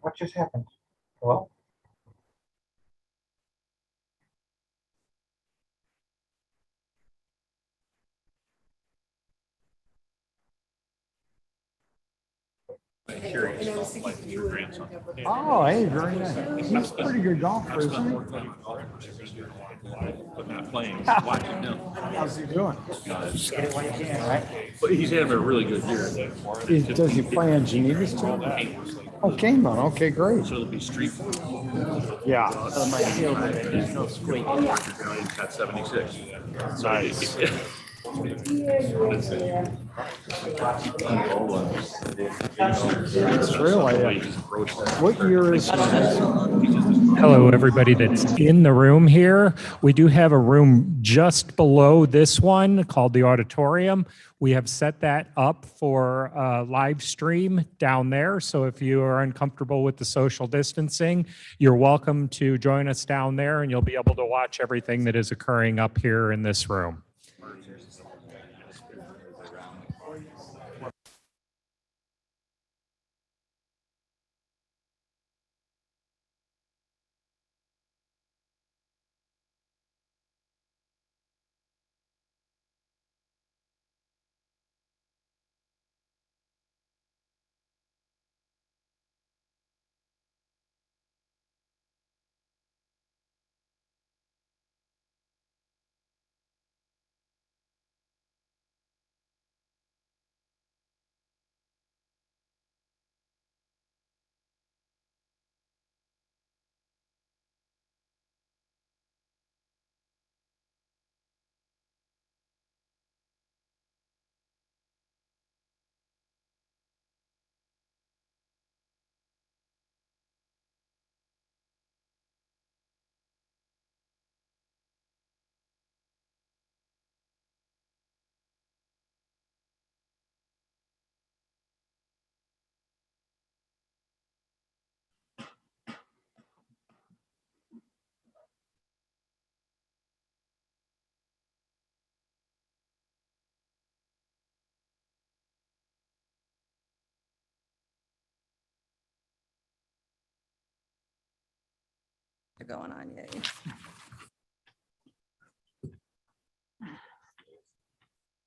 What just happened? Hello? Oh, hey, very nice. He's a pretty good golfer, isn't he? But not playing, watching him. How's he doing? But he's having a really good year. Does he play on Geneva's too? Oh, Kane, okay, great. So it'll be street. Yeah. There's no squeak. He's got 76. Nice. It's really, what year is Hello, everybody that's in the room here. We do have a room just below this one called the auditorium. We have set that up for a live stream down there. So if you are uncomfortable with the social distancing, you're welcome to join us down there and you'll be able to watch everything that is occurring up here in this room. Going on, yay.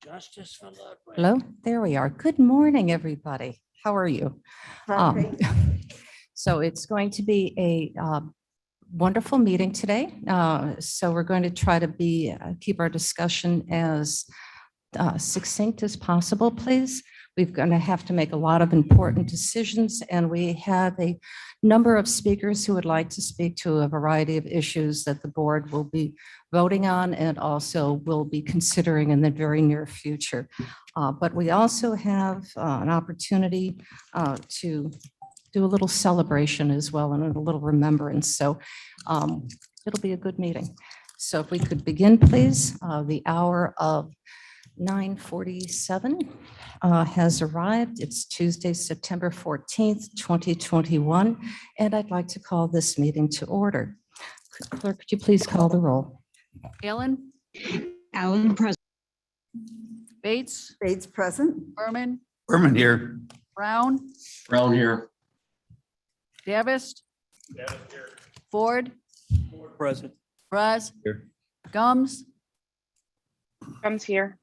Justice for Ludwig. Hello, there we are. Good morning, everybody. How are you? So it's going to be a wonderful meeting today. So we're going to try to keep our discussion as succinct as possible, please. We're going to have to make a lot of important decisions, and we have a number of speakers who would like to speak to a variety of issues that the board will be voting on and also will be considering in the very near future. But we also have an opportunity to do a little celebration as well and a little remembrance. So it'll be a good meeting. So if we could begin, please. The hour of 9:47 has arrived. It's Tuesday, September 14th, 2021, and I'd like to call this meeting to order. Clerk, could you please call the roll? Allen, Allen present. Bates, Bates present. Berman, Berman here. Brown, Brown here. Davis, Ford, Present. Braz, Here. Gums, Comes here.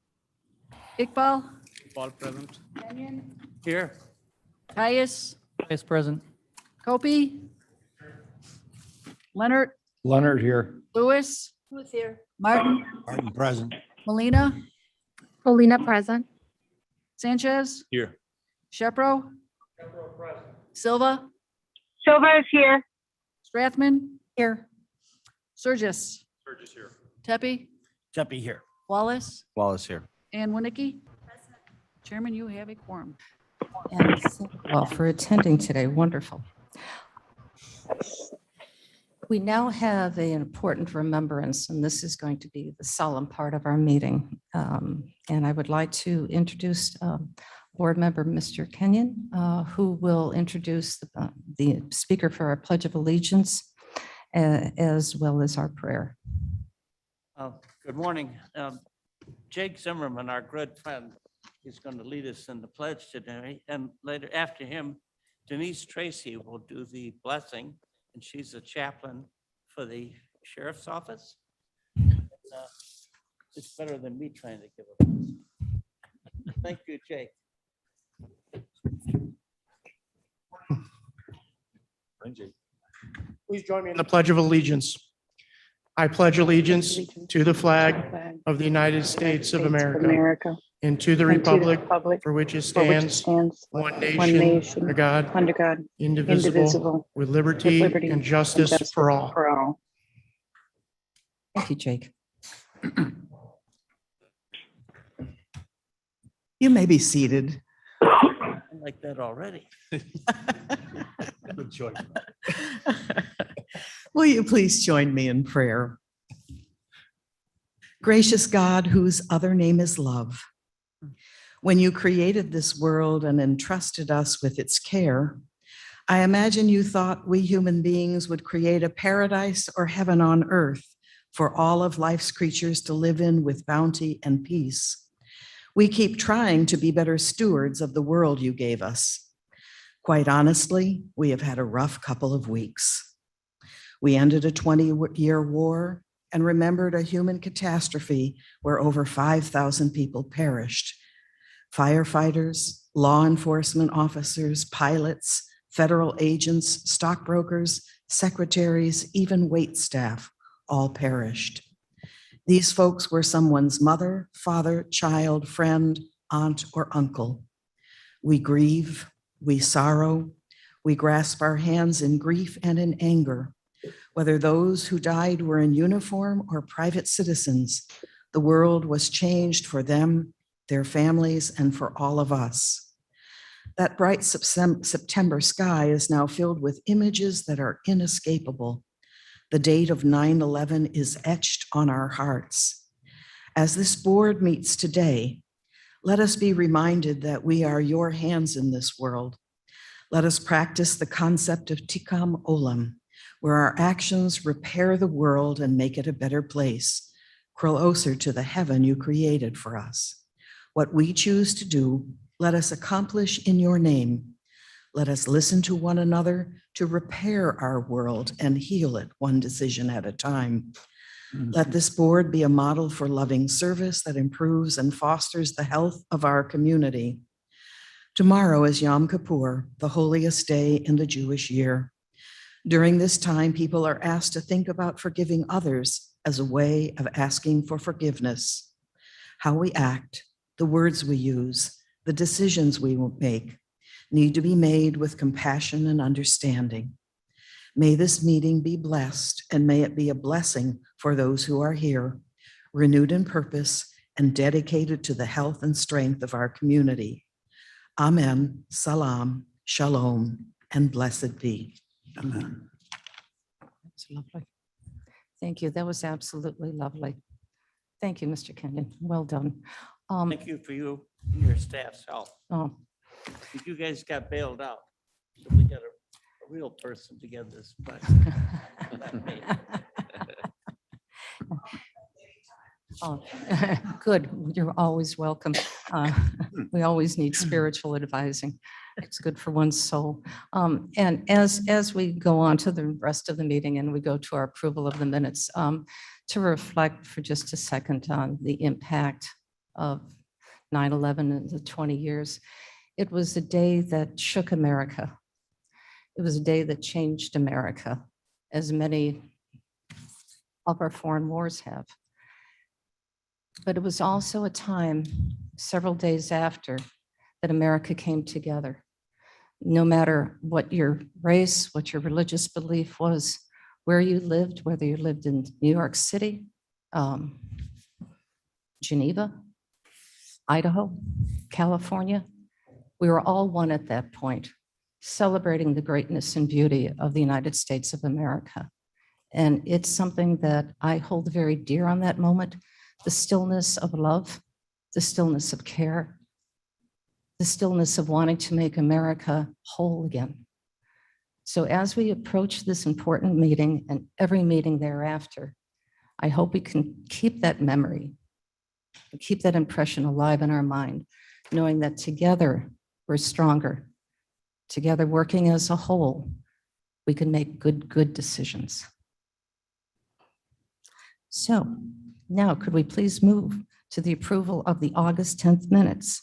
Iqbal, All present. Kenyon, Here. Caius, Vice President. Kopi, Leonard, Leonard here? Lewis. Who's here? Martin, Martin present. Molina, Molina present. Sanchez, Here. Shepro, Silva, Silva is here. Strathman, Here. Surgis, Burgess here. Tepe, Jeppy here. Wallace, Wallace here. and Winnicky. Chairman, you have a quorum. And thank you all for attending today. Wonderful. We now have an important remembrance, and this is going to be the solemn part of our meeting. And I would like to introduce Board Member Mr. Kenyon, who will introduce the speaker for our Pledge of Allegiance, as well as our prayer. Good morning. Jake Zimmerman, our good friend, is going to lead us in the pledge today. And later after him, Denise Tracy will do the blessing, and she's a chaplain for the sheriff's office. It's better than me trying to give a blessing. Thank you, Jake. Please join me in the Pledge of Allegiance. I pledge allegiance to the flag of the United States of America and to the republic for which it stands, one nation, under God, indivisible, with liberty and justice for all. Thank you, Jake. You may be seated. I like that already. Good choice. Will you please join me in prayer? Gracious God, whose other name is love, when you created this world and entrusted us with its care, I imagine you thought we human beings would create a paradise or heaven on earth for all of life's creatures to live in with bounty and peace. We keep trying to be better stewards of the world you gave us. Quite honestly, we have had a rough couple of weeks. We ended a 20-year war and remembered a human catastrophe where over 5,000 people perished. Firefighters, law enforcement officers, pilots, federal agents, stockbrokers, secretaries, even wait staff all perished. These folks were someone's mother, father, child, friend, aunt, or uncle. We grieve, we sorrow, we grasp our hands in grief and in anger. Whether those who died were in uniform or private citizens, the world was changed for them, their families, and for all of us. That bright September sky is now filled with images that are inescapable. The date of 9/11 is etched on our hearts. As this board meets today, let us be reminded that we are your hands in this world. Let us practice the concept of tikkun olam, where our actions repair the world and make it a better place, closer to the heaven you created for us. What we choose to do, let us accomplish in your name. Let us listen to one another to repair our world and heal it one decision at a time. Let this board be a model for loving service that improves and fosters the health of our community. Tomorrow is Yom Kippur, the holiest day in the Jewish year. During this time, people are asked to think about forgiving others as a way of asking for forgiveness. How we act, the words we use, the decisions we will make need to be made with compassion and understanding. May this meeting be blessed, and may it be a blessing for those who are here, renewed in purpose and dedicated to the health and strength of our community. Amen, salam, shalom, and blessed be. Amen. That's lovely. Thank you. That was absolutely lovely. Thank you, Mr. Kenyon. Well done. Thank you for you and your staff's help. Oh, You guys got bailed out. So we got a real person to get this. Not me. oh, good. You're always welcome. We always need spiritual advising. It's good for one's soul. And as we go on to the rest of the meeting and we go to our approval of the minutes, to reflect for just a second on the impact of 9/11 in the 20 years. It was a day that shook America. It was a day that changed America, as many of our foreign wars have. But it was also a time, several days after, that America came together. No matter what your race, what your religious belief was, where you lived, whether you lived in New York City, Geneva, Idaho, California, we were all one at that point, celebrating the greatness and beauty of the United States of America. And it's something that I hold very dear on that moment, the stillness of love, the stillness of care, the stillness of wanting to make America whole again. So as we approach this important meeting and every meeting thereafter, I hope we can keep that memory, keep that impression alive in our mind, knowing that together we're stronger. together working as a whole, we can make good decisions. So now could we please move to the approval of the August 10th minutes?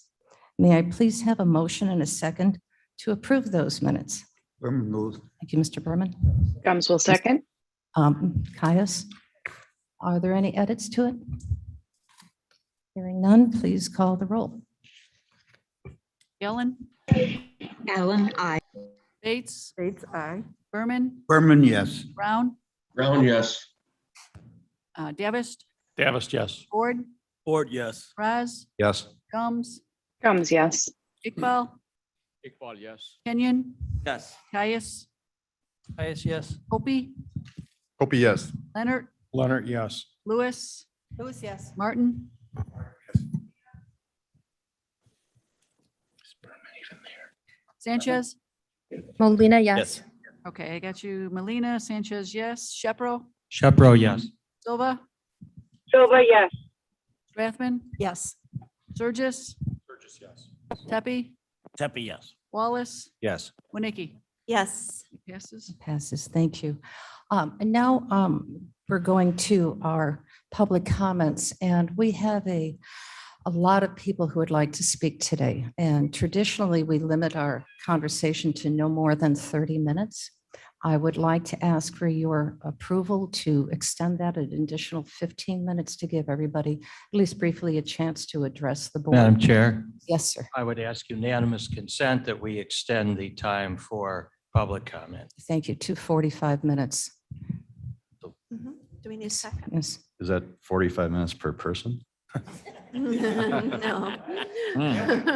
May I please have a motion and a second to approve those minutes? Berman moves. Thank you, Mr. Berman. Gums will second. Caius, are there any edits to it? Hearing none, please call the roll. Gillen, Allen, I. Bates, Bates, aye. Berman, Berman, yes. Brown, Brown, yes. Davis, Davis, yes. Ford, Ford, yes. Raz, Yes. Gums, Gums, yes. Iqbal, Iqbal, yes. Kenyon, Yes. Caius, Yes. Opie, Opie, yes. Leonard, Leonard, yes. Lewis, Lewis, yes. Martin, Sanchez. Molina, yes. Okay, I got you. Melina, Sanchez, yes. Shepro, Shepro, yes. Silva, Silva, yes. Rathman, Yes. Surgis, Burgess, yes. Tepe, Tepe, yes. Wallace, Yes. Winnicki. Yes. Passes. Passes, thank you. And now we're going to our public comments, and we have a lot of people who would like to speak today. And traditionally, we limit our conversation to no more than 30 minutes. I would like to ask for your approval to extend that an additional 15 minutes to give everybody, at least briefly, a chance to address the Madam board. Chair, Yes, sir. I would ask unanimous consent that we extend the time for public comment. Thank you. 2:45 minutes. Do we need a second? Yes. Is that 45 minutes per person? No.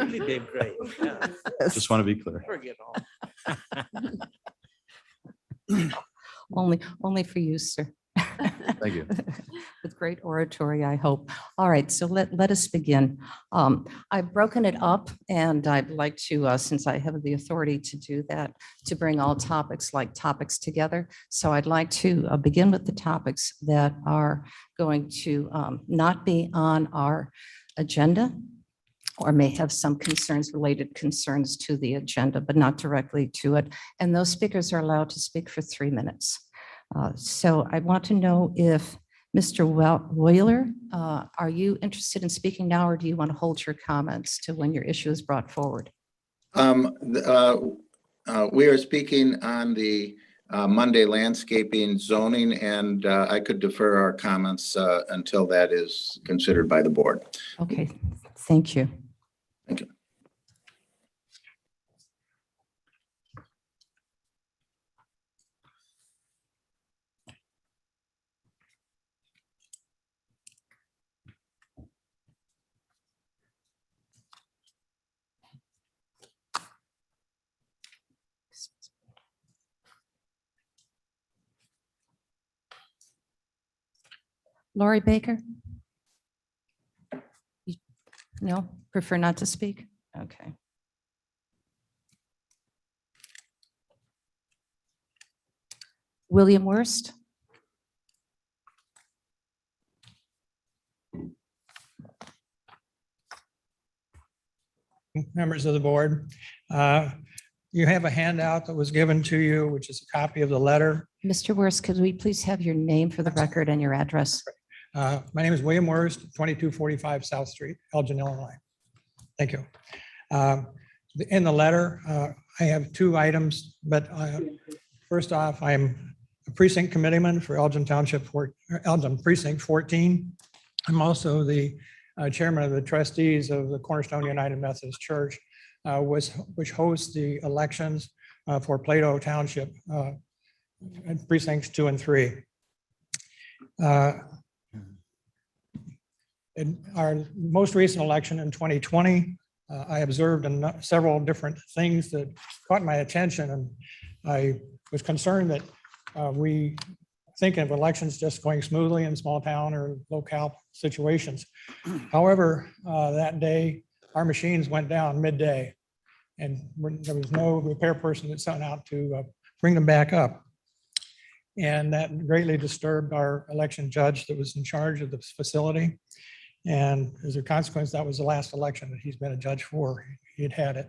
You did great. Yeah. Just want to be clear. Forget all. Only for you, sir. Thank you. With great oratory, I hope. All right, so let us begin. I've broken it up, and I'd like to, since I have the authority to do that, to bring all topics together. So I'd like to begin with the topics that are going to not be on our agenda, or may have some related concerns to the agenda, but not directly to it. And those speakers are allowed to speak for 3 minutes. So I want to know if Mr. Wheeler, are you interested in speaking now, or do you want to hold your comments to when your issue is brought forward? We are speaking on the Monday landscaping zoning, and I could defer our comments until that is considered by the board. Okay, thank you. Thank you. Lori Baker? No, prefer not to speak? Okay. William Worst? Members of the board, you have a handout that was given to you, which is a copy of the letter. Mr. Worst, could we please have your name for the record and your address? My name is William Worst, 2245 South Street, Elgin, Illinois. Thank you. In the letter, I have 2 items, but first off, I'm a precinct committeeman for Elgin Township, Elgin Precinct 14. I'm also the chairman of the trustees of the Cornerstone United Methodist Church, which hosts the elections for Plato Township precincts 2 and 3. In our most recent election in 2020, I observed several different things that caught my attention, and I was concerned that we think of elections just going smoothly in small town or locale situations. However, that day, our machines went down midday, and there was no repair person that sent out to bring them back up. And that greatly disturbed our election judge that was in charge of the facility. And as a consequence, that was the last election that he's been a judge for. He'd had it.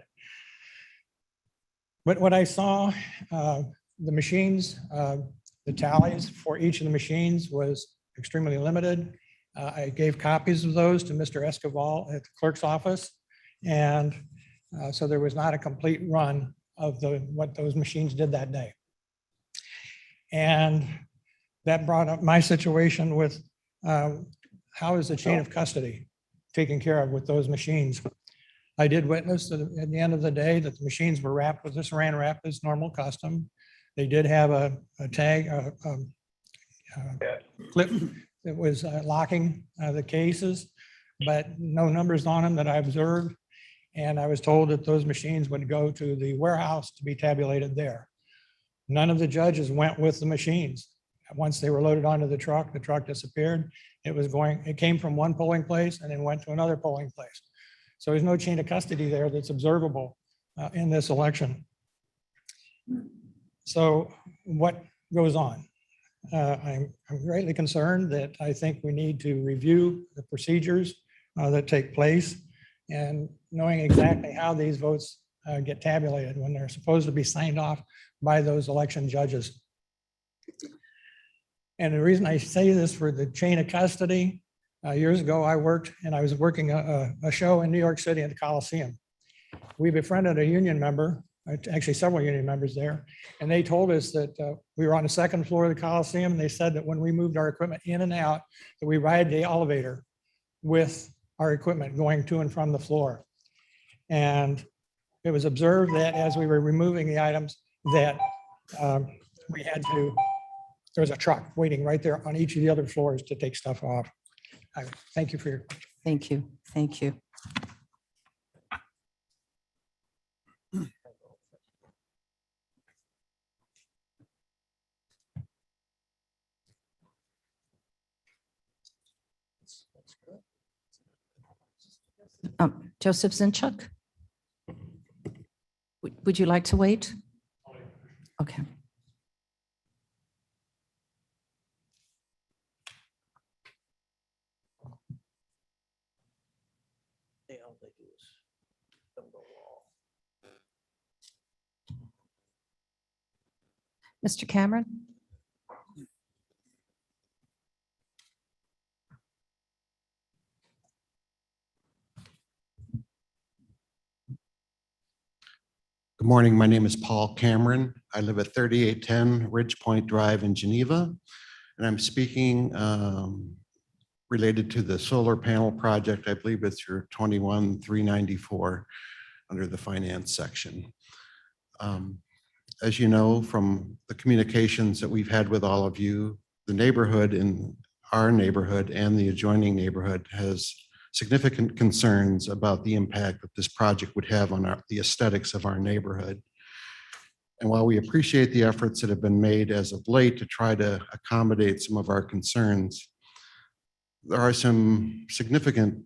But what I saw, the machines, the tallies for each of the machines was extremely limited. I gave copies of those to Mr. Escobar at the clerk's office. And so there was not a complete run of what those machines did that day. And that brought up my situation with how is the chain of custody taken care of with those machines? I did witness that at the end of the day that the machines were wrapped with this saran wrap as normal custom. They did have a tag, clip that was locking the cases, but no numbers on them that I observed. And I was told that those machines would go to the warehouse to be tabulated there. None of the judges went with the machines. Once they were loaded onto the truck disappeared. It came from one polling place and then went to another polling place. So there's no chain of custody there that's observable in this election. So what goes on? I'm greatly concerned that I think we need to review the procedures that take place and knowing exactly how these votes get tabulated when they're supposed to be signed off by those election judges. And the reason I say this for the chain of custody, years ago I was working a show in New York City at the Coliseum. We befriended a union member, actually several union members there, and they told us that we were on the second floor of the Coliseum, and they said that when we moved our equipment in and out, that we ride the elevator with our equipment going to and from the floor. And it was observed that as we were removing the items that there was a truck waiting right there on each of the other floors to take stuff off. Thank you for your question. Thank you. Thank you. Joseph Zinchuk? Would you like to wait? Okay. All they do is build a wall. Mr. Cameron? Good morning. My name is Paul Cameron. I live at 3810 Ridge Point Drive in Geneva, and I'm speaking related to the solar panel project. I believe it's your 21394 under the finance section. As you know from the communications that we've had with all of you, the neighborhood in our neighborhood and the adjoining neighborhood has significant concerns about the impact that this project would have on the aesthetics of our neighborhood. And while we appreciate the efforts that have been made as of late to try to accommodate some of our concerns, there are some significant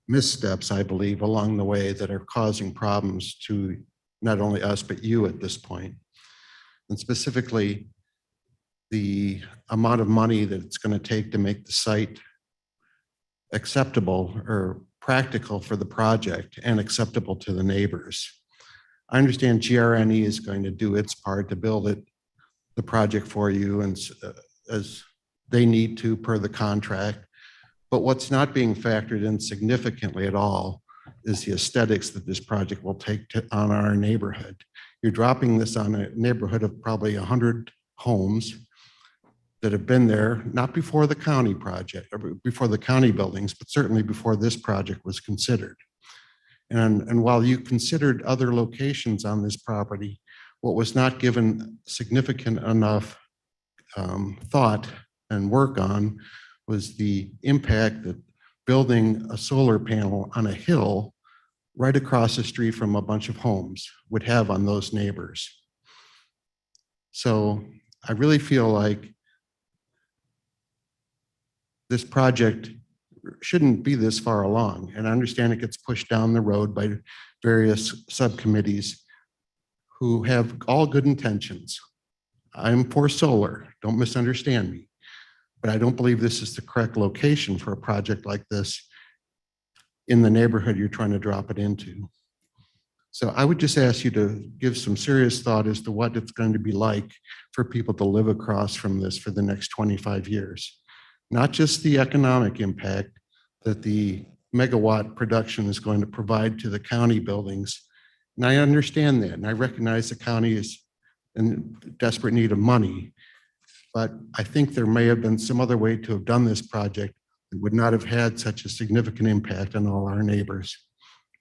missteps, I believe, along the way that are causing problems to not only us, but you at this point. And specifically, the amount of money that it's going to take to make the site acceptable or practical for the project and acceptable to the neighbors. I understand GRNE is going to do its part to build the project for you and as they need to per the contract. But what's not being factored in significantly at all is the aesthetics that this project will take on our neighborhood. You're dropping this on a neighborhood of probably 100 homes that have been there, not before the county project or before the county buildings, but certainly before this project was considered. And while you considered other locations on this property, what was not given significant enough thought and work on was the impact that building a solar panel on a hill right across the street from a bunch of homes would have on those neighbors. So I really feel like this project shouldn't be this far along. And I understand it gets pushed down the road by various subcommittees who have all good intentions. I'm for solar, don't misunderstand me, but I don't believe this is the correct location for a project like this in the neighborhood you're trying to drop it into. So I would just ask you to give some serious thought as to what it's going to be like for people to live across from this for the next 25 years. Not just the economic impact that the megawatt production is going to provide to the county buildings. And I understand that, and I recognize the county is in desperate need of money, but I think there may have been some other way to have done this project that would not have had such a significant impact on all our neighbors.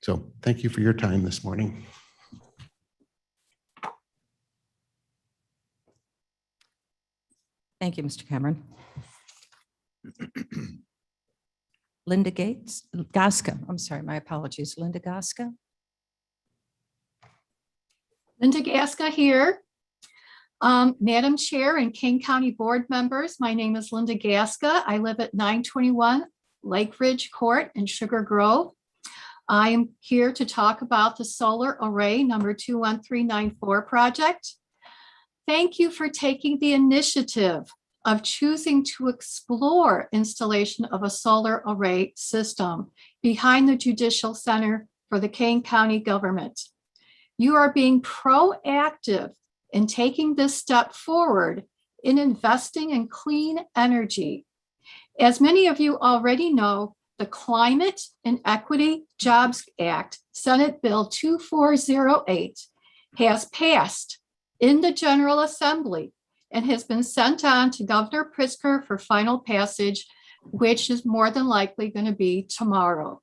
So thank you for your time this morning. Thank you, Mr. Cameron. Linda Gaska, I'm sorry, my apologies. Linda Gaska. Linda Gaska here. Madam Chair and Kane County Board members, my name is Linda Gaska. I live at 921 Lake Ridge Court in Sugar Grove. I am here to talk about the solar array number 21394 project. Thank you for taking the initiative of choosing to explore installation of a solar array system behind the Judicial Center for the Kane County government. You are being proactive in taking this step forward in investing in clean energy. As many of you already know, the Climate and Equity Jobs Act, Senate Bill 2408, has passed in the General Assembly and has been sent on to Governor Pritzker for final passage, which is more than likely going to be tomorrow.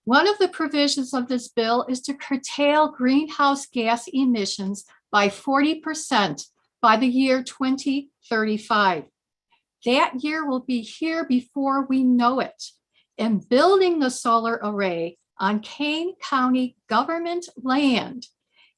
One of the provisions of this bill is to curtail greenhouse gas emissions by 40% by the year 2035. That year will be here before we know it. And building the solar array on Kane County government land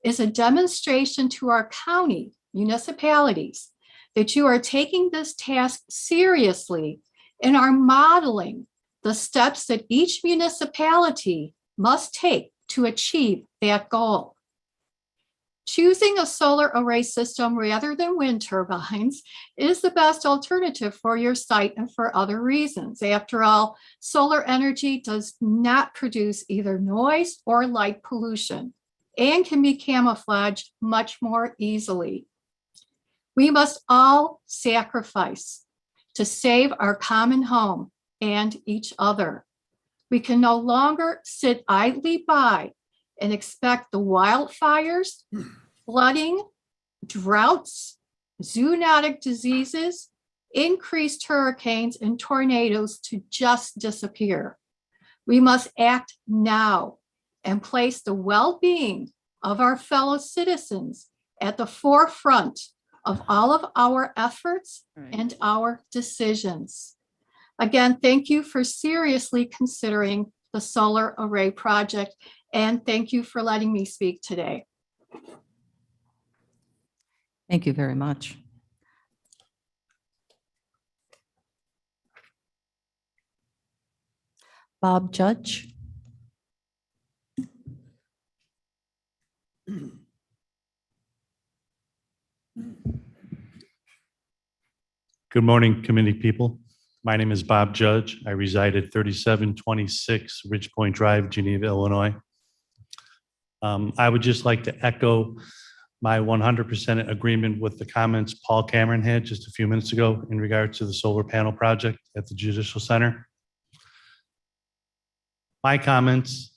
is a demonstration to our county municipalities that you are taking this task seriously and are modeling the steps that each municipality must take to achieve that goal. Choosing a solar array system rather than wind turbines is the best alternative for your site and for other reasons. After all, solar energy does not produce either noise or light pollution and can be camouflaged much more easily. We must all sacrifice to save our common home and each other. We can no longer sit idly by and expect the wildfires, flooding, droughts, zoonotic diseases, increased hurricanes, and tornadoes to just disappear. We must act now and place the well-being of our fellow citizens at the forefront of all of our efforts and our decisions. Again, thank you for seriously considering the solar array project, and thank you for letting me speak today. Thank you very much. Bob Judge. Good morning, committee people. My name is Bob Judge. I reside at 3726 Ridge Point Drive, Geneva, Illinois. I would just like to echo my 100% agreement with the comments Paul Cameron had just a few minutes ago in regards to the solar panel project at the Judicial Center. My comments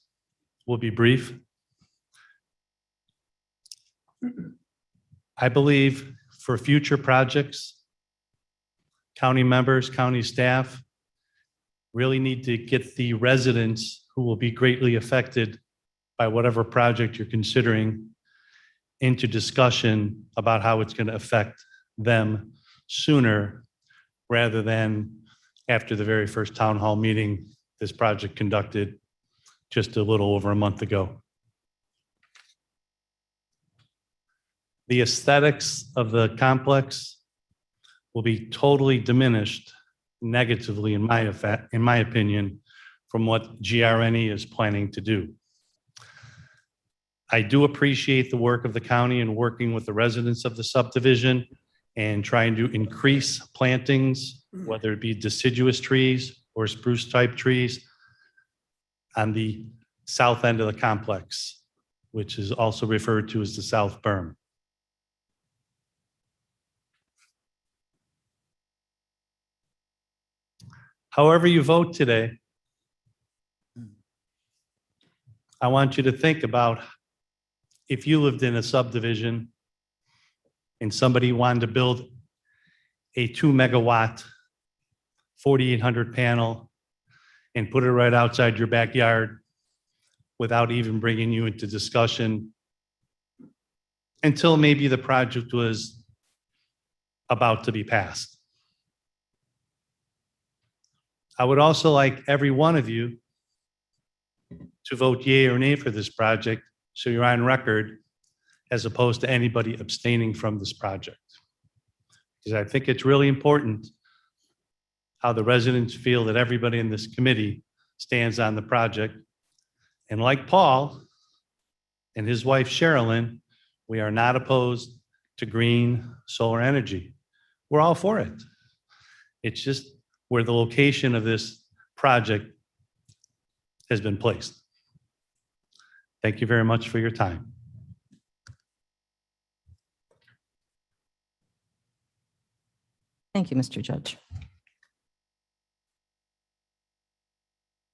will be brief. I believe for future projects, county members, county staff really need to get the residents who will be greatly affected by whatever project you're considering into discussion about how it's going to affect them sooner rather than after the very first town hall meeting this project conducted just a little over a month ago. The aesthetics of the complex will be totally diminished negatively, in my opinion, from what GRNE is planning to do. I do appreciate the work of the county in working with the residents of the subdivision and trying to increase plantings, whether it be deciduous trees or spruce type trees on the south end of the complex. which is also referred to as the South Berm. However you vote today, I want you to think about if you lived in a subdivision and somebody wanted to build a 2 megawatt, 4,800 panel and put it right outside your backyard without even bringing you into discussion until maybe the project was about to be passed. I would also like every one of you to vote yea or nay for this project, so you're on record, as opposed to anybody abstaining from this project. Because I think it's really important how the residents feel that everybody in this committee stands on the project. And like Paul and his wife Sherilyn, we are not opposed to green solar energy. We're all for it. It's just where the location of this project has been placed. Thank you very much for your time. Thank you, Mr. Judge.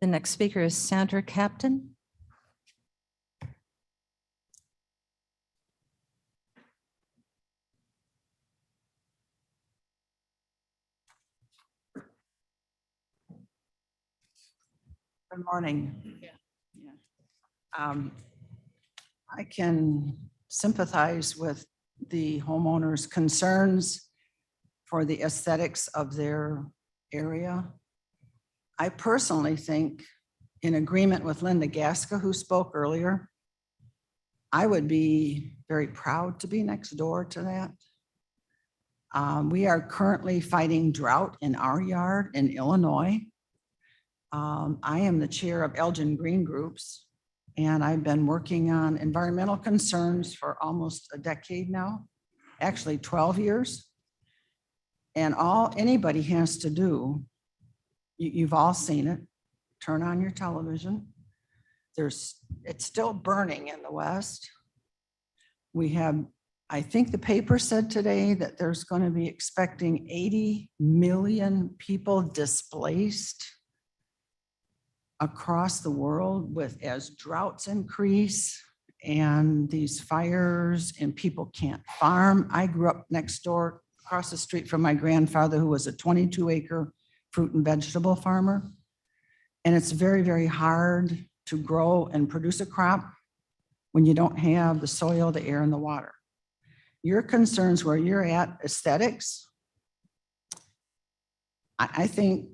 The next speaker is Sandra Captain. Good morning. I can sympathize with the homeowners' concerns for the aesthetics of their area. I personally think, in agreement with Linda Gaska, who spoke earlier, I would be very proud to be next door to that. We are currently fighting drought in our yard in Illinois. I am the chair of Elgin Green Groups, and I've been working on environmental concerns for almost a decade now, actually 12 years. And all anybody has to do, you've all seen it, turn on your television. It's still burning in the West. We have, I think the paper said today that there's going to be expecting 80 million people displaced across the world as droughts increase and these fires and people can't farm. I grew up next door, across the street from my grandfather, who was a 22-acre fruit and vegetable farmer. And it's very, very hard to grow and produce a crop when you don't have the soil, the air, and the water. Your concerns where you're at, aesthetics, I think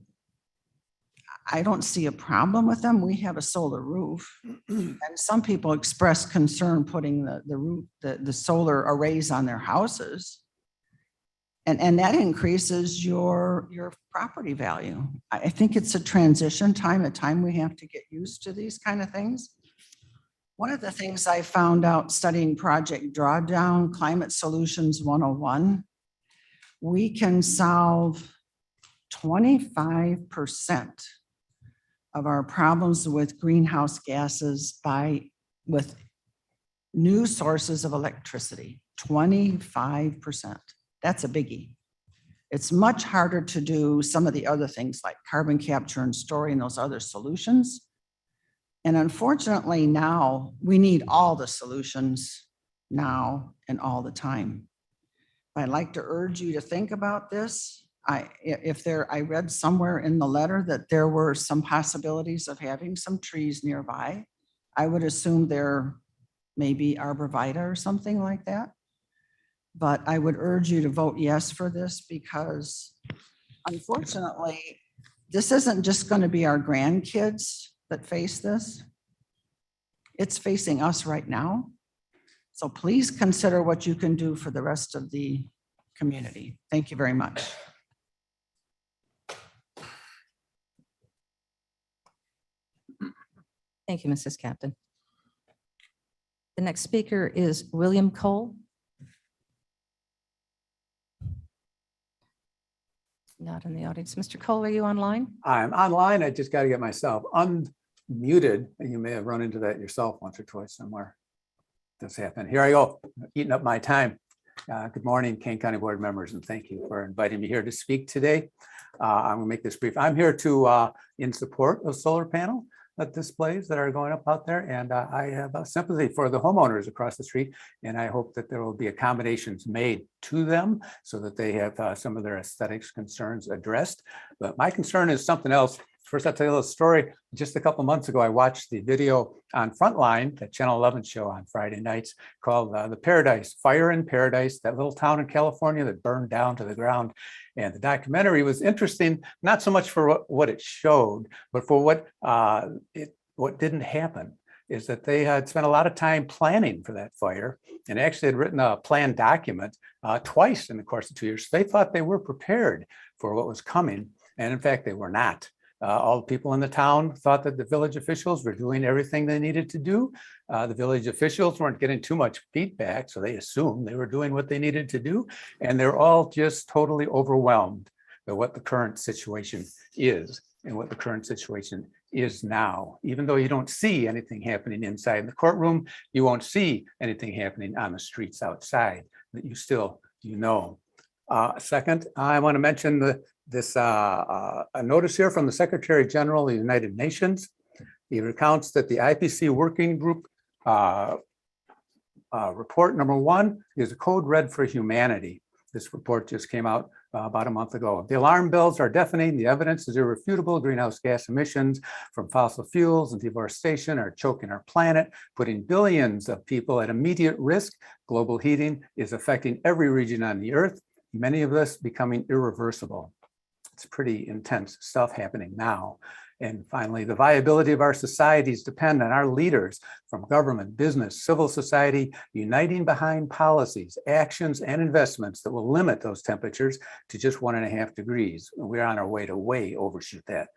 I don't see a problem with them. We have a solar roof, and some people express concern putting the solar arrays on their houses. And that increases your property value. I think it's a transition time, a time we have to get used to these kind of things. One of the things I found out studying Project Drawdown, Climate Solutions 101, we can solve 25% of our problems with greenhouse gases with new sources of electricity, 25%. That's a biggie. It's much harder to do some of the other things like carbon capture and storing those other solutions. And unfortunately now we need all the solutions now and all the time. I'd like to urge you to think about this. I read somewhere in the letter that there were some possibilities of having some trees nearby. I would assume there may be arborvitae or something like that. But I would urge you to vote yes for this, because unfortunately, this isn't just going to be our grandkids that face this. It's facing us right now. So please consider what you can do for the rest of the community. Thank you very much. Thank you, Mrs. Captain. The next speaker is William Cole. Not in the audience. Mr. Cole, are you online? I'm online. I just got to get myself unmuted. And you may have run into that yourself once or twice somewhere. this happen. Here I go, eating up my time. Good morning, Kane County Board members, and thank you for inviting me here to speak today. I'm gonna make this brief. I'm here to in support of solar panel displays that are going up out there, and I have sympathy for the homeowners across the street, and I hope that there will be accommodations made to them so that they have some of their aesthetics concerns addressed. But my concern is something else. First, I'll tell you a little story. Just a couple months ago, I watched the video on Frontline, that Channel 11 show on Friday nights, called The Paradise, Fire in Paradise, that little town in California that burned down to the ground. And the documentary was interesting, not so much for what it showed, but for what didn't happen, is that they had spent a lot of time planning for that fire and actually had written a planned document twice in the course of 2 years. They thought they were prepared for what was coming, and in fact, they were not. All the people in the town thought that the village officials were doing everything they needed to do. The village officials weren't getting too much feedback, so they assumed they were doing what they needed to do. And they're all just totally overwhelmed by what the current situation is and what the current situation is now. Even though you don't see anything happening inside the courtroom, you won't see anything happening on the streets outside that you still, Second, I want to mention a notice here from the Secretary General of the United Nations. He recounts that the IPC Working Group report number 1 is a code red for humanity. This report just came out about a month ago. The alarm bells are deafening. The evidence is irrefutable. Greenhouse gas emissions from fossil fuels and deforestation are choking our planet, putting billions of people at immediate risk. Global heating is affecting every region on the earth, many of us becoming irreversible. It's pretty intense stuff happening now. And finally, the viability of our societies depend on our leaders from government, business, civil society, uniting behind policies, actions, and investments that will limit those temperatures to just 1.5 degrees. We're on our way to way overshoot that.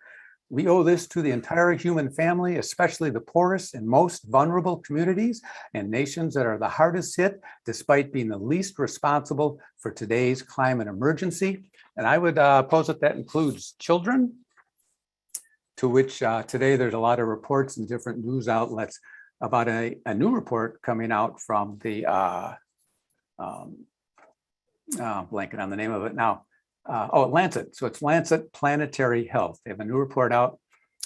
We owe this to the entire human family, especially the poorest and most vulnerable communities and nations that are the hardest hit, despite being the least responsible for today's climate emergency. And I would posit that includes children, to which today there's a lot of reports in different news outlets about a new report coming out from the, blanking on the name of it now, Lancet. So it's Lancet Planetary Health. They have a new report out.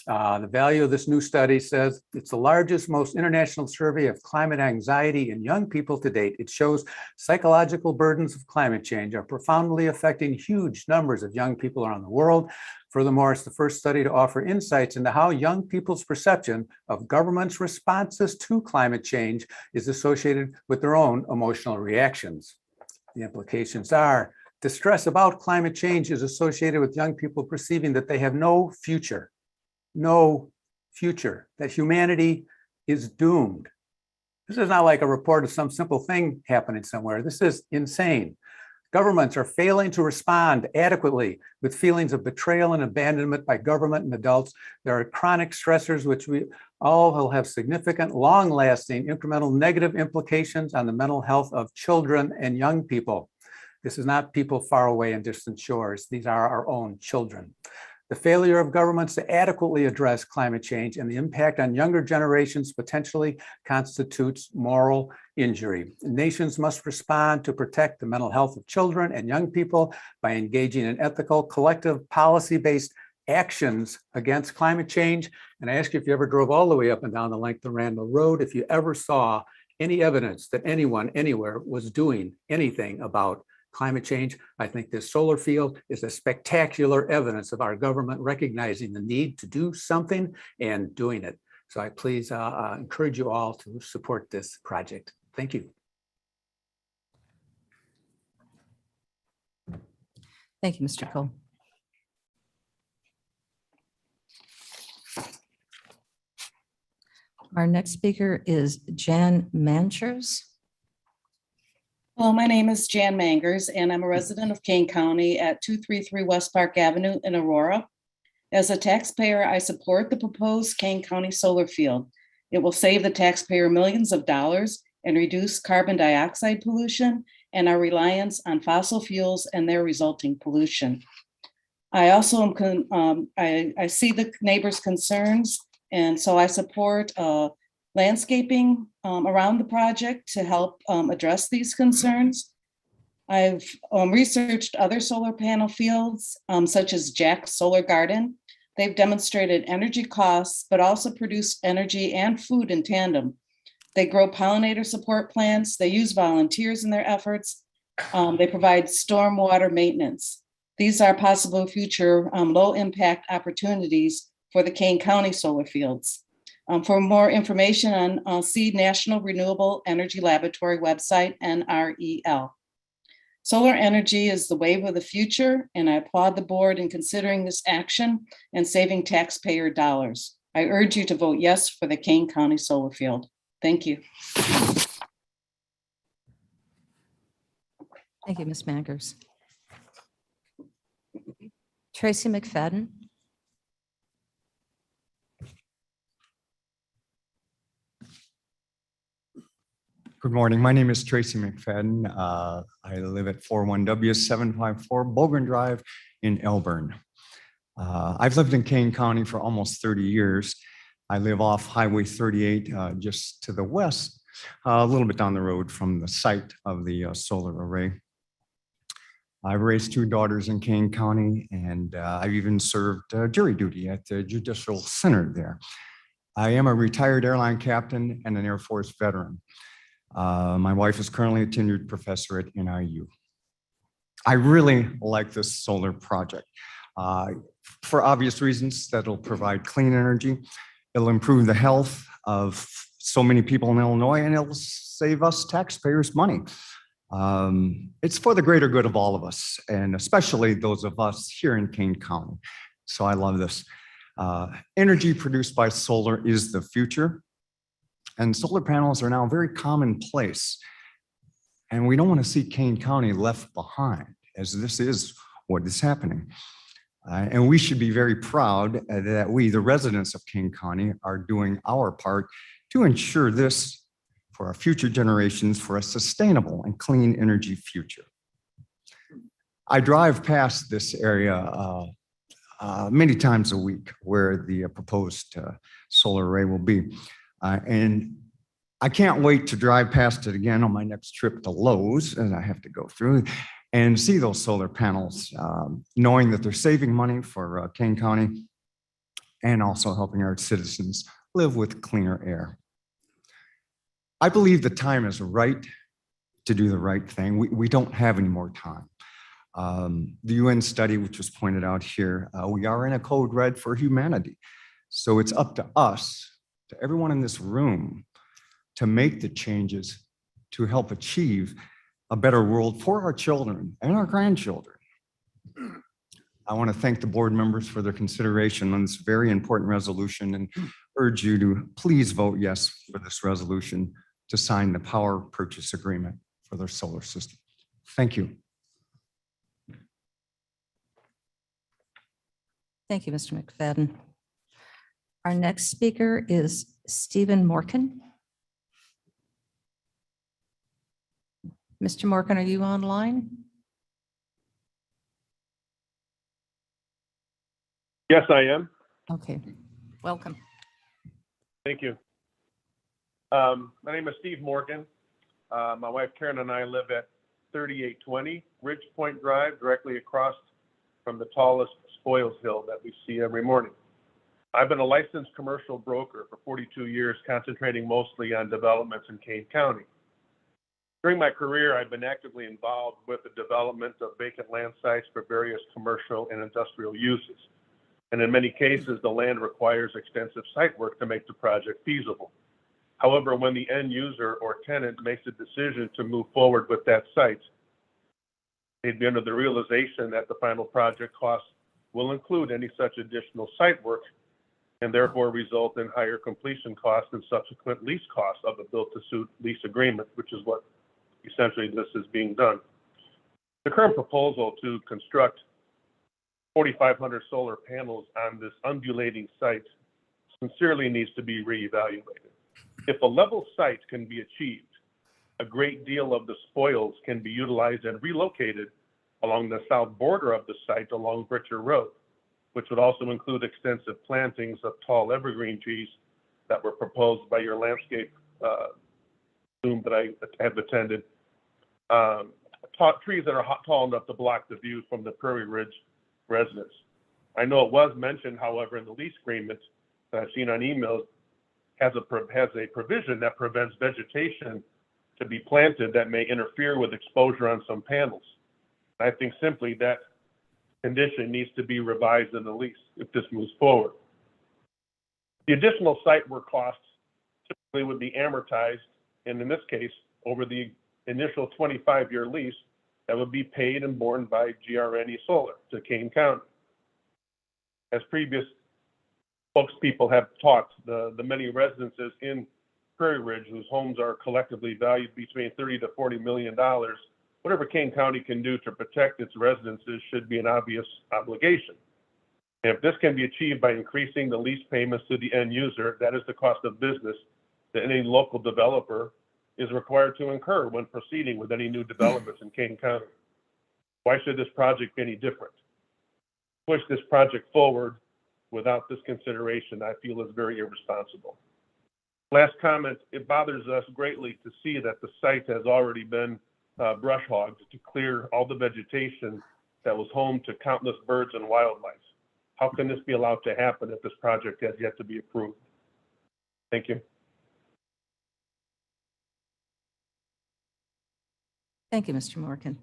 The value of this new study says it's the largest, most international survey of climate anxiety in young people to date. It shows psychological burdens of climate change are profoundly affecting huge numbers of young people around the world. Furthermore, it's the first study to offer insights into how young people's perception of government's responses to climate change is associated with their own emotional reactions. The implications are distress about climate change is associated with young people perceiving that they have no future, that humanity is doomed. This is not like a report of some simple thing happening somewhere. This is insane. Governments are failing to respond adequately with feelings of betrayal and abandonment by government and adults. There are chronic stressors which we all will have significant, long-lasting, incremental negative implications on the mental health of children and young people. This is not people far away in distant shores. These are our own children. The failure of governments to adequately address climate change and the impact on younger generations potentially constitutes moral injury. Nations must respond to protect the mental health of children and young people by engaging in ethical, collective, policy-based actions against climate change. And I ask you, if you ever drove all the way up and down the length of Randall Road, if you ever saw any evidence that anyone anywhere was doing anything about climate change, I think this solar field is a spectacular evidence of our government recognizing the need to do something and doing it. So I please encourage you all to support this project. Thank you. Thank you, Mr. Cole. Our next speaker is Jan Manchus. Hello, my name is Jan Mangers, and I'm a resident of Kane County at 233 West Park Avenue in Aurora. As a taxpayer, I support the proposed Kane County solar field. It will save the taxpayer millions of dollars and reduce carbon dioxide pollution and our reliance on fossil fuels and their resulting pollution. I also am I see the neighbors' concerns, and so I support landscaping around the project to help address these concerns. I've researched other solar panel fields, such as Jack's Solar Garden. They've demonstrated energy costs, but also produce energy and food in tandem. They grow pollinator support plants. They use volunteers in their efforts. They provide stormwater maintenance. These are possible future low-impact opportunities for the Kane County solar fields. For more information on see National Renewable Energy Laboratory website, NREL. Solar energy is the wave of the future, and I applaud the board in considering this action and saving taxpayer dollars. I urge you to vote yes for the Kane County solar field. Thank you. Thank you, Ms. Mangers. Tracy McFadden. Good morning. My name is Tracy McFadden. I live at 41W754 Bogan Drive in Elburn. I've lived in Kane County for almost 30 years. I live off Highway 38, just to the west, a little bit down the road from the site of the solar array. I've raised 2 daughters in Kane County, and I've even served jury duty at the Judicial Center there. I am a retired airline captain and an Air Force veteran. My wife is currently a tenured professor at NIU. I really like this solar project for obvious reasons. That'll provide clean energy. It'll improve the health of so many people in Illinois, and it'll save us taxpayers money. It's for the greater good of all of us, and especially those of us here in Kane County. So I love this. Energy produced by solar is the future. And solar panels are now very commonplace. And we don't want to see Kane County left behind, as this is what is happening. And we should be very proud that we, the residents of Kane County, are doing our part to ensure this for our future generations, for a sustainable and clean energy future. I drive past this area many times a week where the proposed solar array will be. And I can't wait to drive past it again on my next trip to Lowe's, as I have to go through, and see those solar panels, knowing that they're saving money for Kane County and also helping our citizens live with cleaner air. I believe the time is right to do the right thing. We don't have any more time. The UN study, which was pointed out here, we are in a code red for humanity. So it's up to us, to everyone in this room, to make the changes to help achieve a better world for our children and our grandchildren. I want to thank the board members for their consideration on this very important resolution and urge you to please vote yes for this resolution to sign the power purchase agreement for their solar system. Thank you. Thank you, Mr. McFadden. Our next speaker is Stephen Morgan. Mr. Morgan, are you online? Yes, I am. Okay, welcome. Thank you. My name is Steve Morgan. My wife Karen and I live at 3820 Ridge Point Drive, directly across from the tallest spoils hill that we see every morning. I've been a licensed commercial broker for 42 years, concentrating mostly on developments in Kane County. During my career, I've been actively involved with the development of vacant land sites for various commercial and industrial uses. And in many cases, the land requires extensive site work to make the project feasible. However, when the end user or tenant makes a decision to move forward with that site, they'd be under the realization that the final project costs will include any such additional site work, and therefore result in higher completion costs and subsequent lease costs of a built-to-suit lease agreement, which is what essentially this is being done. The current proposal to construct 4,500 solar panels on this undulating site sincerely needs to be reevaluated. If a level site can be achieved, a great deal of the spoils can be utilized and relocated along the south border of the site along Britcher Road, which would also include extensive plantings of tall evergreen trees that were proposed by your landscape Zoom that I have attended. Trees that are tall enough to block the view from the Prairie Ridge residents. I know it was mentioned, however, in the lease agreement that I've seen on emails has a provision that prevents vegetation to be planted that may interfere with exposure on some panels. I think simply that condition needs to be revised in the lease if this moves forward. The additional site work costs typically would be amortized, and in this case, over the initial 25-year lease that would be paid and borne by GRNE Solar to Kane County. As previous spokespeople have talked, the many residences in Prairie Ridge whose homes are collectively valued between $30 to $40 million, whatever Kane County can do to protect its residences should be an obvious obligation. And if this can be achieved by increasing the lease payments to the end user, that is the cost of business that any local developer is required to incur when proceeding with any new developments in Kane County. Why should this project be any different? Push this project forward without this consideration, I feel, is very irresponsible. Last comment, it bothers us greatly to see that the site has already been brush hogged to clear all the vegetation that was home to countless birds and wildlife. How can this be allowed to happen if this project has yet to be approved? Thank you. Thank you, Mr. Morgan.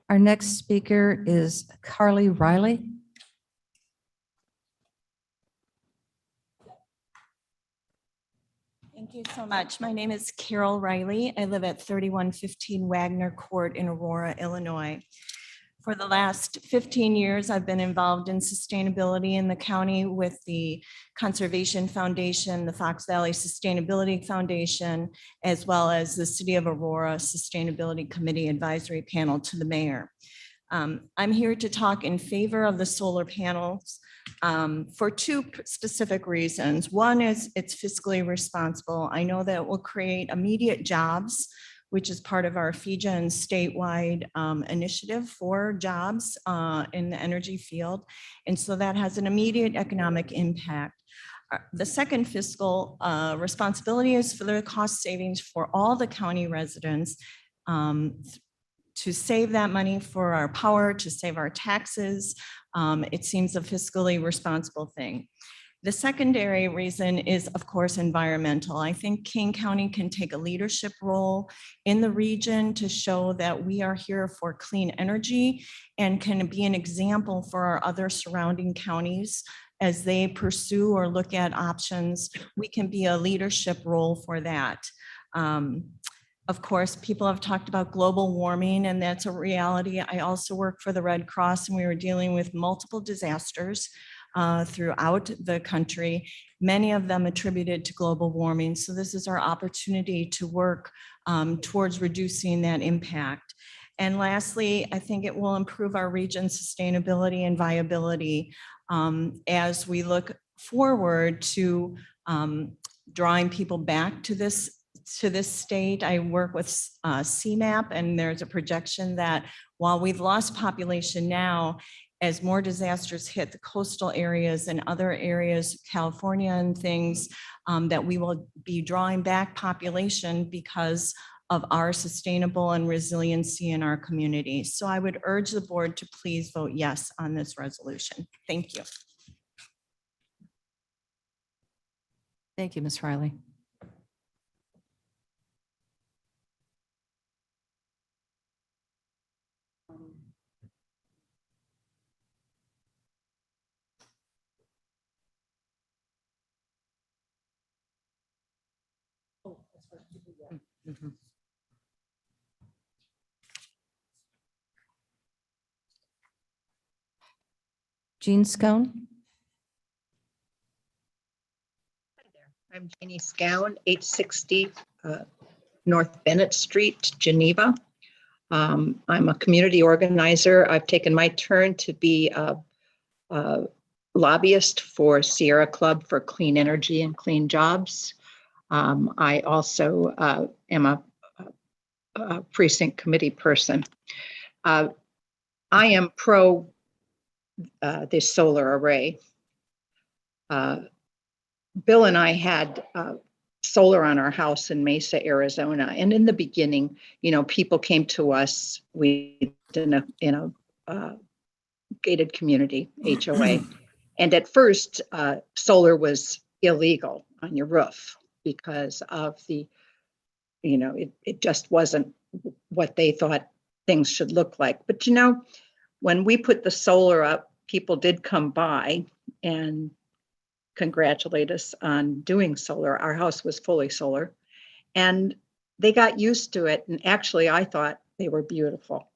Our next speaker is Carly Riley. Thank you so much. My name is Carol Riley. I live at 3115 Wagner Court in Aurora, Illinois. For the last 15 years, I've been involved in sustainability in the county with the Conservation Foundation, the Fox Valley Sustainability Foundation, as well as the City of Aurora Sustainability Committee Advisory Panel to the mayor. I'm here to talk in favor of the solar panels for two specific reasons. One is it's fiscally responsible. I know that it will create immediate jobs, which is part of our FIJA and statewide initiative for jobs in the energy field. And so that has an immediate economic impact. The second fiscal responsibility is for the cost savings for all the county residents to save that money for our power, to save our taxes. It seems a fiscally responsible thing. The secondary reason is, of course, environmental. I think Kane County can take a leadership role in the region to show that we are here for clean energy and can be an example for our other surrounding counties as they pursue or look at options. We can be a leadership role for that. Of course, people have talked about global warming, and that's a reality. I also work for the Red Cross, and we were dealing with multiple disasters throughout the country, many of them attributed to global warming. So this is our opportunity to work towards reducing that impact. And lastly, I think it will improve our region's sustainability and viability as we look forward to drawing people back to this state. I work with CMAP, and there's a projection that while we've lost population now, as more disasters hit the coastal areas and other areas, California and things, that we will be drawing back population because of our sustainable and resiliency in our community. So I would urge the board to please vote yes on this resolution. Thank you. Thank you, Ms. Riley. Mhm. Jean Scone. I'm Jeannie Scown, 860 North Bennett Street, Geneva. I'm a community organizer. I've taken my turn to be a lobbyist for Sierra Club for Clean Energy and Clean Jobs. I also am a precinct committee person. I am pro this solar array. Bill and I had solar on our house in Mesa, Arizona. And in the beginning, people came to us. We did in a gated community, HOA. And at first, solar was illegal on your roof because of the, it just wasn't what they thought things should look like. But when we put the solar up, people did come by and congratulate us on doing solar. Our house was fully solar, and they got used to it. And actually, I thought they were beautiful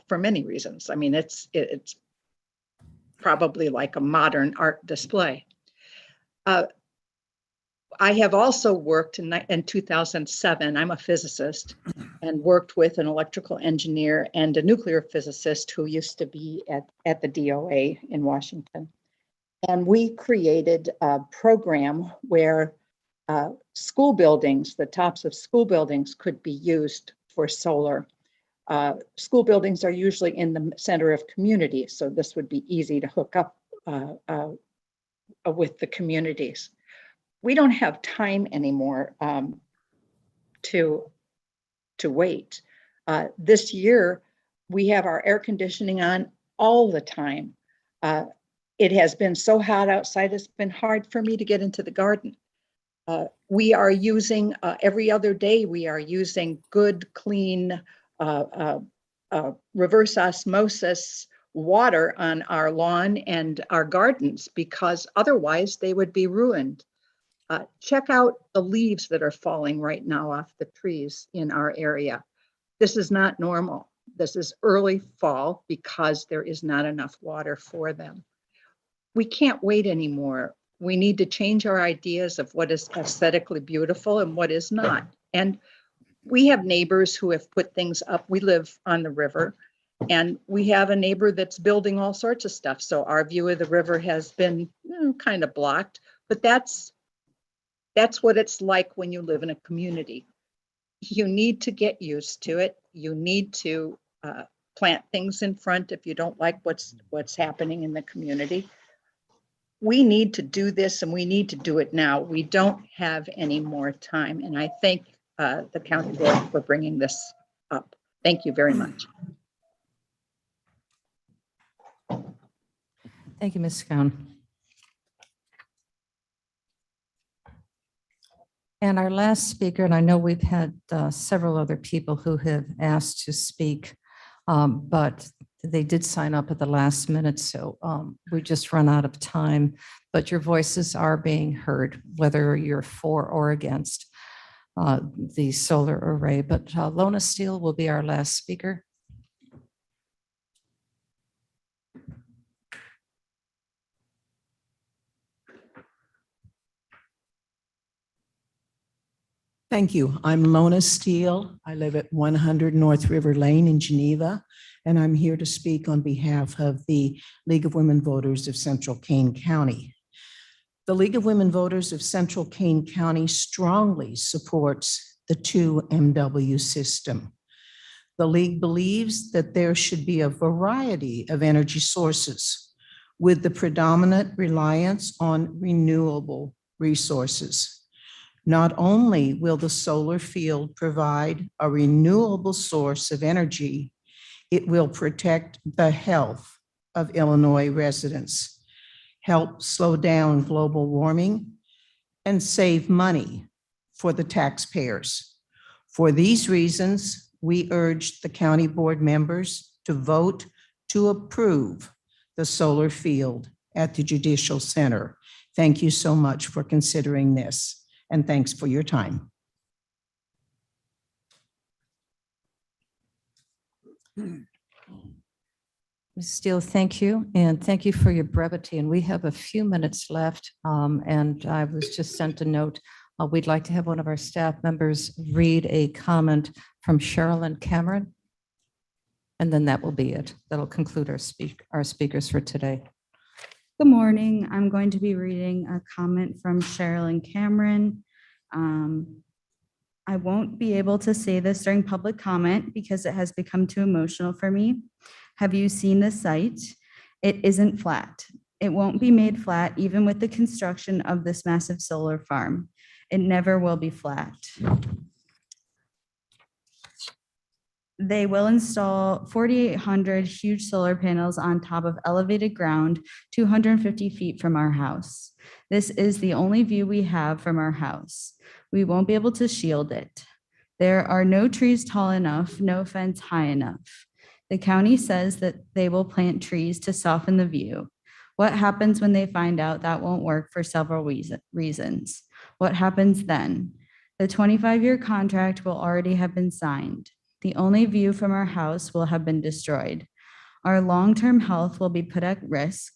for many reasons. I mean, it's probably like a modern art display. I have also worked in 2007. I'm a physicist and worked with an electrical engineer and a nuclear physicist who used to be at the DOA in Washington. And we created a program where school buildings, the tops of school buildings, could be used for solar. School buildings are usually in the center of communities, so this would be easy to hook up with the communities. We don't have time anymore to wait. This year, we have our air conditioning on all the time. It has been so hot outside, it's been hard for me to get into the garden. We are using, every other day, we are using good, clean, reverse osmosis water on our lawn and our gardens, because otherwise they would be ruined. Check out the leaves that are falling right now off the trees in our area. This is not normal. This is early fall because there is not enough water for them. We can't wait anymore. We need to change our ideas of what is aesthetically beautiful and what is not. And we have neighbors who have put things up. We live on the river, and we have a neighbor that's building all sorts of stuff. So our view of the river has been kind of blocked, but that's what it's like when you live in a community. You need to get used to it. You need to plant things in front if you don't like what's happening in the community. We need to do this, and we need to do it now. We don't have any more time. And I thank the county board for bringing this up. Thank you very much. Thank you, Ms. Schoen. And our last speaker, and I know we've had several other people who have asked to speak, but they did sign up at the last minute, so we just run out of time. But your voices are being heard, whether you're for or against the solar array. But Lona Steele will be our last speaker. Thank you. I'm Lona Steele. I live at 100 North River Lane in Geneva, and I'm here to speak on behalf of the League of Women Voters of Central Kane County. The League of Women Voters of Central Kane County strongly supports the 2MW system. The League believes that there should be a variety of energy sources with the predominant reliance on renewable resources. Not only will the solar field provide a renewable source of energy, it will protect the health of Illinois residents, help slow down global warming, and save money for the taxpayers. For these reasons, we urge the county board members to vote to approve the solar field at the Judicial Center. Thank you so much for considering this. And thanks for your time. Ms. Steele, thank you. And thank you for your brevity. And we have a few minutes left. And I was just sent a note. We'd like to have one of our staff members read a comment from Sherilyn Cameron. And then that will be it. That'll conclude our speakers for today. Good morning. I'm going to be reading a comment from Sherilyn Cameron. I won't be able to say this during public comment because it has become too emotional for me. Have you seen the site? It isn't flat. It won't be made flat even with the construction of this massive solar farm. It never will be flat. They will install 4,800 huge solar panels on top of elevated ground 250 feet from our house. This is the only view we have from our house. We won't be able to shield it. There are no trees tall enough, no fence high enough. The county says that they will plant trees to soften the view. What happens when they find out that won't work for several reasons? What happens then? The 25-year contract will already have been signed. The only view from our house will have been destroyed. Our long-term health will be put at risk.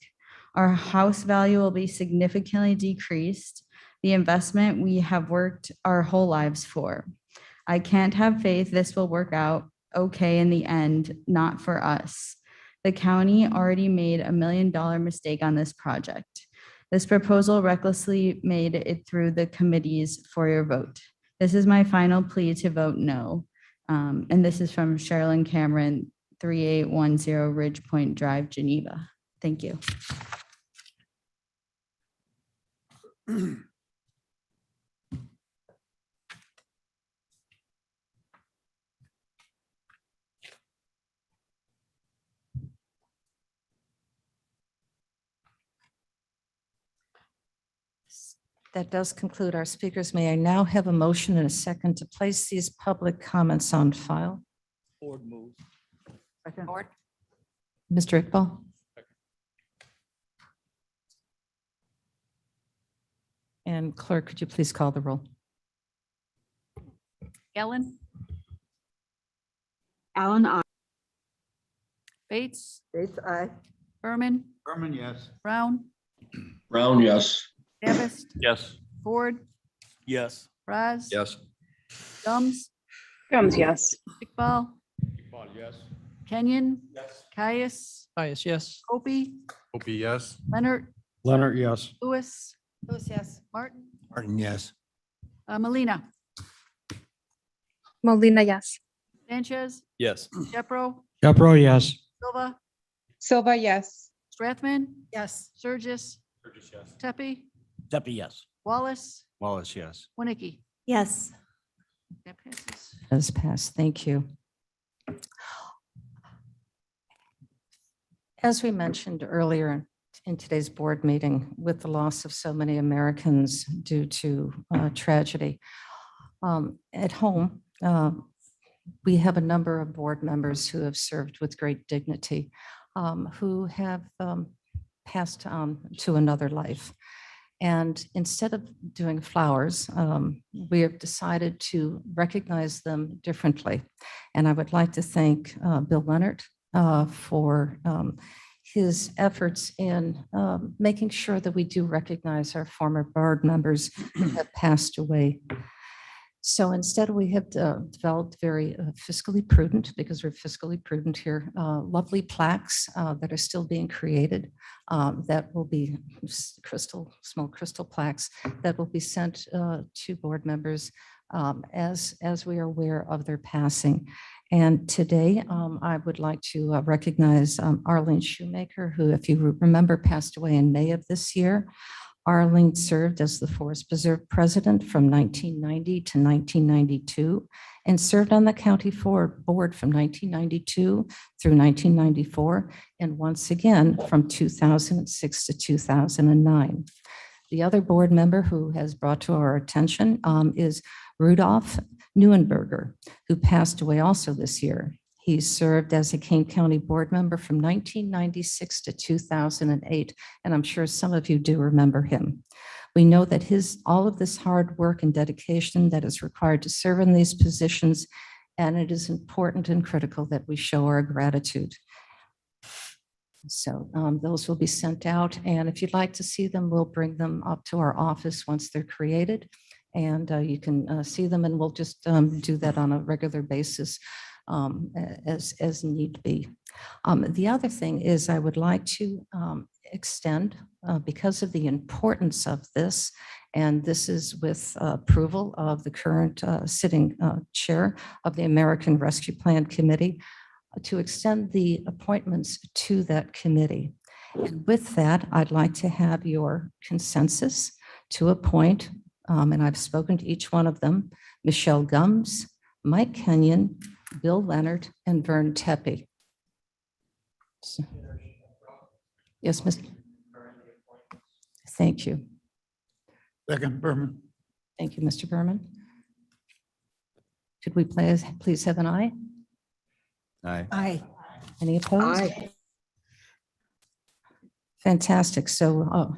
Our house value will be significantly decreased. The investment we have worked our whole lives for. I can't have faith this will work out okay in the end, not for us. The county already made $1 million mistake on this project. This proposal recklessly made it through the committees for your vote. This is my final plea to vote no. And this is from Sherilyn Cameron, 3810 Ridge Point Drive, Geneva. Thank you. That does conclude our speakers. May I now have a motion and a second to place these public comments on file? Board move. Board. Mr. Iqbal? And clerk, could you please call the roll? Ellen, Allen, I. Bates, Bates, aye. Berman, Berman, yes. Brown, Brown, yes. Davis, Yes. Ford, Yes. Raz. Yes. Gums, Gums, yes. Iqbal, Yes. Kenyon, Yes. Caius, Caius, yes. Opie, Opie, yes. Leonard, Leonard, yes. Lewis, Lewis, yes. Martin, Martin, yes. Melina, Molina, yes. Sanchez, Yes. Jepro, Capro, yes. Silva, Silva, yes. Strathman, Yes. Surges, yes. Tepe, Deppie, yes. Wallace, Wallace, yes. Winnicke. Yes. That passes. Does pass. Thank you. As we mentioned earlier in today's board meeting, with the loss of so many Americans due to tragedy, at home, we have a number of board members who have served with great dignity, who have passed on to another life. And instead of doing flowers, we have decided to recognize them differently. And I would like to thank Bill Leonard for his efforts in making sure that we do recognize our former board members who have passed away. So instead, we have developed very fiscally prudent, because we're fiscally prudent here, lovely plaques that are still being created that will be small crystal plaques that will be sent to board members as we are aware of their passing. And today, I would like to recognize Arlene Shoemaker, who, if you remember, passed away in May of this year. Arlene served as the Forest Preserve President from 1990 to 1992 and served on the County Board from 1992 through 1994, and once again from 2006 to 2009. The other board member who has brought to our attention is Rudolph Newenberger, who passed away also this year. He served as a Kane County board member from 1996 to 2008, and I'm sure some of you do remember him. We know that all of this hard work and dedication that is required to serve in these positions, and it is important and critical that we show our gratitude. So those will be sent out, and if you'd like to see them, we'll bring them up to our office once they're created, and you can see them, and we'll just do that on a regular basis as need be. The other thing is I would like to extend, because of the importance of this And this is with approval of the current sitting chair of the American Rescue Plan Committee to extend the appointments to that committee. And with that, I'd like to have your consensus to appoint, and I've spoken to each one of them, Michelle Gums, Mike Kenyon, Bill Leonard, and Vern Tepe. Yes, Mr. Thank you. Second, Berman. Thank you, Mr. Berman. Could we please have an aye? Aye. Aye. Any opposed? Fantastic. So,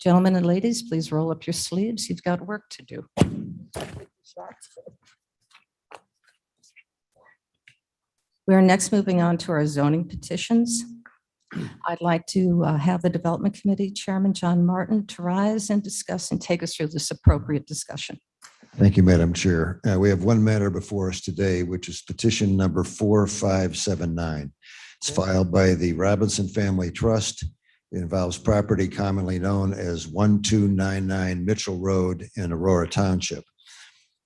gentlemen and ladies, please roll up your sleeves. You've got work to do. We're next moving on to our zoning petitions. I'd like to have the Development Committee Chairman, John Martin, to rise and discuss and take us through this appropriate discussion. Thank you, Madam Chair. We have one matter before us today, which is petition number 4579. It's filed by the Robinson Family Trust. It involves property commonly known as 1299 Mitchell Road in Aurora Township.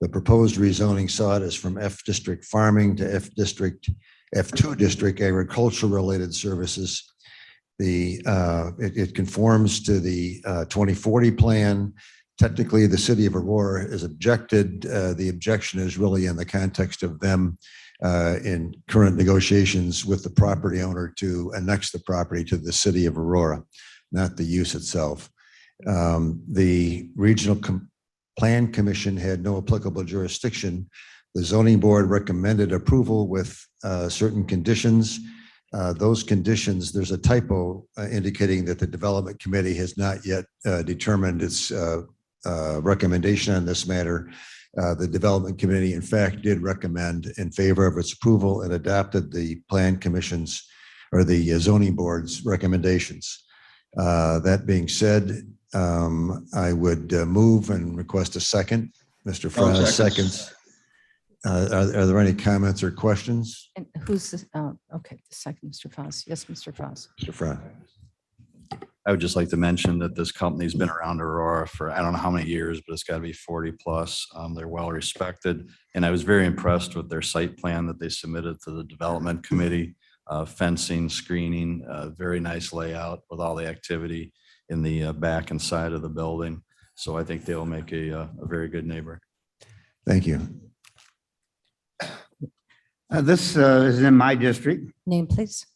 The proposed rezoning sought is from F District Farming to F2 District Agricultural Related Services. It conforms to the 2040 plan. Technically, the city of Aurora is objected. The objection is really in the context of them in current negotiations with the property owner to annex the property to the city of Aurora, not the use itself. The Regional Plan Commission had no applicable jurisdiction. The zoning board recommended approval with certain conditions. Those conditions, there's a typo indicating that the development committee has not yet determined its recommendation on this matter. The development committee, in fact, did recommend in favor of its approval and adopted the plan commission's or the zoning board's recommendations. That being said, I would move and request a second. Mr. Franz seconds. Are there any comments or questions? And who's this? Okay, the second, Mr. Foss. Yes, Mr. Foss. Mr. Franz. I would just like to mention that this company's been around Aurora for, I don't know how many years, but it's got to be 40 plus. They're well respected. And I was very impressed with their site plan that they submitted to the development committee, fencing, screening, very nice layout with all the activity in the back and side of the building. So I think they'll make a very good neighbor. Thank you. This is in my district. Name, please.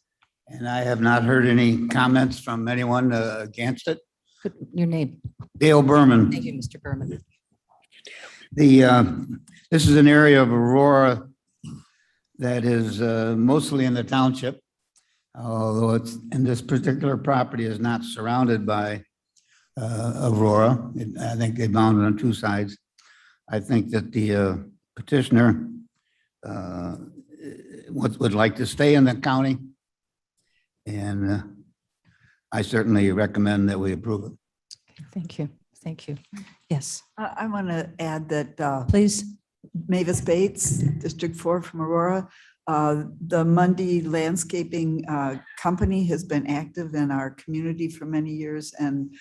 And I have not heard any comments from anyone against it. Your name. Dale Berman. Thank you, Mr. Berman. This is an area of Aurora that is mostly in the township, although it's in this particular property is not surrounded by Aurora. I think they bound it on two sides. I think that the petitioner would like to stay in the county. And I certainly recommend that we approve it. Thank you. Thank you. Yes. I want to add that. Please. Mavis Bates, District 4 from Aurora. The Mundy Landscaping Company has been active in our community for many years and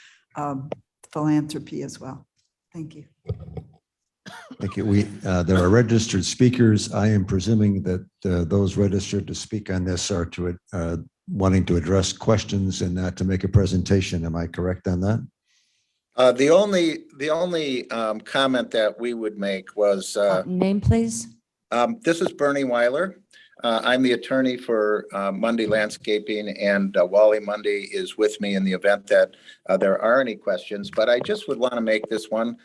philanthropy as well. Thank you. Thank you. There are registered speakers. I am presuming that those registered to speak on this are wanting to address questions and not to make a presentation. Am I correct on that? The only comment that we would make was name, please. This is Bernie Weiler. I'm the attorney for Mundy Landscaping, and Wally Mundy is with me in the event that there are any questions. But I just would want to make this one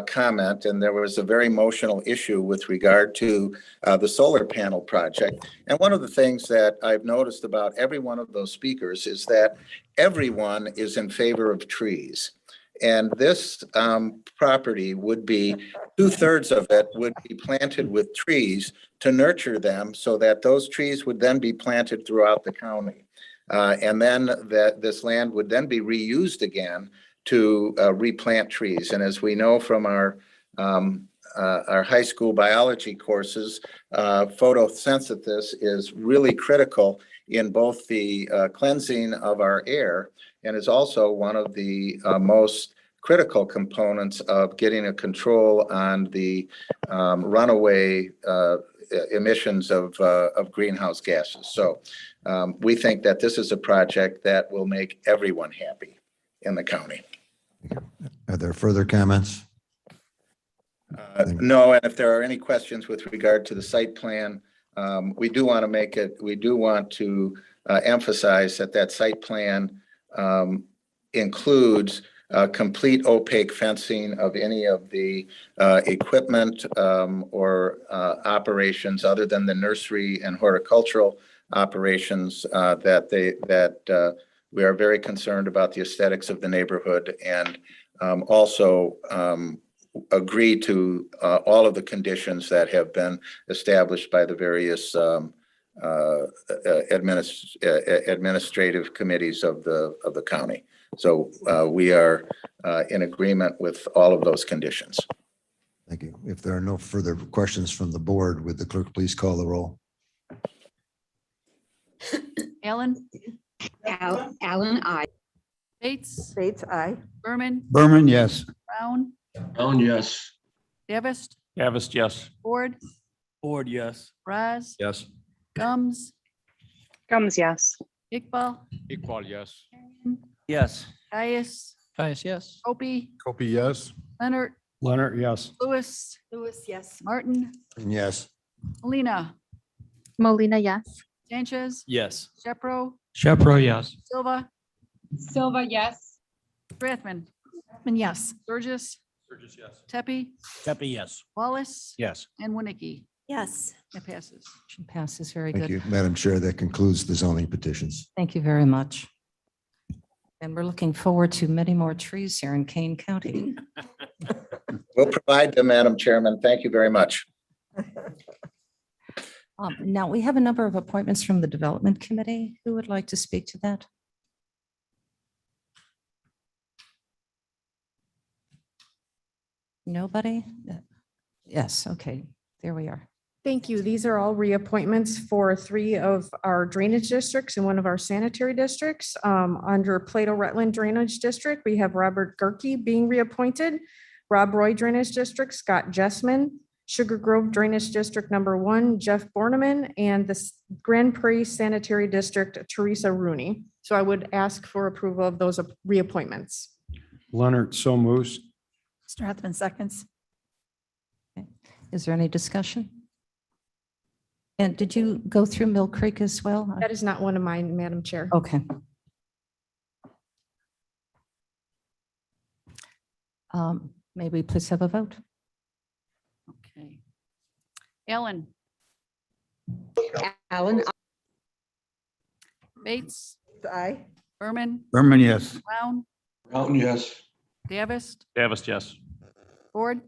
comment, and there was a very emotional issue with regard to the solar panel project. And one of the things that I've noticed about every one of those speakers is that everyone is in favor of trees. And this property would be, 2/3 of it would be planted with trees to nurture them so that those trees would then be planted throughout the county. And then this land would then be reused again to replant trees. And as we know from our high school biology courses, photosynthesis is really critical in both the cleansing of our air and is also one of the most critical components of getting a control on the runaway emissions of greenhouse gases. So we think that this is a project that will make everyone happy in the county. Are there further comments? No, and if there are any questions with regard to the site plan, we do want to emphasize that site plan includes complete opaque fencing of any of the equipment or operations other than the nursery and horticultural operations that we are very concerned about the aesthetics of the neighborhood, and also agree to all of the conditions that have been established by the various administrative committees of the county. So we are in agreement with all of those conditions. Thank you. If there are no further questions from the board, would the clerk please call the roll? Allen, Allen, I. Bates, Bates, aye. Berman, Berman, yes. Brown, Brown, yes. Davis, Davis, yes. Ford, Ford, yes. Raz, Yes. Gums, Gums, yes. Iqbal, Equal, yes. Yes. Caius, Caius, yes. Opie, Copy, yes. Leonard, Leonard, yes. Lewis, Lewis, yes. Martin, Yes. Molina, Molina, yes. Sanchez, Yes. Shepro, Shepro, yes. Silva, Silva, yes. Strathman, Yes. Burgess, Burgess, yes. Tepe, Pepe, yes. Wallace, Yes. and Winnicke. Yes. That passes. Motion passes. Very Thank good. you. Madam Chair, that concludes the zoning petitions. Thank you very much. And we're looking forward to many more trees here in Kane County. We'll provide them, Madam Chairman. Thank you very much. Now, we have a number of appointments from the Development Committee. Who would like to speak to that? Nobody? Yes, okay, there we are. Thank you. These are all reappointments for 3 of our drainage districts and 1 of our sanitary districts. Under Plato Rutland Drainage District, we have Robert Gerke being reappointed. Rob Roy Drainage District, Scott Jessman. Sugar Grove Drainage District number 1, Jeff Borneman, and the Grand Prairie Sanitary District, Teresa Rooney. So I would ask for approval of those reappointments. Leonard, so moves. Strathman seconds. Is there any discussion? And did you go through Mill Creek as well? That is not one of mine, Madam Chair. Okay. May we please have a vote? Okay. Allen, Allen, Bates, Aye. Berman, Berman, yes. Brown, Brown, yes. Davis, Davis, yes. Ford,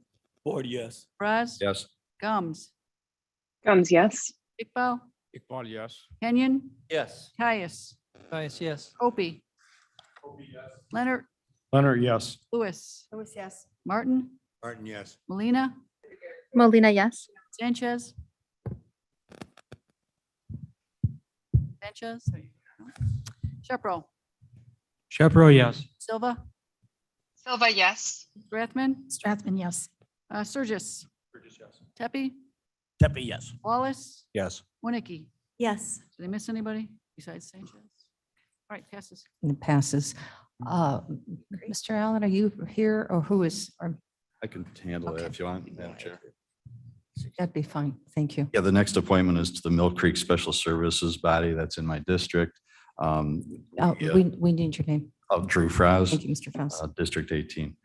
Ford, yes. Raz, Yes. Gums, Gums, yes. Iqbal, Equal, yes. Kenyon, Yes. Caius, Caius, yes. Opie, Leonard, Leonard, yes. Lewis, Lewis, yes. Martin, Martin, yes. Molina, Molina, yes. Sanchez. Sanchez. Shepro, Shepro, yes. Silva, Silva, yes. Strathman, Strathman, yes. Sturgis, Burgess, yes. Tepe, Pepe, yes. Wallace, Yes. Winnicke. Yes. Did I miss anybody besides Sanchez? All right, passes. And it passes. Mr. Allen, are you here or who is, or I can handle it if you want, Madam Chair. that'd be fine. Thank you. Yeah, the next appointment is to the Mill Creek Special Services body that's in my district. We need your name. Drew Fraz. Thank you, Mr. Faust. District 18.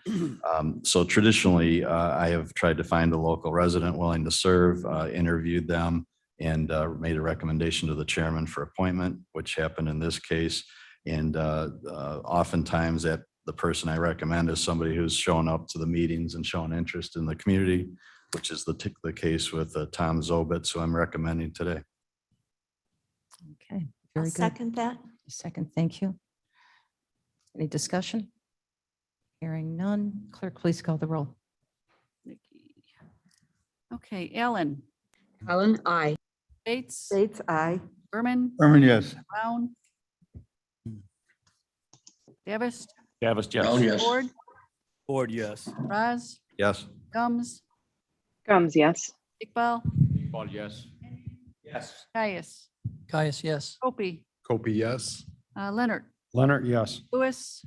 So traditionally, I have tried to find a local resident willing to serve, interviewed them, and made a recommendation to the chairman for appointment, which happened in this case. And oftentimes that the person I recommend is somebody who's shown up to the meetings and shown interest in the community, which is the case with Tom Zobitz, who I'm recommending today. Okay, I'll very good. second that. Second, thank you. Any discussion? Hearing none. Clerk, please call the roll. Okay, Allen, Allen, I. Bates, Bates, aye. Berman, Berman, yes. Brown, Davis, Davis, yes. Brown, yes. Ford, Ford, yes. Raz, Yes. Gums, Gums, yes. Iqbal, Ford, yes. Yes. Caius, Caius, yes. Opie, Copy, yes. Leonard, Leonard, yes. Lewis,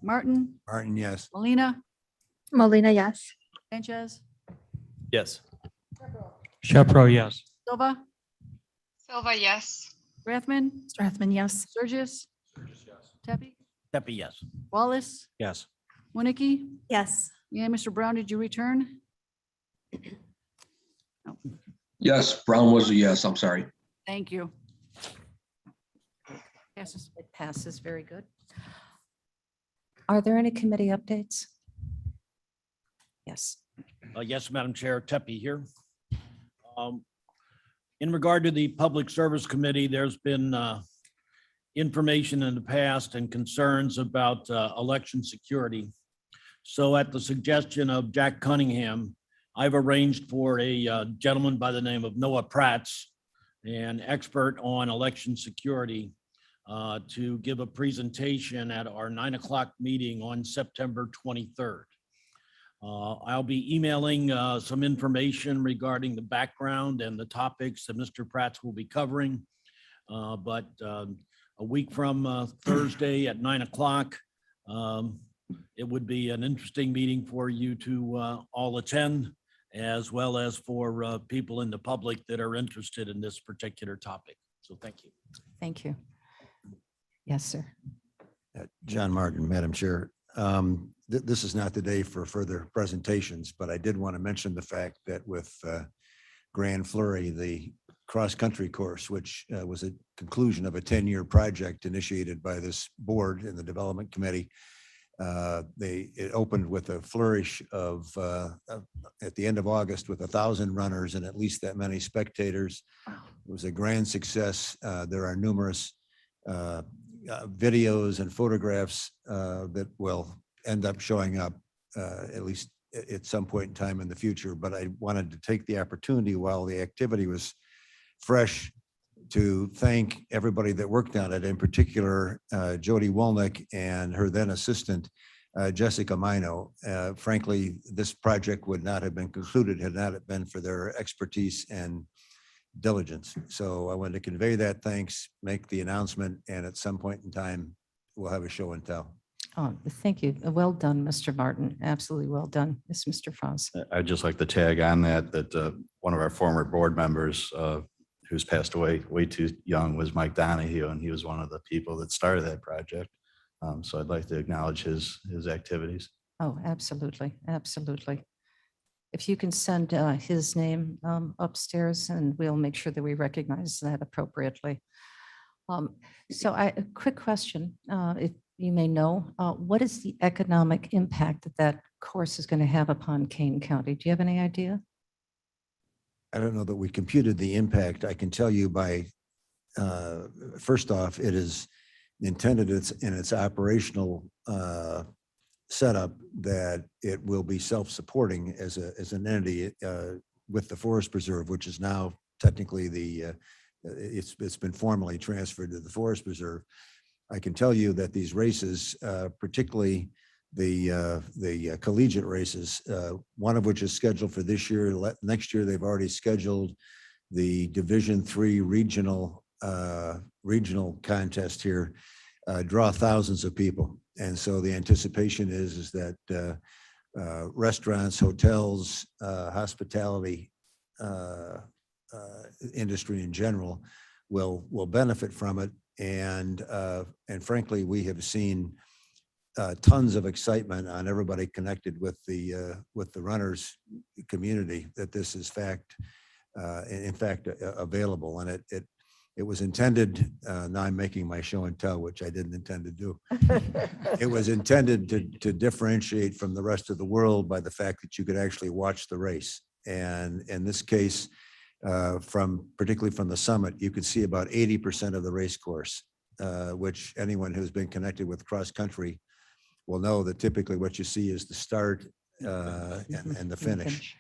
Martin, Martin, yes. Molina, Molina, yes. Sanchez, Yes. Shepro, yes. Silva, Silva, yes. Rathman, Strathman, yes. Sturgis, Tepe, Pepe, yes. Wallace, Yes. Winnicky, Yes. and Mr. Brown, did you return? Yes, Brown was a yes, I'm sorry. Thank you. Passes. It passes. Very good. Are there any committee updates? Yes. Yes, Madam Chair, Tepe here. In regard to the Public Service Committee, there's been information in the past and concerns about election security. So at the suggestion of Jack Cunningham, I've arranged for a gentleman by the name of Noah Prats, an expert on election security, to give a presentation at our 9 o'clock meeting on September 23rd. I'll be emailing some information regarding the background and the topics that Mr. Prats will be covering. But a week from Thursday at 9 o'clock, it would be an interesting meeting for you to all attend, as well as for people in the public that are interested in this particular topic. So thank you. Thank you. Yes, sir. John Martin, Madam Chair. This is not the day for further presentations, but I did want to mention the fact that with Grand Flurry, the cross-country course, which was a conclusion of a 10-year project initiated by this board and the development committee, it opened with a flourish of at the end of August with 1,000 runners and at least that many spectators. It was a grand success. There are numerous videos and photographs that will end up showing up at least at some point in time in the future. But I wanted to take the opportunity while the activity was fresh to thank everybody that worked on it, in particular Jody Wolnick and her then assistant, Jessica Mino. Frankly, this project would not have been concluded had not it been for their expertise and diligence. So I wanted to convey that thanks, make the announcement, and at some point in time, we'll have a show and tell. Oh, thank you. Well done, Mr. Martin. Absolutely well done. Yes, Mr. Foss. I'd just like to tag on that one of our former board members who's passed away way too young was Mike Donahue, and he was one of the people that started that project. So I'd like to acknowledge his activities. Oh, absolutely. Absolutely. If you can send his name upstairs, and we'll make sure that we recognize that appropriately. A quick question, if you may know, what is the economic impact that course is going to have upon Kane County? Do you have any idea? I don't know that we computed the impact. I can tell you by, first off, it is intended in its operational setup that it will be self-supporting as an entity with the Forest Preserve, which is now technically it's been formally transferred to the Forest Preserve. I can tell you that these races, particularly the collegiate races, one of which is scheduled for this year. Next year, they've already scheduled the Division III regional contest here, draw thousands of people. And so the anticipation is that restaurants, hotels, hospitality industry in general will benefit from it. And frankly, we have seen tons of excitement on everybody connected with the runners community that this is in fact available. And it was intended, now I'm making my show and tell, which I didn't intend to do. It was intended to differentiate from the rest of the world by the fact that you could actually watch the race. And in this case, particularly from the summit, you could see about 80% of the race course, which anyone who's been connected with cross country will know that typically what you see is the start and the finish.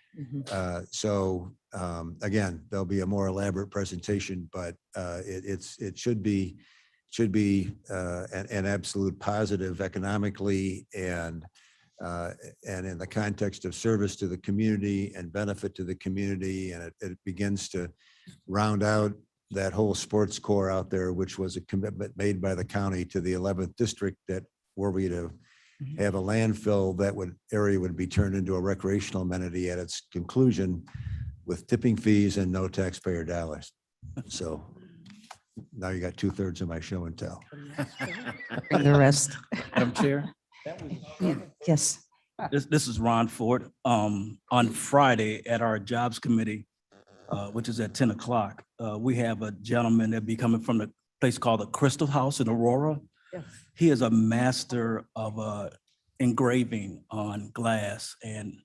Again, there'll be a more elaborate presentation, but it should be an absolute positive economically and and in the context of service to the community and benefit to the community. And it begins to round out that whole sports core out there, which was a commitment made by the county to the 11th district that were we to have a landfill, that area would be turned into a recreational amenity at its conclusion with tipping fees and no taxpayer dollars. So now you got 2/3 of my show and tell. Bring the rest. Madam Chair, Yes. this is Ron Ford. On Friday at our Jobs Committee, which is at 10 o'clock, we have a gentleman that be coming from the place called the Crystal House in Aurora. He is a master of engraving on glass, and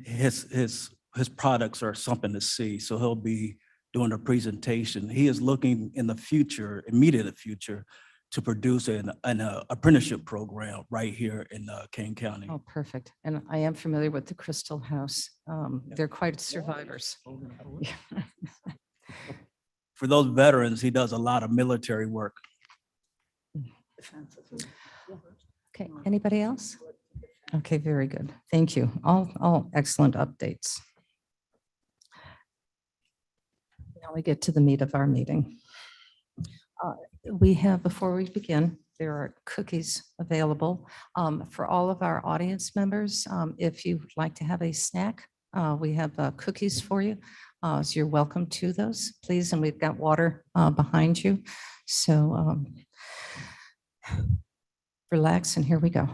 his products are something to see. So he'll be doing a presentation. He is looking in the future, immediate future, to produce an apprenticeship program right here in Kane County. Oh, perfect. And I am familiar with the Crystal House. They're quite survivors. For those veterans, he does a lot of military work. Okay, anybody else? Okay, very good. Thank you. All excellent updates. Now we get to the meat of our meeting. We have, before we begin, there are cookies available for all of our audience members. If you'd like to have a snack, we have cookies for you. So you're welcome to those, please. And we've got water behind you. So relax, and here we go.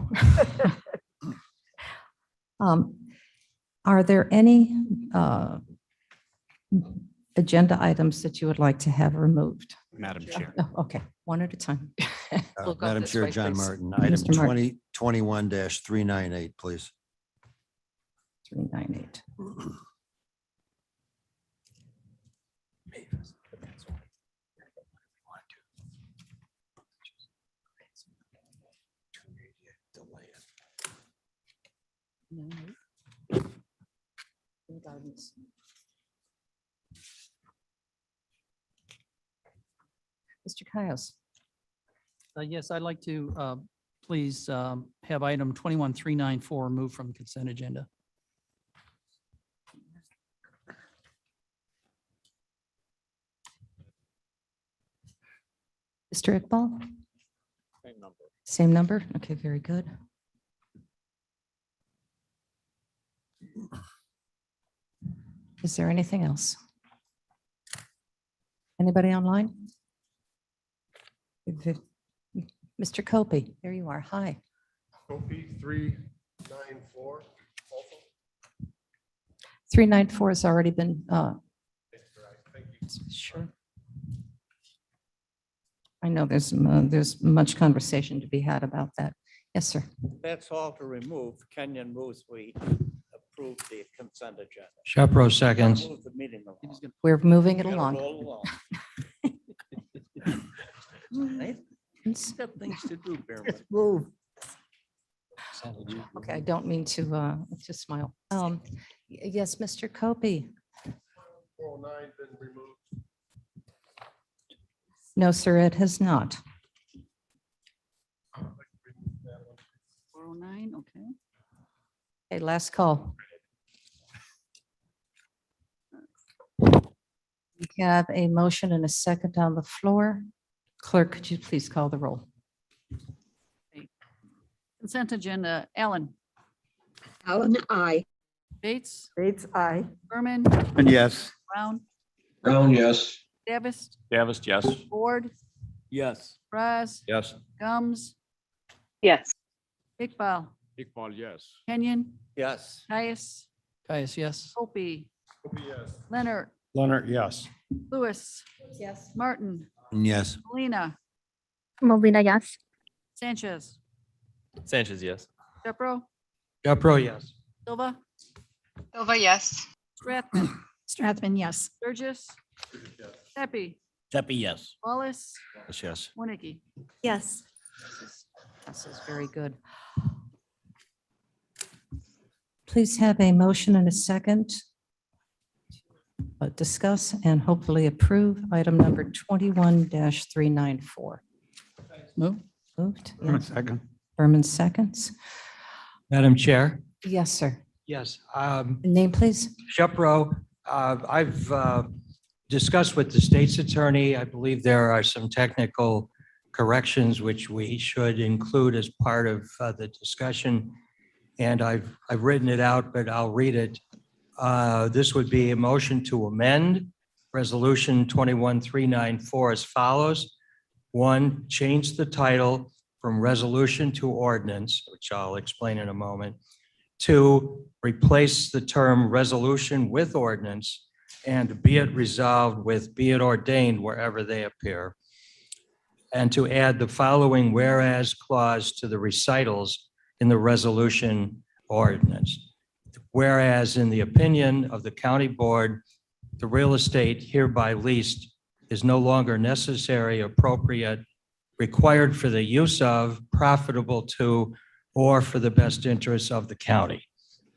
Are there any agenda items that you would like to have removed? Madam Chair. Oh, okay, one at a time. We'll go Madam this Chair, way, John please. Martin, item Mr. Martin. 2021-398, please. 398. Mr. Caius. Yes, I'd like to please have item 21394 removed from consent agenda. Mr. Iqbal? Same number. Same number? Okay, very good. Is there anything else? Anybody online? Mr. Copey, there you are. Hi. Copy 394. 394 has already been, sure. I know there's much conversation to be had about that. Yes, sir. That's all to remove. Kenyon moves, we approve the consent agenda. Shepro seconds. Move the meeting along. We're moving it Gotta along. roll along. Right? You've got things to do, Behrman. Move. Okay, I don't mean to smile. Yes, Mr. Copey. 409 been removed. No, sir, it has not. 409, okay. Okay, last call. We have a motion and a second on the floor. Clerk, could you please call the roll? Consent agenda, Allen. Allen, aye. Bates. Bates, aye. Berman. And yes. Brown. Brown, yes. Davis. Davis, yes. Ford. Yes. Raz. Yes. Gums. Yes. Iqbal. Iqbal, yes. Kenyon. Yes. Caius. Caius, yes. Opie. Yes. Leonard. Leonard, yes. Lewis. Yes. Martin. Yes. Molina. Molina, yes. Sanchez. Sanchez, yes. Shepro. Shepro, yes. Silva. Silva, yes. Strathman. Strathman, yes. Burgess. Pepe. Pepe, yes. Wallace. Yes. Winnicke. Yes. This is very good. Please have a motion and a second. Discuss and hopefully approve item number 21-394. Move. Moved. Berman, Yes. second. Berman seconds. Madam Chair? Yes, sir. Yes. Name, please. Shepro, I've discussed with the state's attorney. I believe there are some technical corrections which we should include as part of the discussion. And I've written it out, but I'll read it. This would be a motion to amend Resolution 21394 as follows. 1, change the title from resolution to ordinance, which I'll explain in a moment. 2, replace the term resolution with ordinance, and be it resolved with be it ordained wherever they appear. And to add the following whereas clause to the recitals in the resolution ordinance. Whereas in the opinion of the county board, the real estate hereby leased is no longer necessary, appropriate, required for the use of, profitable to, or for the best interests of the county.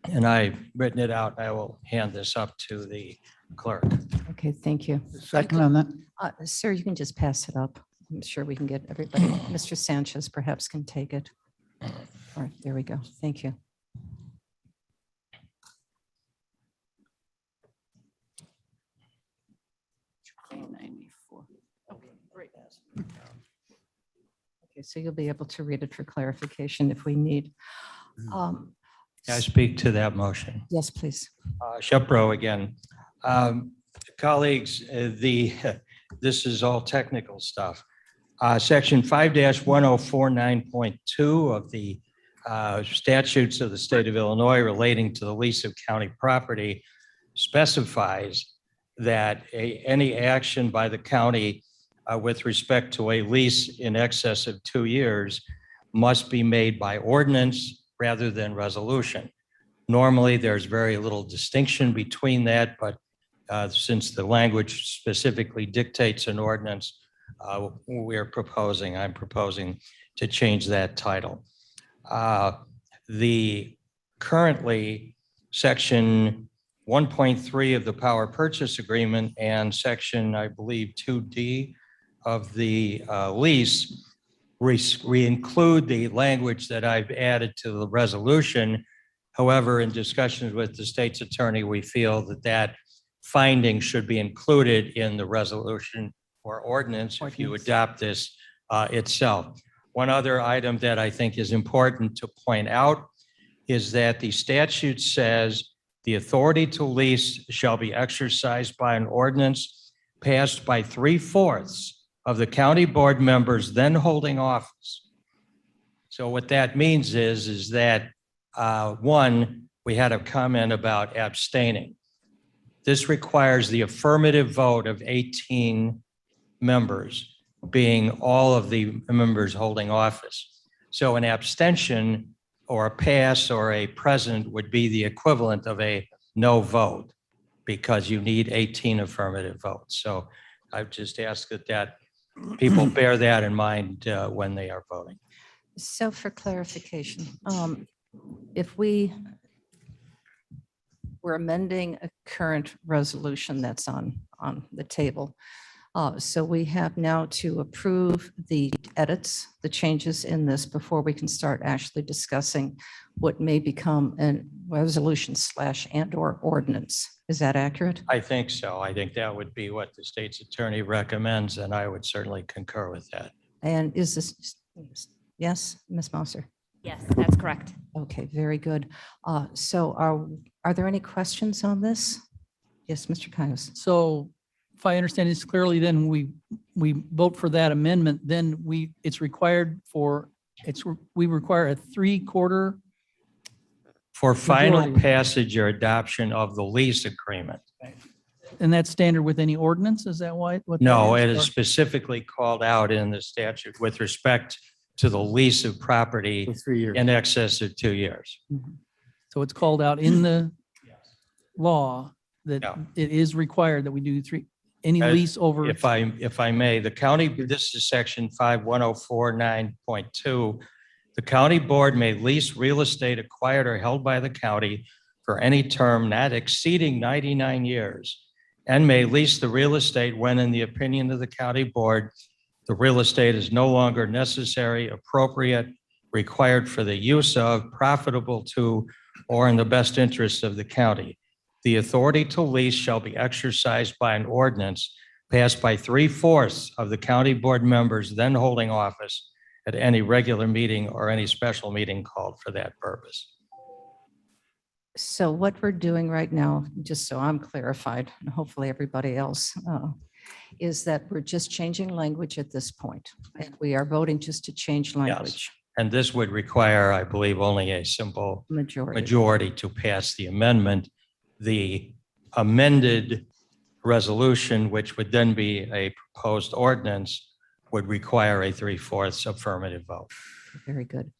And I've written it out. I will hand this up to the clerk. Okay, thank you. Second on that? Sir, you can just pass it up. I'm sure we can get everybody. Mr. Sanchez perhaps can take it. All right, there we go. Thank you. Okay, so you'll be able to read it for clarification if we need. Can I speak to that motion? Yes, please. Shepro again. Colleagues, this is all technical stuff. Section 5-1049.2 of the statutes of the state of Illinois relating to the lease of county property specifies that any action by the county with respect to a lease in excess of 2 years must be made by ordinance rather than resolution. Normally, there's very little distinction between that, but since the language specifically dictates an ordinance, I'm proposing to change that title. The currently section 1.3 of the power purchase agreement and section, I believe, 2D of the lease re-include the language that I've added to the resolution. However, in discussions with the state's attorney, we feel that that finding should be included in the resolution or ordinance if you adopt this itself. One other item that I think is important to point out is that the statute says the authority to lease shall be exercised by an ordinance passed by 3/4 of the county board members then holding office. So what that means is that one, we had a comment about abstaining. This requires the affirmative vote of 18 members, being all of the members holding office. So an abstention or a pass or a present would be the equivalent of a no vote because you need 18 affirmative votes. So I've just asked that people bear that in mind when they are voting. So for clarification, if we're amending a current resolution that's on the table, so we have now to approve the edits, the changes in this before we can start actually discussing what may become a resolution / and/or ordinance. Is that accurate? I think so. I think that would be what the state's attorney recommends, and I would certainly concur with that. And is this, yes, Ms. Mosser? Yes, that's correct. Okay, very good. So are there any questions on this? Yes, Mr. Caius. So if I understand this clearly, then we vote for that amendment, then we require a 3/4. For final Majority. passage or adoption of the lease agreement. And that's standard with any ordinance? Is that why? what that No, it is? is specifically called out in the statute with respect to the lease of property For 3 years. in excess of 2 years. So it's called out in the law that Yeah. it is required that we do any lease over. If I may, the county, this is section 51049.2. The county board may lease real estate acquired or held by the county for any term not exceeding 99 years and may lease the real estate when, in the opinion of the county board, the real estate is no longer necessary, appropriate, required for the use of, profitable to, or in the best interest of the county. The authority to lease shall be exercised by an ordinance passed by 3/4 of the county board members then holding office at any regular meeting or any special meeting called for that purpose. So what we're doing right now, just so I'm clarified, and hopefully everybody else, is that we're just changing language at this point. And we are voting just to change language. And this would require, I believe, only a simple majority to pass the amendment. The amended resolution, which would then be a proposed ordinance, would require a 3/4 affirmative vote. Very good.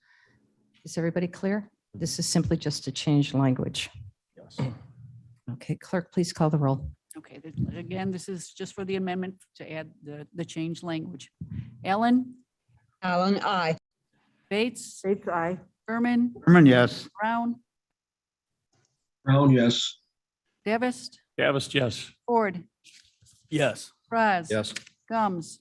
Is everybody clear? This is simply just to change language. Okay, clerk, please call the roll. Okay, again, this is just for the amendment to add the change language. Allen? Allen, aye. Bates? Bates, aye. Berman? Berman, yes. Brown? Brown, yes. Davis? Davis, yes. Ford? Yes. Fraz? Yes. Gums?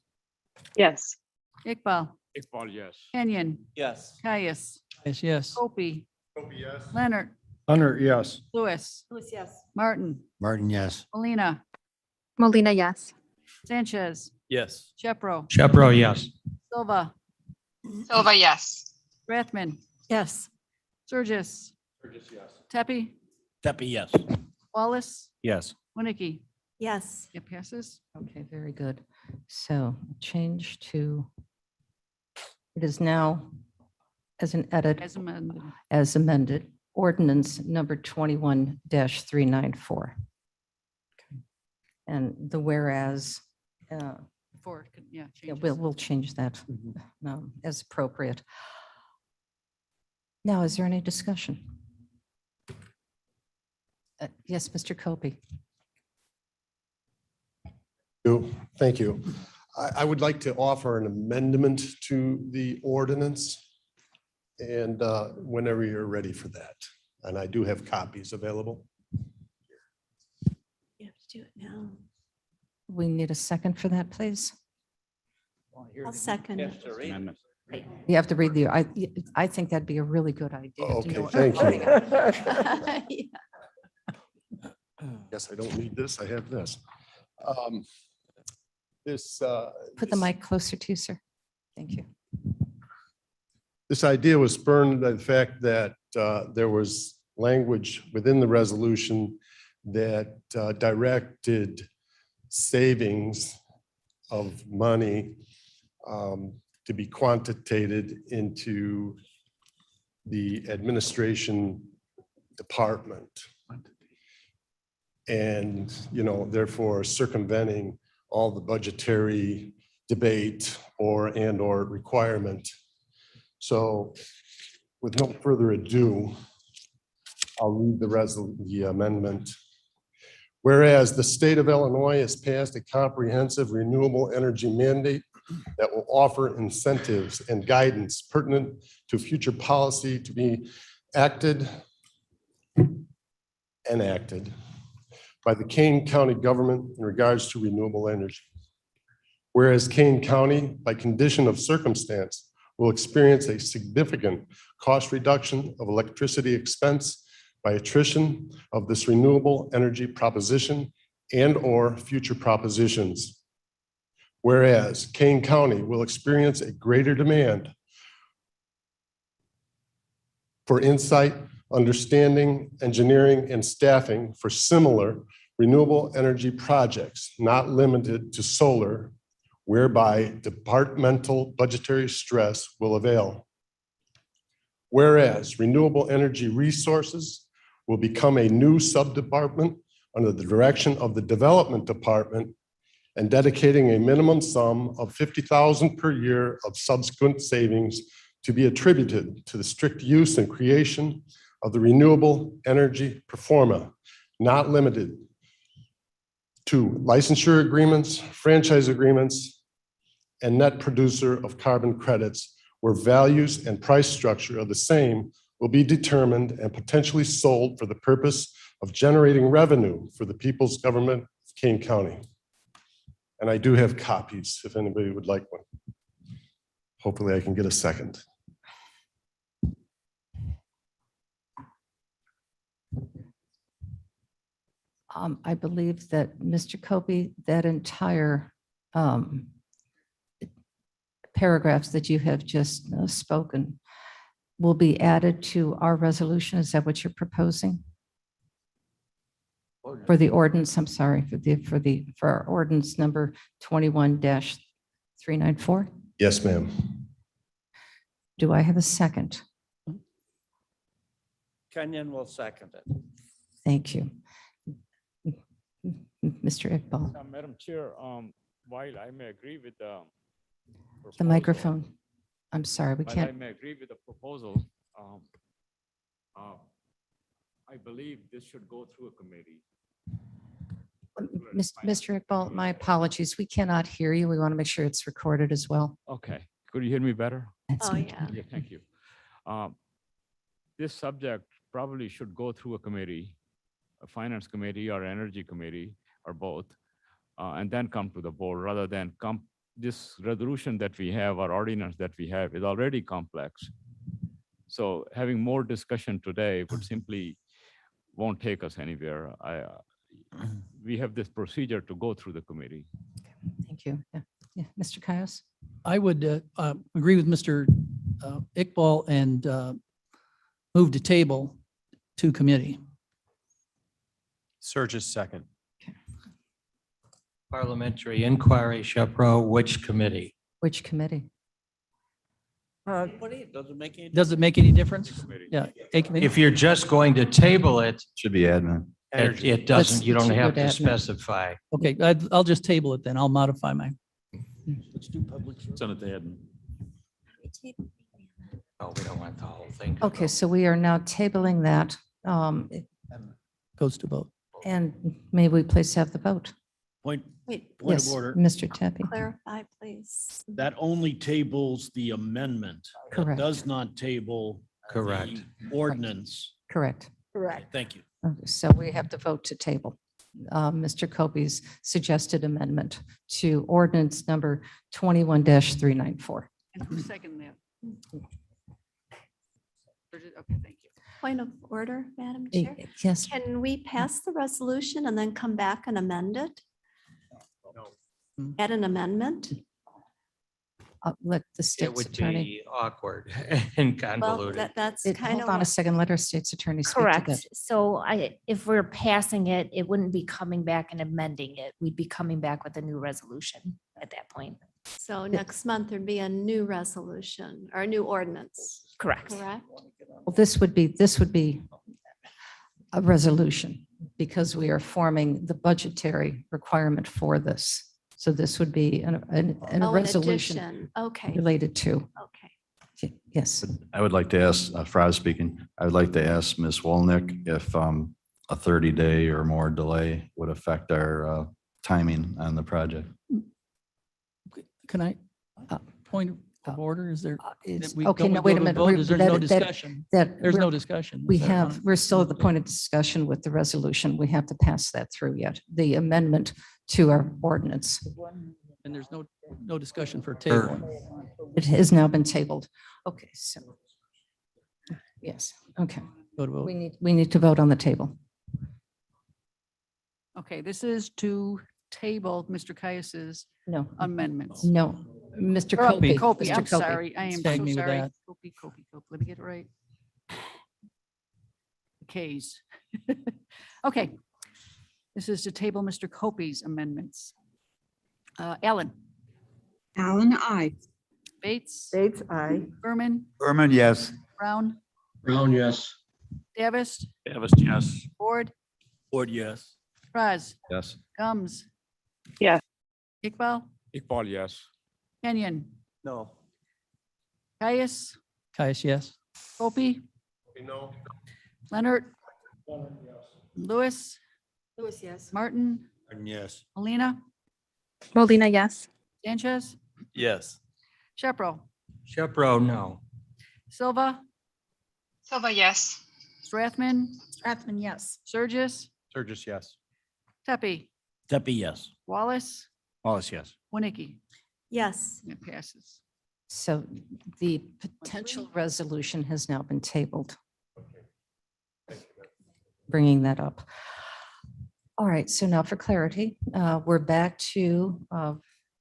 Yes. Iqbal? Iqbal, yes. Kenyon? Yes. Caius? Yes, yes. Opie? Opie, yes. Leonard? Leonard, yes. Lewis? Lewis, yes. Martin? Martin, yes. Molina? Molina, yes. Sanchez? Yes. Shepro? Shepro, yes. Silva? Silva, yes. Rathman? Yes. Surges? Burgess, yes. Tepe? Tepe, yes. Wallace? Yes. Winnicke? Yes. It passes. Okay, very good. So change to, it is now as an edit, As amended. as amended, ordinance number 21-394. And the whereas, For, yeah. yeah, changes. we'll change that as appropriate. Now, is there any discussion? Yes, Mr. Copey. Thank you. I would like to offer an amendment to the ordinance. And whenever you're ready for that. And I do have copies available. You have to do it now. We need a second for that, please. I'll second. Yes, to read. You have to read I think that'd be a really good idea. to Okay, know what thank we're you. voting on. Yes, I don't need this. I have this. This. Put the mic closer to you, sir. Thank you. This idea was spurred by the fact that there was language within the resolution that directed savings of money to be quantitated into the administration department. And, therefore circumventing all the budgetary debate or requirement. So with no further ado, I'll read the amendment. Whereas the state of Illinois has passed a comprehensive renewable energy mandate that will offer incentives and guidance pertinent to future policy to be enacted by the Kane County government in regards to renewable energy. Whereas Kane County, by condition of circumstance, will experience a significant cost reduction of electricity expense by attrition of this renewable energy proposition and/or future propositions. Whereas Kane County will experience a greater demand for insight, understanding, engineering, and staffing for similar renewable energy projects, not limited to solar, whereby departmental budgetary stress will avail. Whereas renewable energy resources will become a new subdepartment under the direction of the Development Department and dedicating a minimum sum of $50,000 per year of subsequent savings to be attributed to the strict use and creation of the renewable energy performa, not limited to licensure agreements, franchise agreements, and net producer of carbon credits, where values and price structure of the same will be determined and potentially sold for the purpose of generating revenue for the people's government of Kane County. And I do have copies if anybody would like one. Hopefully I can get a second. I believe that Mr. Copey, that entire paragraphs that you have just spoken will be added to our resolution. Is that what you're proposing? For the ordinance, I'm sorry, for our ordinance number 21-394? Yes, ma'am. Do I have a second? Kenyon will second it. Thank you. Mr. Iqbal, Madam Chair, while I may agree with the the microphone. I'm sorry, we while I can't. may agree with the proposal, I believe this should go through a committee. Mr. Iqbal, my apologies. We cannot hear you. We want to make sure it's recorded as well. Okay, could you hear me better? That's much Yeah, thank you. This subject probably should go through a committee, a finance committee or energy committee or both, and then come to the board rather than this resolution that we have or ordinance that we have is already complex. So having more discussion today would simply won't take us anywhere. We have this procedure to go through the committee. Thank you. Yeah, Mr. Caius? I would agree with Mr. Iqbal and move to table to committee. Surge's second. Parliamentary inquiry, Shepro, which committee? Which committee? Does it make any difference? Yeah. A committee? If you're just going to table it, Should be admin. it doesn't, you don't have to admin. specify. Okay, I'll just table it then. I'll modify my. Let's do public. Send it to admin. Oh, we don't want the whole thing. to Okay, go. so we are now tabling that. Goes to vote. And may we please have the vote? Point of Yes, order. Mr. Tepe. Clarify, please. That only tables the amendment. That Correct. Does not table. Correct. the Ordinance. Correct. Correct. Thank you. Okay, so we have to vote to table Mr. Copey's suggested amendment to ordinance number 21-394. And who seconded that? Okay, thank you. Point of order, Madam Chair. Yes, Can we pass the resolution and then come back and amend it? Add an amendment? let the It state's would attorney. be awkward and Well, convoluted. that's kind Hold of. on a what- second, let our state's attorney speak to that. Correct. So if we're passing it, it wouldn't be coming back and amending it. We'd be coming back with a new resolution at that point. So next month there'd be a new resolution or a new ordinance. Correct. Correct? Well, this would be a resolution because we are forming the budgetary requirement for this. So this would be a Oh, an resolution addition. Okay, related to, okay. yes. I would like to ask, Fraz speaking, I would like to ask Ms. Wolnick if a 30-day or more delay would affect our timing on the project. Can I, point of order, is there? It's, we- okay, don't no, we wait go a to minute. vote? We're- Is There's that- no that- discussion. that There's no we're- discussion. We Is that have, fine? we're still at the point of discussion with the resolution. We have to pass that through yet, the amendment to our ordinance. And there's no discussion for table. It has now been tabled. Okay, so. Yes, okay. Go to vote. We need to vote on the table. Okay, this is to table Mr. Caius's No, amendments. no, Mr. Or, Copey. Copey, Mr. I'm Copey. sorry. I am Tag so me with sorry. that. Copey. Let me get it right. K's. Okay. This is to table Mr. Copey's amendments. Ellen, Alan, I. Bates, Bates, aye. Berman, Berman, yes. Brown, Brown, yes. Davis, Davis, yes. Ford, Ford, yes. Fraz, Yes. Gums, Yes. Iqbal, Iqbal, yes. Kenyon, No. Caius, Caius, yes. Copey, No. Leonard, Lewis, Lewis, yes. Martin, Yes. Molina, Molina, yes. Sanchez, Yes. Shepro, Shepro, no. Silva, Silva, yes. Strathman, Strathman, yes. Surgis, Surge's yes. Tepe, Tepe, yes. Wallace, Wallace, yes. Winnicke. Yes. It passes. So the potential resolution has now been tabled. Bringing that up. All right, so now for clarity, we're back to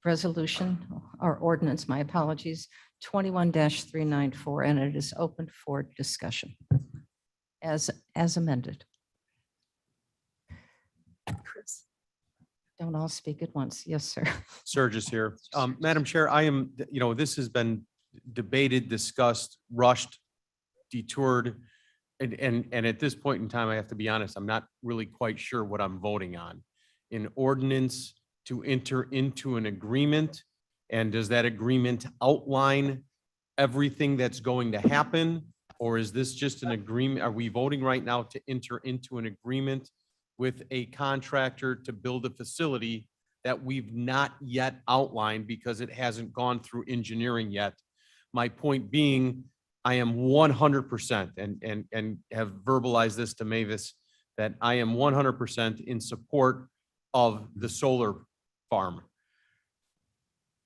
resolution or ordinance, my apologies, 21-394, and it is open for discussion as amended. Chris, don't all speak at once. Yes, sir. Surges here. Madam Chair, I am, this has been debated, discussed, rushed, detoured. And at this point in time, I have to be honest, I'm not really quite sure what I'm voting on. An ordinance to enter into an agreement, and does that agreement outline everything that's going to happen? Or is this just an agreement? Are we voting right now to enter into an agreement with a contractor to build a facility that we've not yet outlined because it hasn't gone through engineering yet? My point being, I am 100% and have verbalized this to Mavis, that I am 100% in support of the solar farm.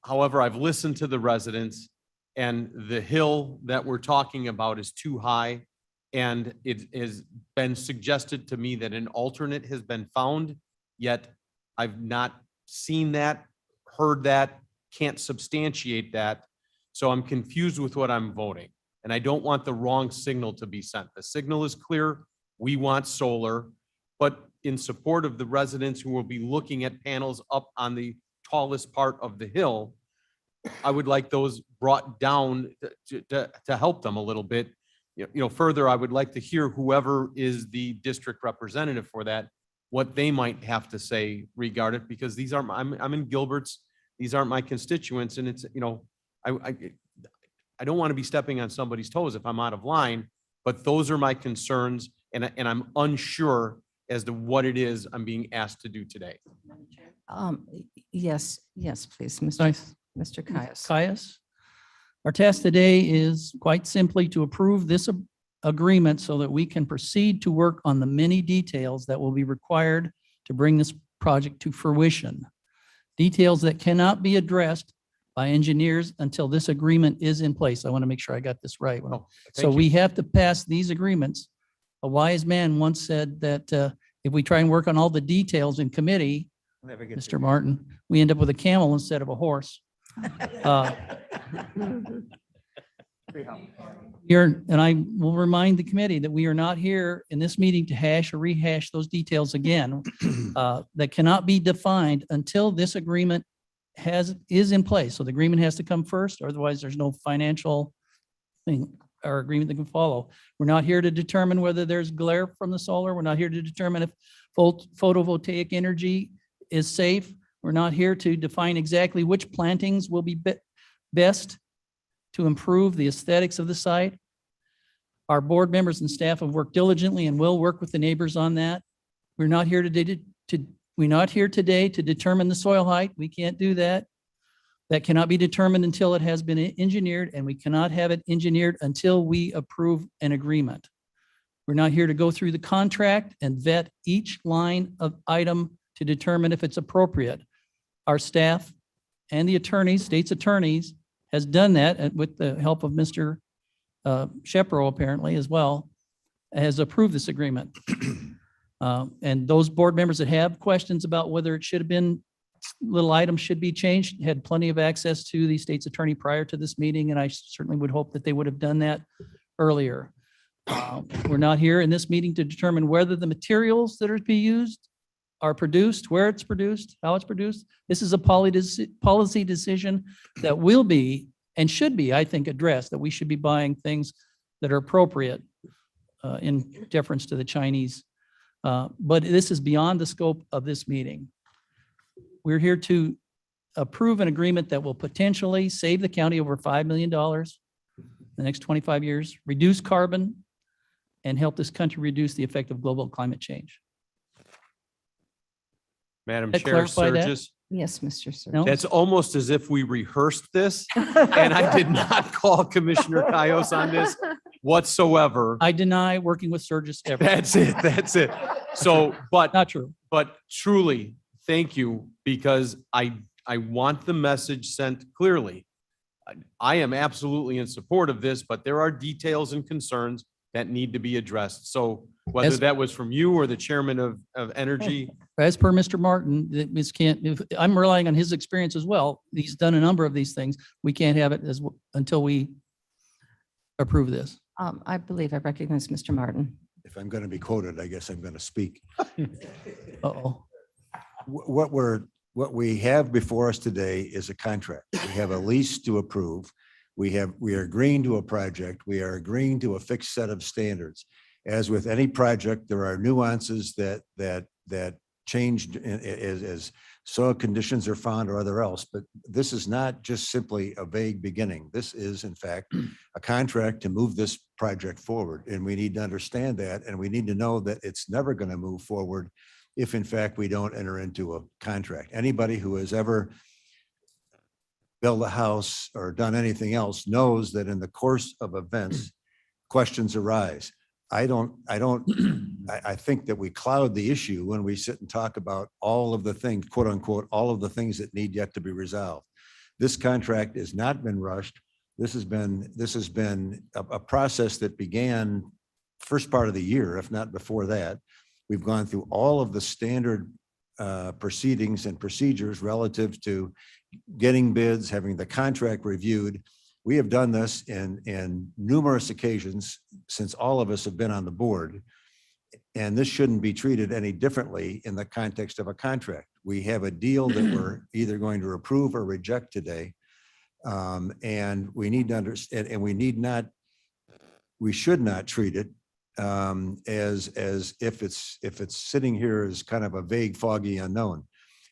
However, I've listened to the residents, and the hill that we're talking about is too high. And it has been suggested to me that an alternate has been found, yet I've not seen that, heard that, can't substantiate that. So I'm confused with what I'm voting. And I don't want the wrong signal to be sent. The signal is clear. We want solar, but in support of the residents who will be looking at panels up on the tallest part of the hill, I would like those brought down to help them a little bit. Further, I would like to hear whoever is the district representative for that, what they might have to say regarding it, because these aren't, I'm in Gilbert's, these aren't my constituents, and it's, I don't want to be stepping on somebody's toes if I'm out of line, but those are my concerns, and I'm unsure as to what it is I'm being asked to do today. Yes, please, Mr. Nice. Mr. Caius. Caius. Our task today is quite simply to approve this agreement so that we can proceed to work on the many details that will be required to bring this project to fruition. Details that cannot be addressed by engineers until this agreement is in place. I want to make sure I got this right. So we have to pass these agreements. A wise man once said that if we try and work on all the details in committee, Mr. Martin, we end up with a camel instead of a horse. And I will remind the committee that we are not here in this meeting to hash or rehash those details again. That cannot be defined until this agreement is in place. So the agreement has to come first, or otherwise there's no financial thing or agreement that can follow. We're not here to determine whether there's glare from the solar. We're not here to determine if photovoltaic energy is safe. We're not here to define exactly which plantings will be best to improve the aesthetics of the site. Our board members and staff have worked diligently and will work with the neighbors on that. We're not here today to determine the soil height. We can't do that. That cannot be determined until it has been engineered, and we cannot have it engineered until we approve an agreement. We're not here to go through the contract and vet each line of item to determine if it's appropriate. Our staff and the attorneys, state's attorneys, has done that with the help of Mr. Shepro apparently as well, has approved this agreement. And those board members that have questions about whether it should have been, little items should be changed, had plenty of access to the state's attorney prior to this meeting, and I certainly would hope that they would have done that earlier. We're not here in this meeting to determine whether the materials that are to be used are produced, where it's produced, how it's produced. This is a policy decision that will be and should be, I think, addressed, that we should be buying things that are appropriate in deference to the Chinese. But this is beyond the scope of this meeting. We're here to approve an agreement that will potentially save the county over $5 million in the next 25 years, reduce carbon, and help this country reduce the effect of global climate change. Madam That Chair, clarify that? Surges, Yes, Mr. Sir. No? that's almost as if we rehearsed this, and I did not call Commissioner Caius on this whatsoever. I deny working with Surges ever. That's it. So, but Not true. But truly, thank you, because I want the message sent clearly. I am absolutely in support of this, but there are details and concerns that need to be addressed. So whether As- that was from you or the chairman of energy, As per Mr. Martin, that Ms. can't, I'm relying on his experience as well. He's done a number of these things. We can't have it until we approve this. I believe I recognize Mr. Martin. If I'm going to be quoted, I guess I'm going to speak. Uh-oh. What we have before us today is a contract. We have a lease to approve. We are agreeing to a project. We are agreeing to a fixed set of standards. As with any project, there are nuances that changed as soil conditions are found or other else. But this is not just simply a vague beginning. This is in fact a contract to move this project forward. And we need to understand that. And we need to know that it's never going to move forward if in fact we don't enter into a contract. Anybody who has ever built a house or done anything else knows that in the course of events, questions arise. I think that we cloud the issue when we sit and talk about all of the things, quote unquote, all of the things that need yet to be resolved. This contract has not been rushed. This has been a process that began first part of the year, if not before that. We've gone through all of the standard proceedings and procedures relative to getting bids, having the contract reviewed. We have done this in numerous occasions since all of us have been on the board. And this shouldn't be treated any differently in the context of a contract. We have a deal that we're either going to approve or reject today. And we need to understand, and we should not treat it as if it's sitting here as kind of a vague, foggy unknown.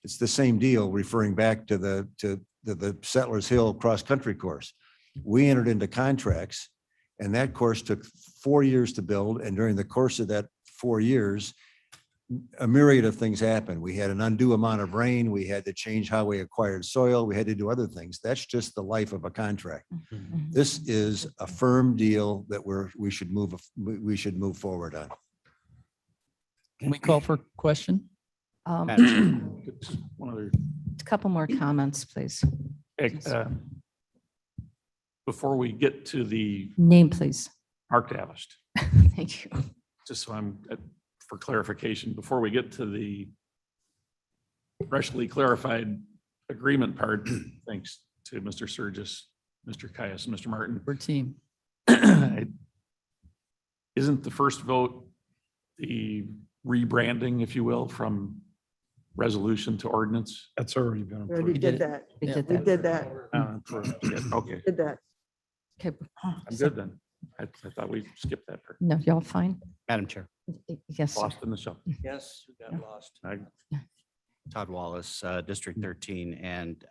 It's the same deal referring back to the Settlers Hill cross-country course. We entered into contracts and that course took 4 years to build. And during the course of that 4 years, a myriad of things happened. We had an undue amount of rain. We had to change how we acquired soil. We had to do other things. That's just the life of a contract. This is a firm deal that we should move forward on. Can we call for question? A couple more comments, please. Before we get to the Name, please. Mark Davist, Thank you. just so for clarification, before we get to the freshly clarified agreement part, thanks to Mr. Surgis, Mr. Caius, and Mr. Martin. We're team. Isn't the first vote the rebranding, if you will, from resolution to ordinance? That's already been We already did that. We did We that. did that. Okay, Did that. Okay. I'm good then. I thought we skipped that part. No, y'all fine? Madam Chair. Yes, sir. Lost in the shuffle. Yes, you got lost. Todd Wallace, District 13, and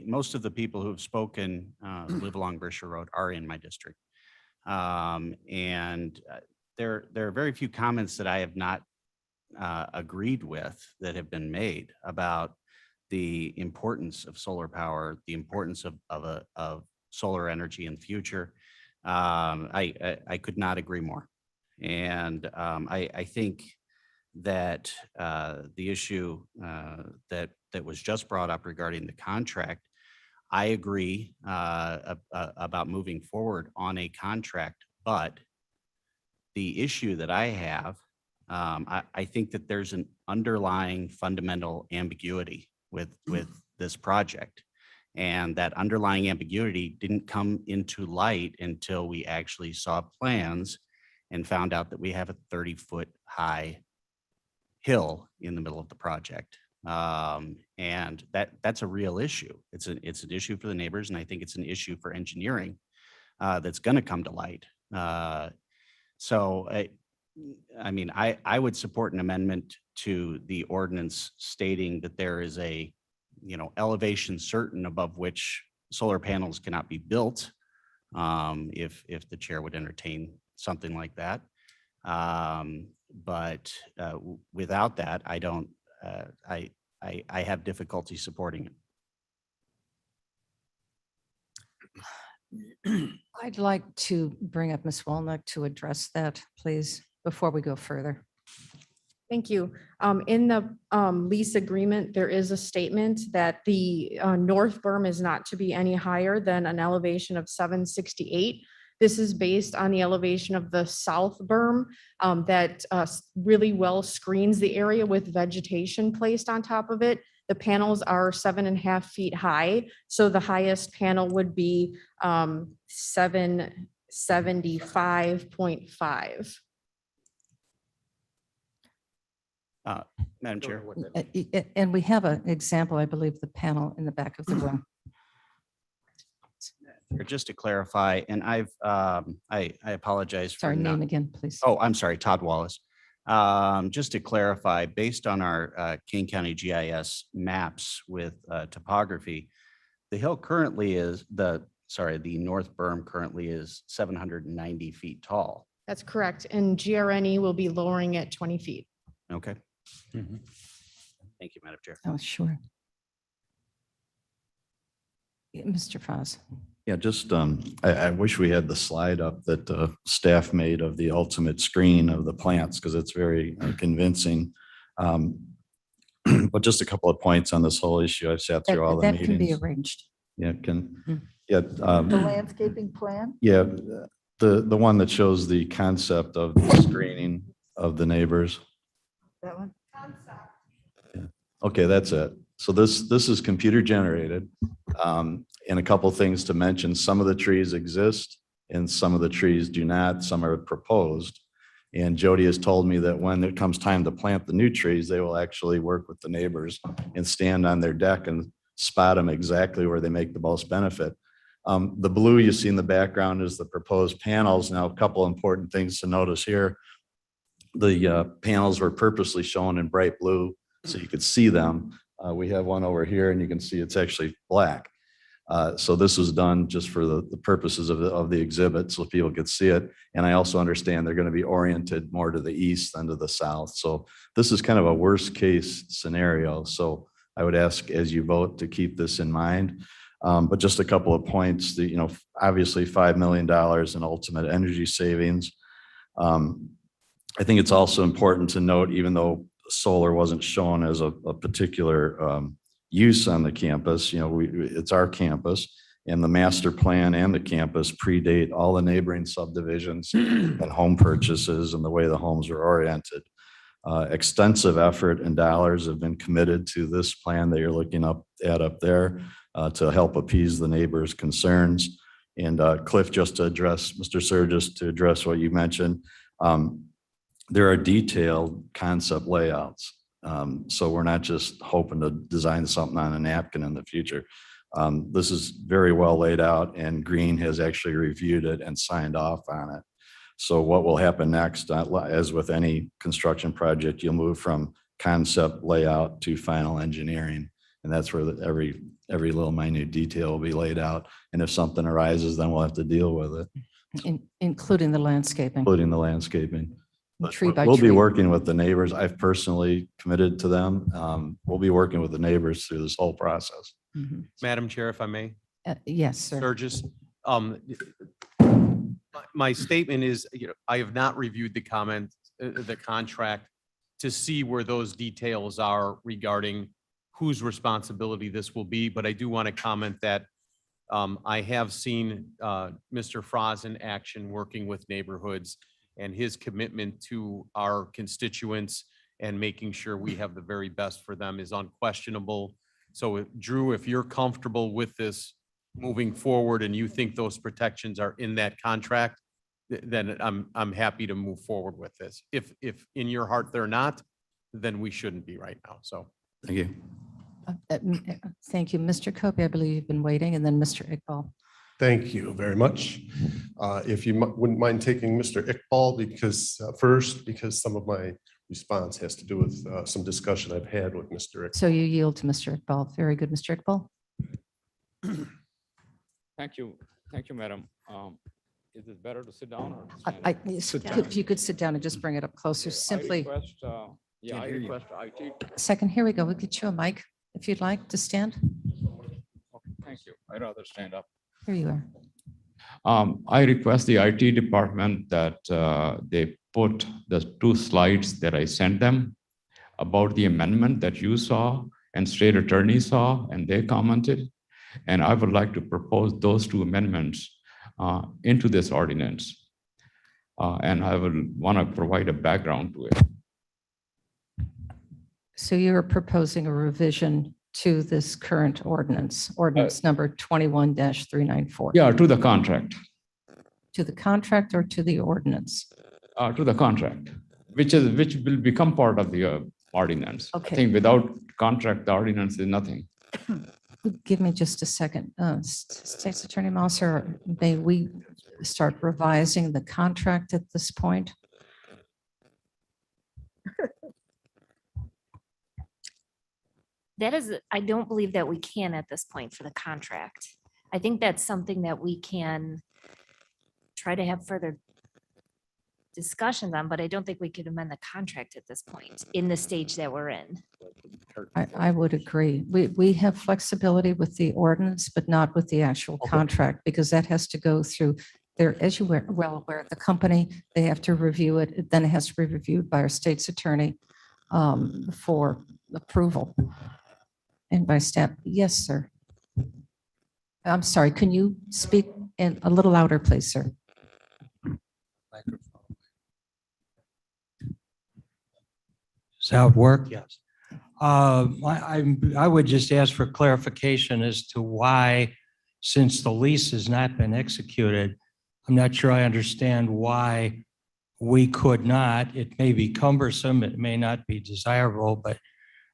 most of the people who have spoken who live along Brisher Road are in my district. And there are very few comments that I have not agreed with that have been made about the importance of solar power, the importance of solar energy in the future. I could not agree more. And I think that the issue that was just brought up regarding the contract, I agree about moving forward on a contract, but the issue that I have, I think that there's an underlying fundamental ambiguity with this project. And that underlying ambiguity didn't come into light until we actually saw plans and found out that we have a 30-foot high hill in the middle of the project. And that's a real issue. It's an issue for the neighbors, and I think it's an issue for engineering that's going to come to light. So I mean, I would support an amendment to the ordinance stating that there is a elevation certain above which solar panels cannot be built, if the chair would entertain something like that. But without that, I don't, I have difficulty supporting it. I'd like to bring up Ms. Walnuck to address that, please, before we go further. Thank you. In the lease agreement, there is a statement that the north berm is not to be any higher than an elevation of 768. This is based on the elevation of the south berm that really well screens the area with vegetation placed on top of it. The panels are 7.5 feet high, so the highest panel would be 775.5. Madam Chair. And we have an example, I believe, the panel in the back of the room. Just to clarify, and I apologize for Sorry, not. name again, please. Oh, I'm sorry, Todd Wallace. Just to clarify, based on our Kane County GIS maps with topography, the hill currently is the north berm currently is 790 feet tall. That's correct. And GRNE will be lowering it 20 feet. Okay. Thank you, Madam Chair. Oh, sure. Mr. Frost. Yeah, just, I wish we had the slide up that staff made of the ultimate screen of the plants, because it's very convincing. But just a couple of points on this whole issue. I've sat through all the That can be meetings. arranged. Yeah, can, Mm. yeah. The landscaping plan? Yeah, the one that shows the concept of the screening of the neighbors. That one? Okay, that's it. So this is computer generated. And a couple things to mention, some of the trees exist and some of the trees do not, some are proposed. And Jody has told me that when it comes time to plant the new trees, they will actually work with the neighbors and stand on their deck and spot them exactly where they make the most benefit. The blue you see in the background is the proposed panels. Now, a couple important things to notice here. The panels were purposely shown in bright blue so you could see them. We have one over here and you can see it's actually black. So this was done just for the purposes of the exhibit so people could see it. And I also understand they're going to be oriented more to the east than to the south. So this is kind of a worst case scenario. So I would ask as you vote to keep this in mind. But just a couple of points, obviously $5 million in ultimate energy savings. I think it's also important to note, even though solar wasn't shown as a particular use on the campus, it's our campus, and the master plan and the campus predate all the neighboring subdivisions and home purchases and the way the homes are oriented. Extensive effort and dollars have been committed to this plan that you're looking at up there to help appease the neighbors' concerns. And Cliff, just to address, Mr. Surges, to address what you mentioned, there are detailed concept layouts. So we're not just hoping to design something on a napkin in the future. This is very well laid out and Green has actually reviewed it and signed off on it. So what will happen next, as with any construction project, you'll move from concept layout to final engineering. And that's where every little minute detail will be laid out. And if something arises, then we'll have to deal with it. Including the landscaping. Including the landscaping. But Tree by we'll be tree. working with the neighbors. I've personally committed to them. We'll be working with the neighbors through this whole process. Mhm. Madam Chair, if I may. Yes, sir. Surges. My statement is, I have not reviewed the the contract to see where those details are regarding whose responsibility this will be, but I do want to comment that I have seen Mr. Frost in action working with neighborhoods, and his commitment to our constituents and making sure we have the very best for them is unquestionable. So Drew, if you're comfortable with this moving forward and you think those protections are in that contract, then I'm happy to move forward with this. If in your heart they're not, then we shouldn't be right now. So. Thank you. Thank you. Mr. Kobe, I believe you've been waiting, and then Mr. Iqbal. Thank you very much. If you wouldn't mind taking Mr. Iqbal because some of my response has to do with some discussion I've had with Mr. Iqbal. So you yield to Mr. Iqbal. Very good, Mr. Iqbal. Thank you. Thank you, madam. Is it better to sit down or? If you could sit down and just bring it up closer, simply. I request IT. Second, here we go. We'll get you a mic if you'd like to stand. Thank you. I'd rather stand up. Here you are. I request the IT department that they put the 2 slides that I sent them about the amendment that you saw and state attorney saw and they commented. And I would like to propose those 2 amendments into this ordinance. And I will want to provide a background to it. So you're proposing a revision to this current ordinance number 21-394? Yeah, to the contract, To the contract or to the ordinance? to the contract, which will become part of the ordinance. I Okay. think without contract, the ordinance is nothing. Give me just a second. State's Attorney Mosser, may we start revising the contract at this point? That is, I don't believe that we can at this point for the contract. I think that's something that we can try to have further discussions on, but I don't think we could amend the contract at this point in the stage that we're in. I would agree. We have flexibility with the ordinance, but not with the actual contract, because that has to go through there, as you were well aware, the company, they have to review it, then it has to be reviewed by our state's attorney for approval. And by staff, yes, sir. I'm sorry, can you speak in a little louder, please, sir? Does that work? Yes. I would just ask for clarification as to why, since the lease has not been executed, I'm not sure I understand why we could not. It may be cumbersome, it may not be desirable, but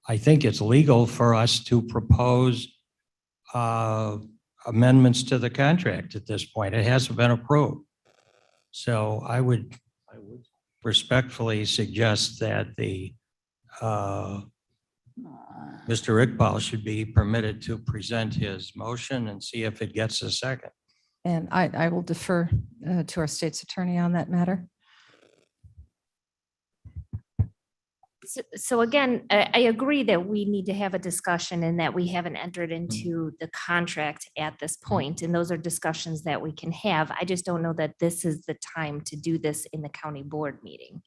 I think it's legal for us to propose amendments to the contract at this point. It hasn't been approved. So I would respectfully suggest that the Mr. Iqbal should be permitted to present his motion and see if it gets a second. And I will defer to our state's attorney on that matter. So again, I agree that we need to have a discussion and that we haven't entered into the contract at this point, and those are discussions that we can have. I just don't know that this is the time to do this in the county board meeting.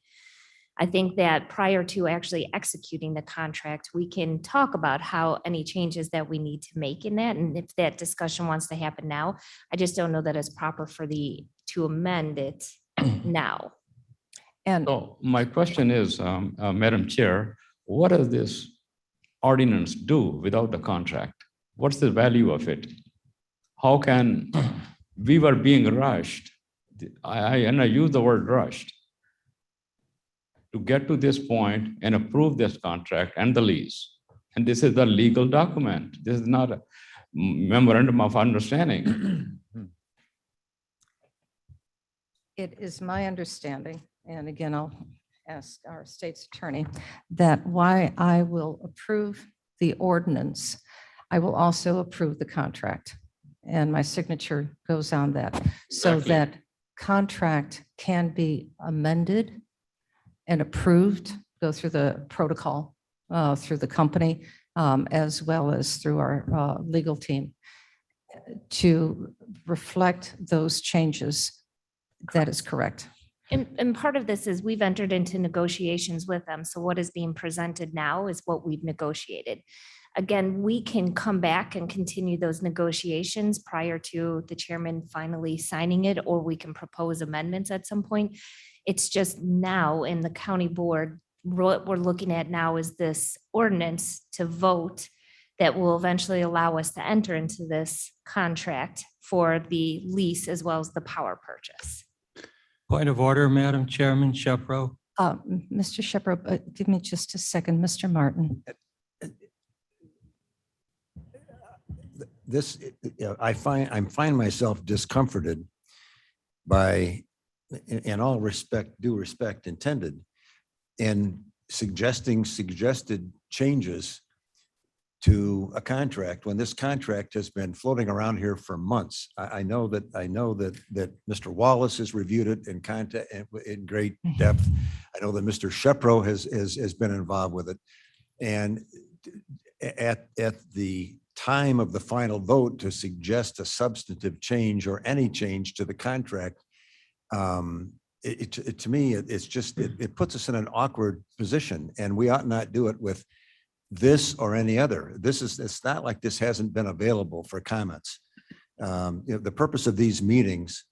I think that prior to actually executing the contract, we can talk about how any changes that we need to make in that. And if that discussion wants to happen now, I just don't know that it's proper to amend it now. And so my question is, Madam Chair, what does this ordinance do without the contract? What's the value of it? How can, we were being rushed. And I use the word rushed to get to this point and approve this contract and the lease. And this is the legal document. This is not a memorandum of understanding. it is my understanding, and again, I'll ask our state's attorney, that why I will approve the ordinance, I will also approve the contract. And my signature goes on that, so Exactly. that contract can be amended and approved, go through the protocol, through the company, as well as through our legal team, to reflect those changes. That is correct. And part of this is we've entered into negotiations with them. So what is being presented now is what we've negotiated. Again, we can come back and continue those negotiations prior to the chairman finally signing it, or we can propose amendments at some point. It's just now in the county board, what we're looking at now is this ordinance to vote that will eventually allow us to enter into this contract for the lease as well as the power purchase. Point of order, Madam Chairman, Shepro. Mr. Shepard, give me just a second. Mr. Martin. This, I find myself discomforted by, in all respect, due respect intended, in suggested changes to a contract when this contract has been floating around here for months. I know that Mr. Wallace has reviewed it in great depth. I know that Mr. Shepro has been involved with it. And at the time of the final vote to suggest a substantive change or any change to the contract, to me, it's just, it puts us in an awkward position, and we ought not do it with this or any other. It's not like this hasn't been available for comments. The purpose of these meetings,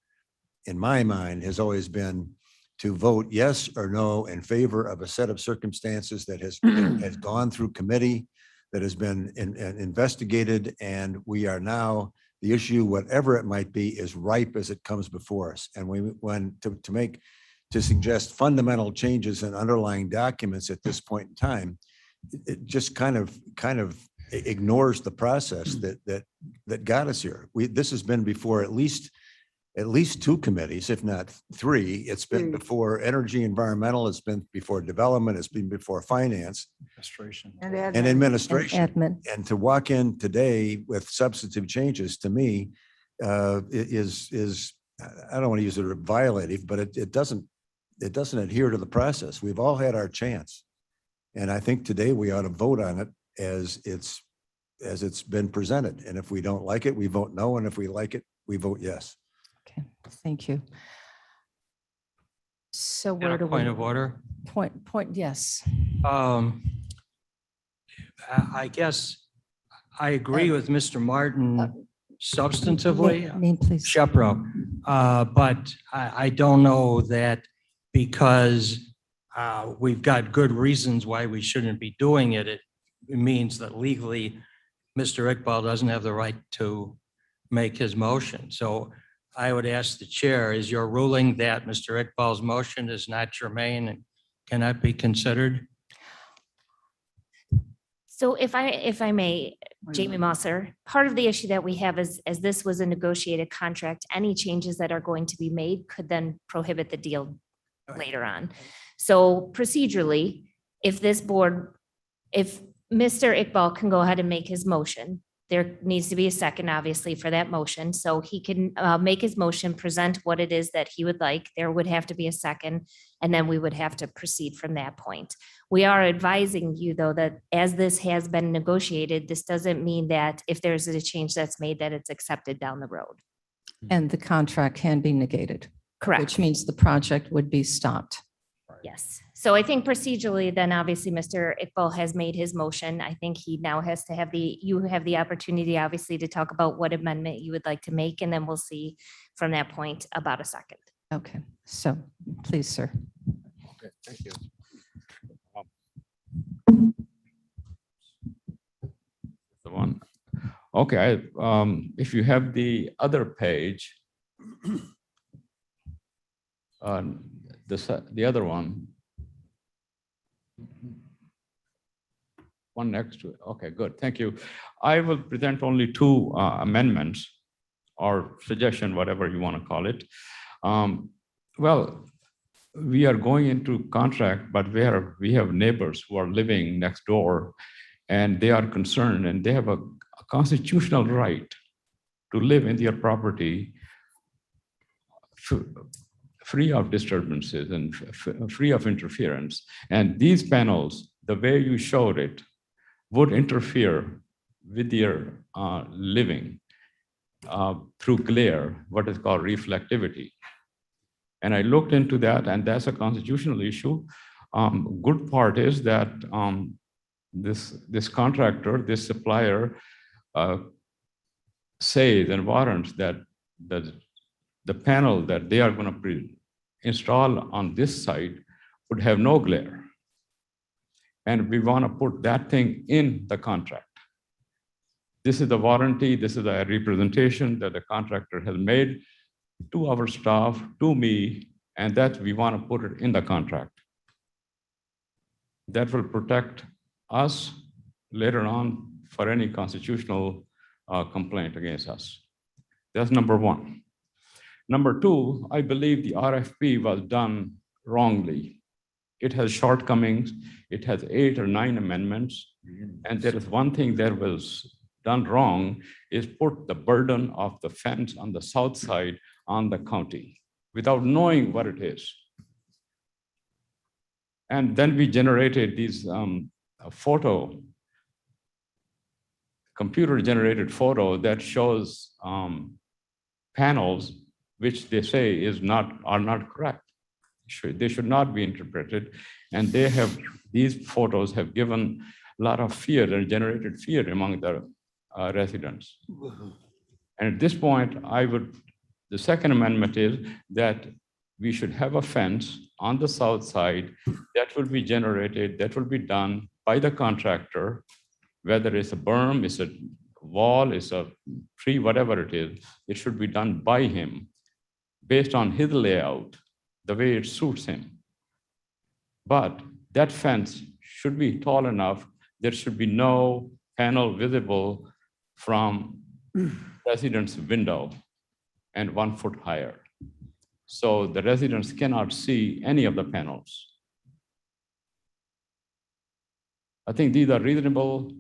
in my mind, has always been to vote yes or no in favor of a set of circumstances that has gone through committee, that has been investigated, and we are now, the issue, whatever it might be, is ripe as it comes before us. And we when to suggest fundamental changes in underlying documents at this point in time, it just kind of ignores the process that got us here. This has been before at least two committees, if not three. It's been before energy, environmental, it's been before development, it's been before finance. And administration. Admin. And to walk in today with substantive changes, to me, is, I don't want to use the word violative, but it doesn't adhere to the process. We've all had our chance. And I think today we ought to vote on it as it's been presented. And if we don't like it, we vote no. And if we like it, we vote yes. Okay, thank you. So And where a do we? point of order. Point, yes. I guess I agree with Mr. Martin substantively. Name, please. Shepro. But I don't know that because we've got good reasons why we shouldn't be doing it. It means that legally, Mr. Iqbal doesn't have the right to make his motion. So I would ask the chair, is your ruling that Mr. Iqbal's motion is not germane and cannot be considered? So if I may, Jamie Mosser, part of the issue that we have is, as this was a negotiated contract, any changes that are going to be made could then prohibit the deal later on. So procedurally, if this board, if Mr. Iqbal can go ahead and make his motion, there needs to be a second, obviously, for that motion. So he can make his motion, present what it is that he would like. There would have to be a second, and then we would have to proceed from that point. We are advising you, though, that as this has been negotiated, this doesn't mean that if there's a change that's made, that it's accepted down the road. And the contract can be negated. Correct. Which means the project would be stopped. Yes. So I think procedurally, then obviously Mr. Iqbal has made his motion. I think he now has to have you have the opportunity, obviously, to talk about what amendment you would like to make, and then we'll see from that point about a second. Okay, so please, sir. Okay, thank you. The one. Okay, if you have the other page, the other one. One next to it. Okay, good. Thank you. I will present only two amendments or suggestion, whatever you want to call it. Well, we are going into contract, but we have neighbors who are living next door, and they are concerned, and they have a constitutional right to live in their property free of disturbances and free of interference. And these panels, the way you showed it, would interfere with their living through glare, what is called reflectivity. And I looked into that, and that's a constitutional issue. Good part is that this contractor, this supplier, says and warrants that the panel that they are going to install on this site would have no glare. And we want to put that thing in the contract. This is the warranty, this is the representation that the contractor has made to our staff, to me, and that we want to put it in the contract. That will protect us later on for any constitutional complaint against us. That's number one. Number two, I believe the RFP was done wrongly. It has shortcomings. It has 8 or 9 amendments. And there is one thing that was done wrong is put the burden of the fence on the south side on the county without knowing what it is. And then we generated these computer-generated photo that shows panels which they say are not correct. They should not be interpreted. And these photos have given a lot of fear and generated fear among the residents. And at this point, the second amendment is that we should have a fence on the south side that will be generated, that will be done by the contractor, whether it's a berm, it's a wall, it's a tree, whatever it is, it should be done by him based on his layout, the way it suits him. But that fence should be tall enough, there should be no panel visible from resident's window and 1 foot higher. So the residents cannot see any of the panels. I think these are reasonable.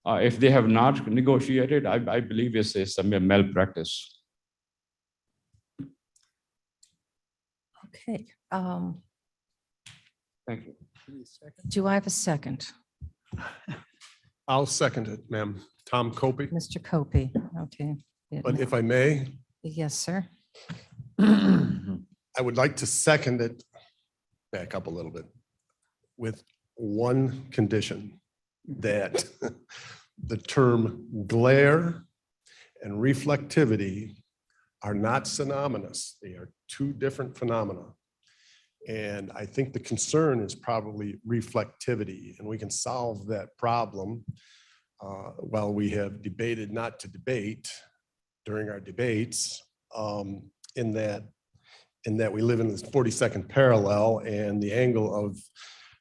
If they have not negotiated, I believe it's a malpractice. Okay. Thank you. Do I have a second? I'll second it, ma'am. Tom Copey. Mr. Copey, okay. But if I may, Yes, sir. I would like to second it, back up a little bit, with one condition, that the term glare and reflectivity are not synonymous. They are two different phenomena. And I think the concern is probably reflectivity, and we can solve that problem while we have debated not to debate during our debates, in that we live in this 42nd parallel, and the angle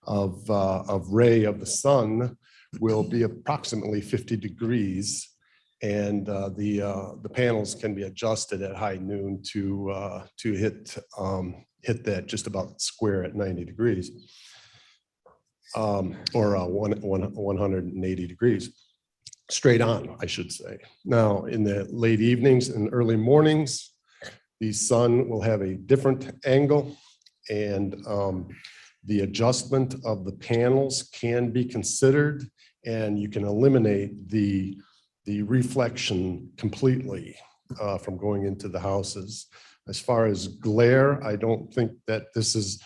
of ray of the sun will be approximately 50 degrees, and the panels can be adjusted at high noon to hit that just about square at 90 degrees, or 180 degrees. Straight on, I should say. Now, in the late evenings and early mornings, the sun will have a different angle, and the adjustment of the panels can be considered, and you can eliminate the reflection completely from going into the houses. As far as glare, I don't think that this is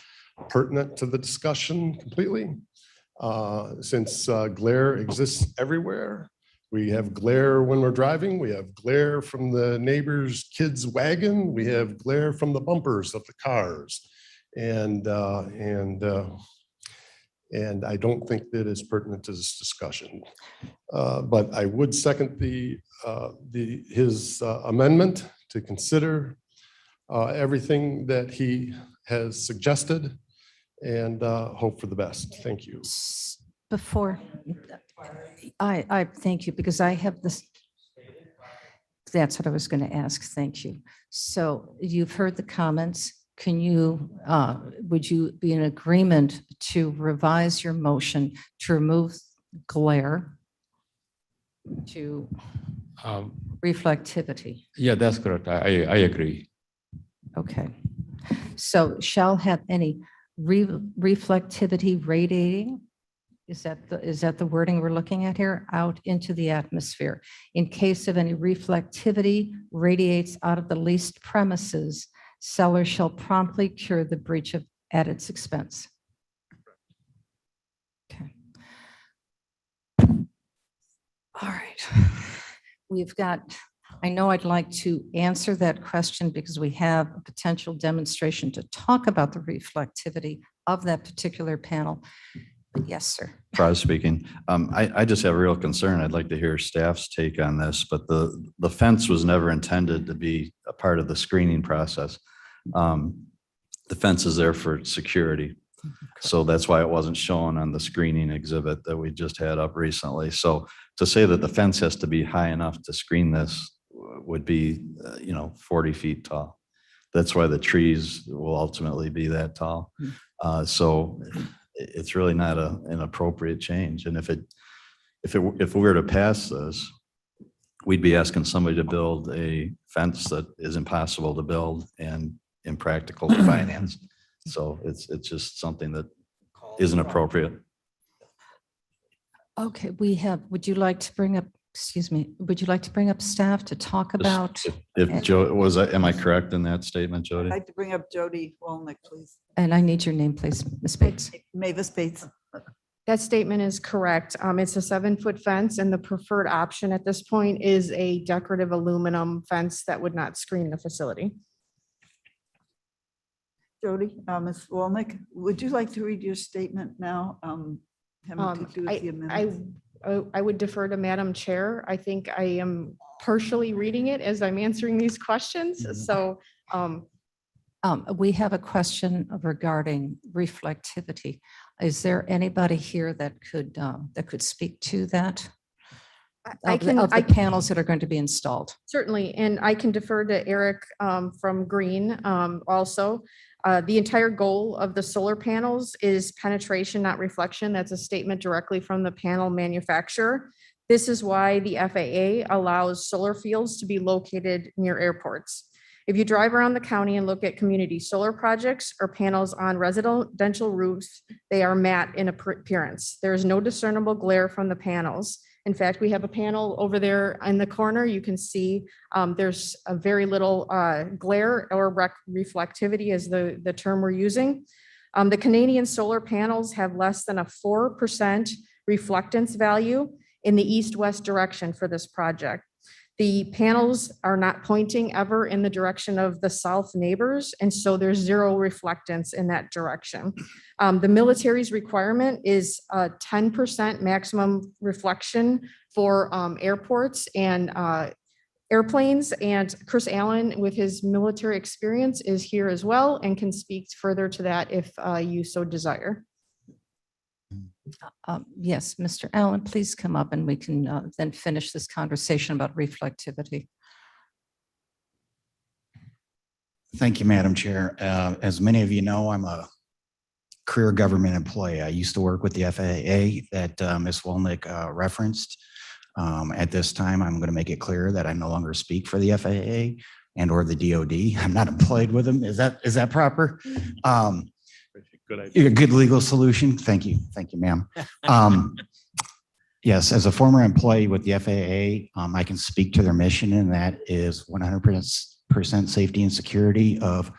pertinent to the discussion completely, since glare exists everywhere. We have glare when we're driving. We have glare from the neighbor's kid's wagon. We have glare from the bumpers of the cars. And I don't think that is pertinent to this discussion. But I would second his amendment to consider everything that he has suggested, and hope for the best. Thank you. Before, I thank you, because I have this. That's what I was going to ask. Thank you. So you've heard the comments. Can you, would you be in agreement to revise your motion to remove glare to reflectivity? Yeah, that's correct. I agree. Okay. So shall have any reflectivity radiating? Is that the wording we're looking at here? Out into the atmosphere. In case of any reflectivity radiates out of the leased premises, seller shall promptly cure the breach at its expense. Okay. All right. We've got, I know I'd like to answer that question because we have a potential demonstration to talk about the reflectivity of that particular panel. But yes, sir. Fry speaking. I just have a real concern. I'd like to hear staff's take on this, but the fence was never intended to be a part of the screening process. The fence is there for security. So that's why it wasn't shown on the screening exhibit that we just had up recently. So to say that the fence has to be high enough to screen this would be, 40 feet tall. That's why the trees will ultimately be that tall. So it's really not an appropriate change. And if we were to pass this, we'd be asking somebody to build a fence that is impossible to build and impractical to finance. So it's just something that isn't appropriate. Okay, would you like to bring up, would you like to bring up staff to talk about? If Joe, am I correct in that statement, Jody? I'd like to bring up Jody Wolnick, please. And I need your name, please, Ms. Bates. Mavis Bates. That statement is correct. It's a 7-foot fence and the preferred option at this point is a decorative aluminum fence that would not screen the facility. Jody, Ms. Wolnick, would you like to read your statement now? Having to do with the amendments? I would defer to Madam Chair. I think I am partially reading it as I'm answering these questions. So We have a question regarding reflectivity. Is there anybody here that could speak to that? I Of the- can- Of the I- panels that are going to be installed? certainly, and I can defer to Eric from Green also. The entire goal of the solar panels is penetration, not reflection. That's a statement directly from the panel manufacturer. This is why the FAA allows solar fields to be located near airports. If you drive around the county and look at community solar projects or panels on residential roofs, they are matte in appearance. There is no discernible glare from the panels. In fact, we have a panel over there in the corner. You can see there's a very little glare or reflectivity is the term we're using. The Canadian solar panels have less than a 4% reflectance value in the east-west direction for this project. The panels are not pointing ever in the direction of the south neighbors, and so there's zero reflectance in that direction. The military's requirement is 10% maximum reflection for airports and airplanes. And Chris Allen, with his military experience, is here as well and can speak further to that if you so desire. Yes, Mr. Allen, please come up and we can then finish this conversation about reflectivity. Thank you, Madam Chair. As many of you know, I'm a career government employee. I used to work with the FAA that Ms. Wolnick referenced. At this time, I'm going to make it clear that I no longer speak for the FAA and or the DOD. I'm not employed with them. Is that proper? Good idea. A good legal solution. Thank you. Thank you, ma'am. Yes, as a former employee with the FAA, I can speak to their mission, and that is 100% safety and security of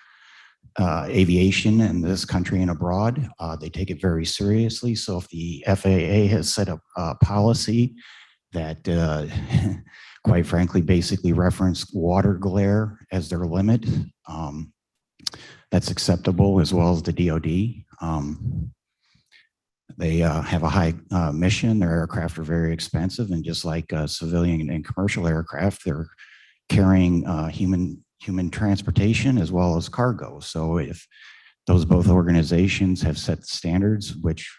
aviation in this country and abroad. They take it very seriously. So if the FAA has set up a policy that, quite frankly, basically reference water glare as their limit, that's acceptable, as well as the DOD. They have a high mission. Their aircraft are very expensive, and just like civilian and commercial aircraft, they're carrying human transportation as well as cargo. So if those both organizations have set standards, which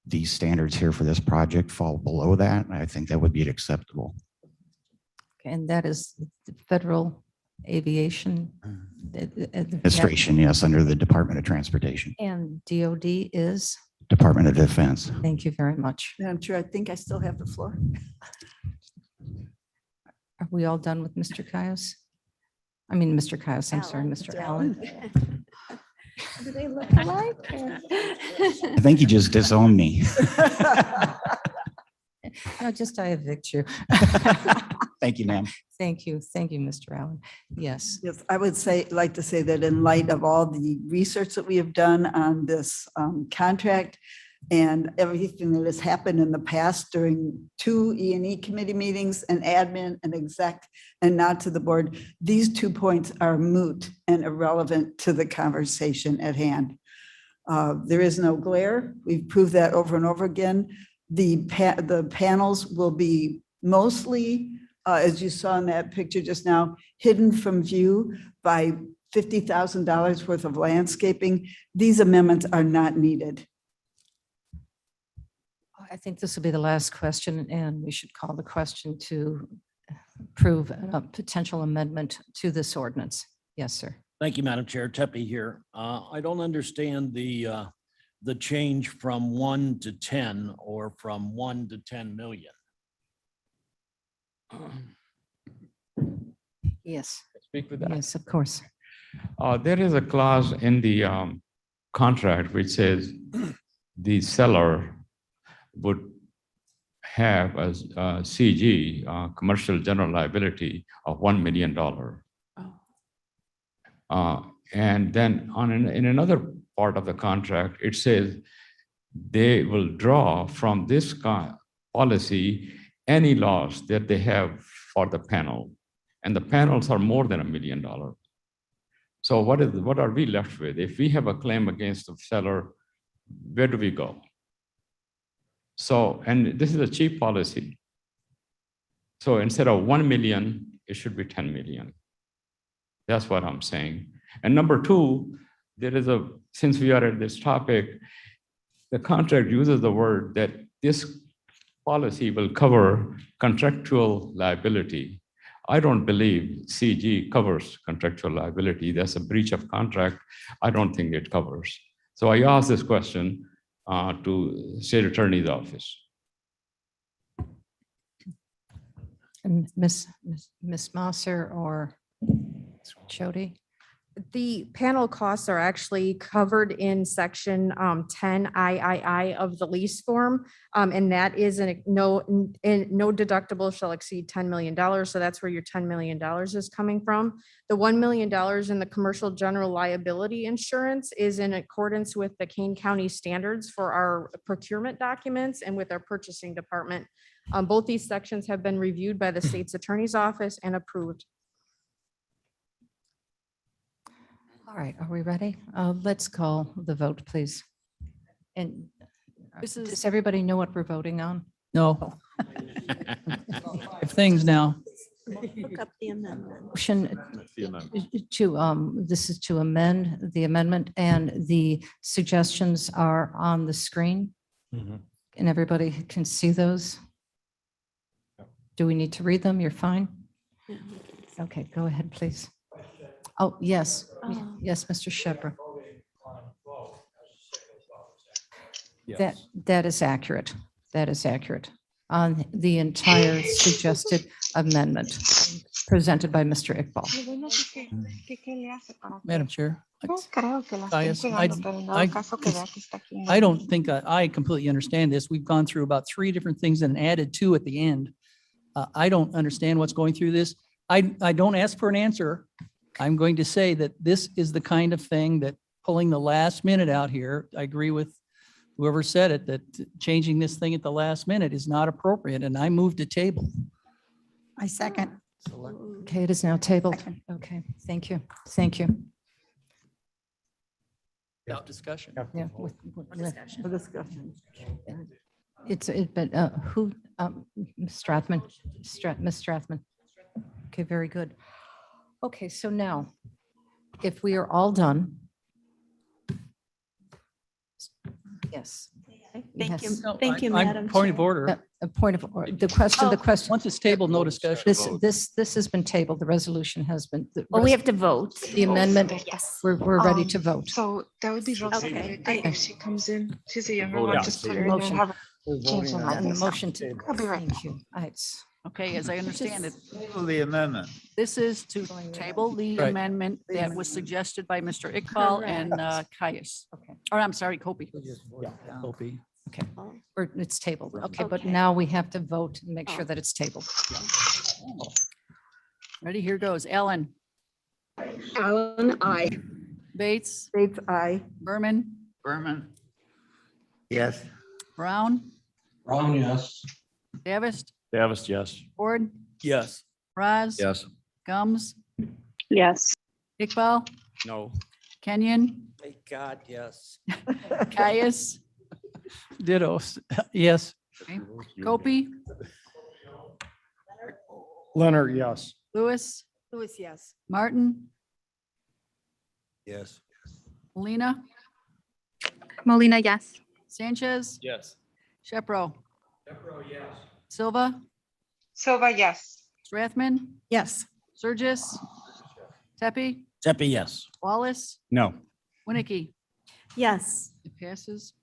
these standards here for this project fall below that, I think that would be acceptable. And that is the Federal Aviation Administration, yes, under the Department of Transportation, and DOD is? Department of Defense. Thank you very much. Madam Chair, I think I still have the floor. Are we all done with Mr. Caius? I mean, Mr. Caius, I'm sorry, Mr. Allen. Do they look alike? I think you just disowned me. No, just I evict you. Thank you, ma'am. Thank you. Thank you, Mr. Allen. Yes. Yes, I would like to say that in light of all the research that we have done on this contract and everything that has happened in the past during 2 E&E committee meetings and admin and exec and not to the board, these 2 points are moot and irrelevant to the conversation at hand. There is no glare. We've proved that over and over again. The panels will be mostly, as you saw in that picture just now, hidden from view by $50,000 worth of landscaping. These amendments are not needed. I think this will be the last question, and we should call the question to approve a potential amendment to this ordinance. Yes, sir. Thank you, Madam Chair. Tepe here. I don't understand the change from 1 to 10 or from 1 to 10 million. Yes. Speak with that. Yes, of course. There is a clause in the contract which says the seller would have a CG, commercial general liability of $1 million. And then in another part of the contract, it says they will draw from this policy any loss that they have for the panel. And the panels are more than $1 million. So what are we left with? If we have a claim against the seller, where do we go? So, and this is a cheap policy. So instead of 1 million, it should be 10 million. That's what I'm saying. And number two, since we are at this topic, the contract uses the word that this policy will cover contractual liability. I don't believe CG covers contractual liability. That's a breach of contract. I don't think it covers. So I asked this question to State Attorney's Office. And Miss Mosser or Jody? The panel costs are actually covered in section 10 III of the lease form. And that is no deductible shall exceed $10 million. So that's where your $10 million is coming from. The $1 million in the commercial general liability insurance is in accordance with the Kane County standards for our procurement documents and with our purchasing department. Both these sections have been reviewed by the state's attorney's office and approved. All right, are we ready? Let's call the vote, please. And does everybody know what we're voting on? No. Five things now. Look up the amendment. Motion to, this is to amend the amendment, and the suggestions are on the screen. And everybody can see those. Do we need to read them? You're fine? Okay, go ahead, please. Oh, yes. Yes, Mr. Shepherd. That is accurate. That is accurate. On the entire suggested amendment presented by Mr. Iqbal. Madam Chair. I don't think I completely understand this. We've gone through about 3 different things and added 2 at the end. I don't understand what's going through this. I don't ask for an answer. I'm going to say that this is the kind of thing that pulling the last minute out here, I agree with whoever said it, that changing this thing at the last minute is not appropriate, and I moved to table. I second. Okay, it is now tabled. Okay, thank you. Thank you. Without discussion. Yeah. Discussion. It's, but who, Ms. Strathman? Ms. Strathman. Okay, very good. Okay, so now, if we are all done. Yes. Thank you. Yes. Thank you, I'm- Madam Point of Chair. order. A point of, the question. Once it's tabled, no discussion. This has been tabled. The resolution has been. Well, we have to vote. The amendment, Yes. we're ready to vote. So that would be Okay. if she comes in. She's a younger Vote one, on just the put her in there and motion. have her change her And mind. the motion to. I'll be right Thank you. It's, Okay, as I understand it, The amendment. this is to table the Right. amendment that was suggested by Mr. Iqbal and Caius. Okay. Or I'm sorry, Kopi. Opie. okay, or it's tabled. Okay, but Okay. now we have to vote and make sure that it's tabled. Ready? Here goes. Ellen, Allen, I. Bates, Bates, aye. Berman, Yes. Brown, Brown, yes. Davis, Davis, yes. Ford, Yes. Raz. Yes. Gums, Yes. Iqbal, No. Kenyon, Thank God, yes. Caius, Ditto. Yes. okay, Kopi, Leonard, yes. Lewis, Lewis, yes. Martin, Yes. Molina, Molina, yes. Sanchez, Yes. Shepro. Silva, Silva, yes. Strathman, Yes. Surgis, Tepe, Seppi, yes. Wallace, No. Winnicky. Yes. It passes.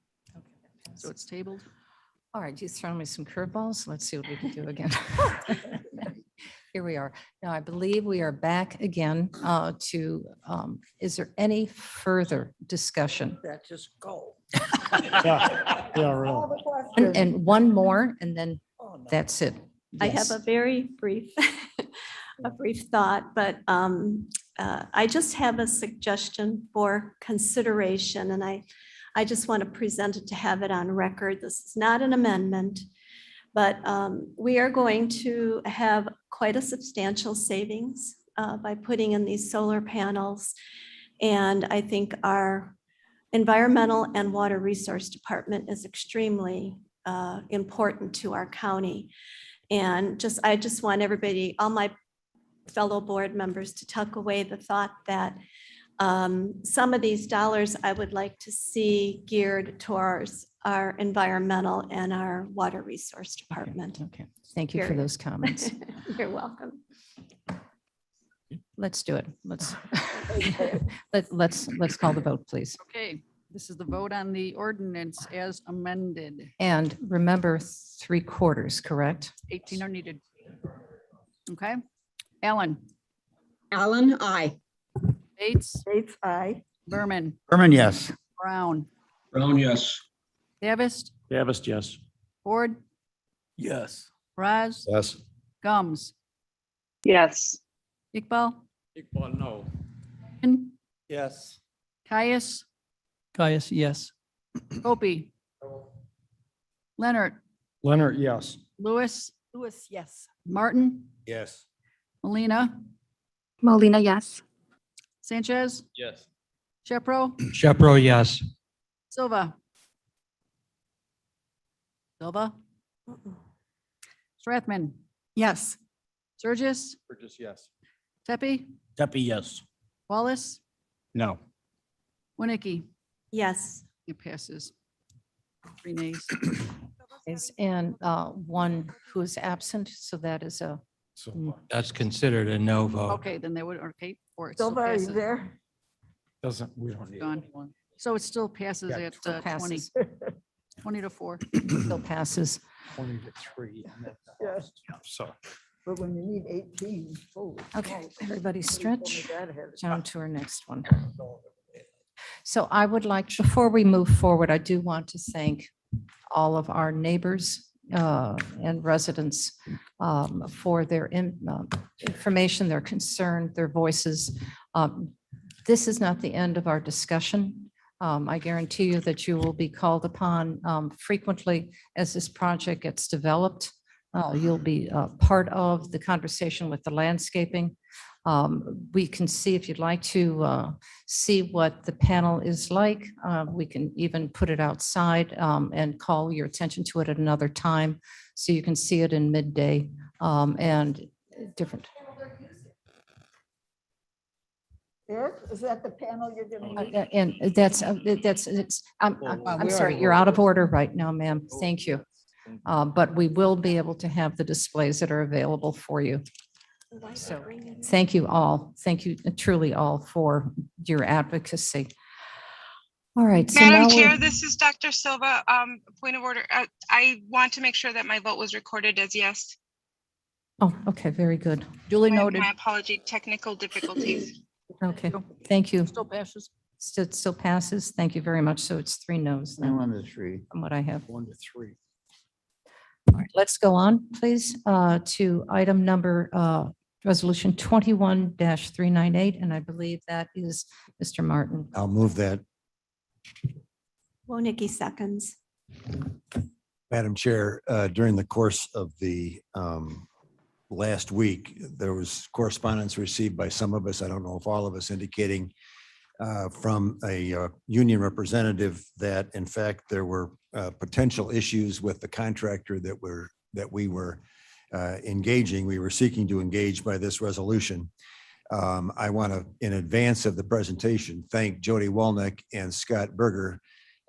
So it's tabled. All right, you thrown me some curveballs. Let's see what we can do again. Here we are. Now, I believe we are back again to, is there any further discussion? That just go. Yeah, really. And one more, and then that's it. I have Yes. a very brief, a brief thought, but I just have a suggestion for consideration, and I just want to present it to have it on record. This is not an amendment, but we are going to have quite a substantial savings by putting in these solar panels. And I think our Environmental and Water Resource Department is extremely important to our county. And I just want everybody, all my fellow board members, to tuck away the thought that some of these dollars I would like to see geared towards our environmental and our water resource department. Okay, thank you for Period. those comments. You're welcome. Let's do it. Let's call the vote, please. Okay, this is the vote on the ordinance as amended. And remember, 3/4, correct? 18 are needed. Okay, Alan, Alan, aye. Bates, Bates, aye. Berman, Berman, yes. Brown, Brown, yes. Davis, Davis, yes. Ford, Yes. Raz, Yes. Gums, Yes. Iqbal, Iqbal, no. Yes. Caius, Caius, yes. Gopi, Leonard, Leonard, yes. Lewis, Lewis, yes. Martin, Yes. Molina, Molina, yes. Sanchez, Yes. Shepro, Shepro, yes. Silva. Silva, Strathman, Yes. Surges, Burgess, yes. Tepe, Tepe, yes. Wallace, No. Winnicke. Yes. It passes. 3 nays. And one who is absent, so that is a, That's considered a no vote. Okay, then they would, okay, or it still Silva, are you passes. there? Doesn't, we don't need. Gone. So it still passes Yeah, at still 20, passes. 20 to 4. still passes. 20-3. Yes. So. But when you need 18, holy. Okay, smokes. everybody Somebody stretch told me that ahead of down time. to our next one. So I would like, before we move forward, I do want to thank all of our neighbors and residents for their information, their concern, their voices. This is not the end of our discussion. I guarantee you that you will be called upon frequently as this project gets developed. You'll be part of the conversation with the landscaping. We can see, if you'd like to see what the panel is like, we can even put it outside and call your attention to it at another time so you can see it in midday and different. Eric, is that the panel you're going to use? And I'm sorry, you're out of order right now, ma'am. Thank you. But we will be able to have the displays that are available for you. So thank you all. Thank you truly all for your advocacy. All right. So Madam now Chair, we're- this is Dr. Silva. Point of order. I want to make sure that my vote was recorded as yes. Oh, okay, very good. Duly My noted. my apology, technical difficulties. Okay, thank you. Still passes. Still passes. Thank you very much. So it's 3 no's then 1-3. from what I have. 1-3. All right, let's go on, please, to item number, resolution 21-398, and I believe that is Mr. Martin. I'll move that. Wonicky seconds. Madam Chair, during the course of the last week, there was correspondence received by some of us, I don't know if all of us, indicating from a union representative that in fact there were potential issues with the contractor that we were engaging, we were seeking to engage by this resolution. I want to, in advance of the presentation, thank Jody Walnick and Scott Berger,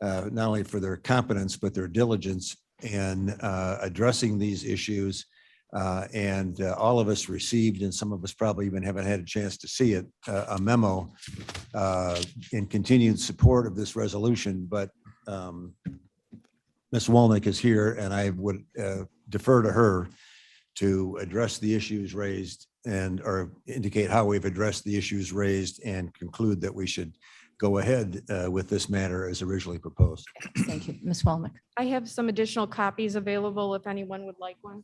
not only for their competence, but their diligence in addressing these issues. And all of us received, and some of us probably even haven't had a chance to see it, a memo in continued support of this resolution. But Ms. Walnick is here, and I would defer to her to address the issues raised or indicate how we've addressed the issues raised and conclude that we should go ahead with this matter as originally proposed. Thank you, Ms. Walnick. I have some additional copies available if anyone would like one.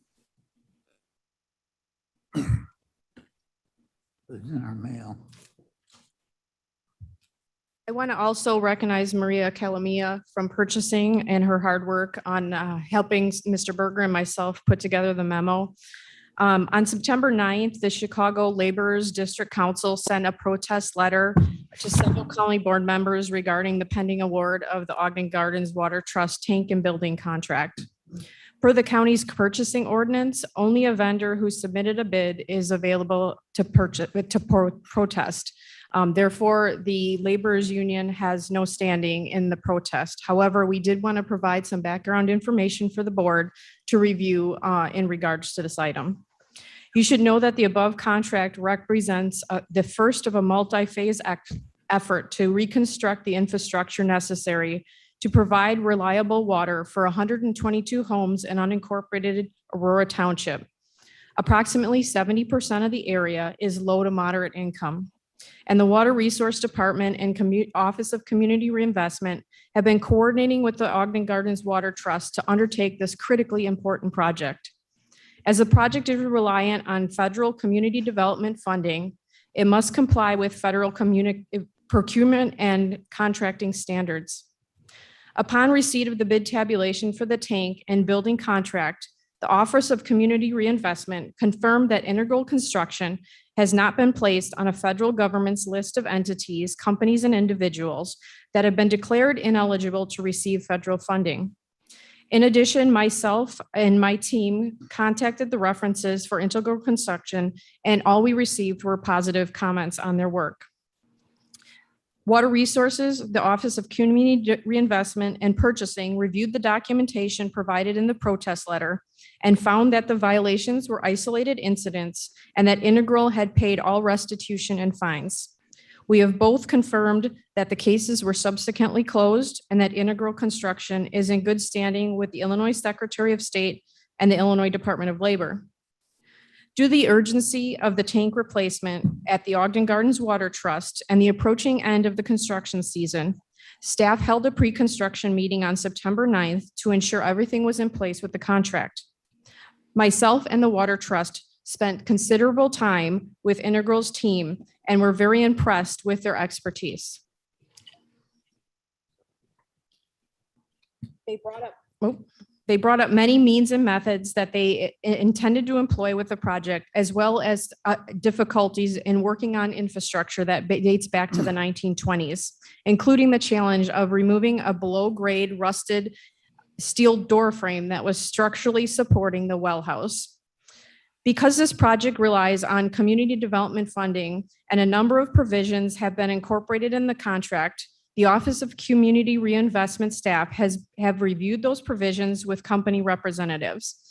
It's in our mail. I want to also recognize Maria Calamia from purchasing and her hard work on helping Mr. Berger and myself put together the memo. On September 9th, the Chicago Laborers District Council sent a protest letter to several county board members regarding the pending award of the Ogden Gardens Water Trust tank and building contract. Per the county's purchasing ordinance, only a vendor who submitted a bid is available to protest. Therefore, the laborers union has no standing in the protest. However, we did want to provide some background information for the board to review in regards to this item. You should know that the above contract represents the first of a multi-phase effort to reconstruct the infrastructure necessary to provide reliable water for 122 homes in unincorporated Aurora Township. Approximately 70% of the area is low to moderate income. And the Water Resource Department and Office of Community Reinvestment have been coordinating with the Ogden Gardens Water Trust to undertake this critically important project. As the project is reliant on federal community development funding, it must comply with federal procurement and contracting standards. Upon receipt of the bid tabulation for the tank and building contract, the Office of Community Reinvestment confirmed that Integral Construction has not been placed on a federal government's list of entities, companies, and individuals that have been declared ineligible to receive federal funding. In addition, myself and my team contacted the references for Integral Construction, and all we received were positive comments on their work. Water Resources, the Office of Community Reinvestment and Purchasing reviewed the documentation provided in the protest letter and found that the violations were isolated incidents and that Integral had paid all restitution and fines. We have both confirmed that the cases were subsequently closed and that Integral Construction is in good standing with the Illinois Secretary of State and the Illinois Department of Labor. Due to the urgency of the tank replacement at the Ogden Gardens Water Trust and the approaching end of the construction season, staff held a pre-construction meeting on September 9th to ensure everything was in place with the contract. Myself and the Water Trust spent considerable time with Integral's team and were very impressed with their expertise. They brought up many means and methods that they intended to employ with the project, as well as difficulties in working on infrastructure that dates back to the 1920s, including the challenge of removing a below-grade rusted steel door frame that was structurally supporting the well house. Because this project relies on community development funding and a number of provisions have been incorporated in the contract, the Office of Community Reinvestment staff have reviewed those provisions with company representatives.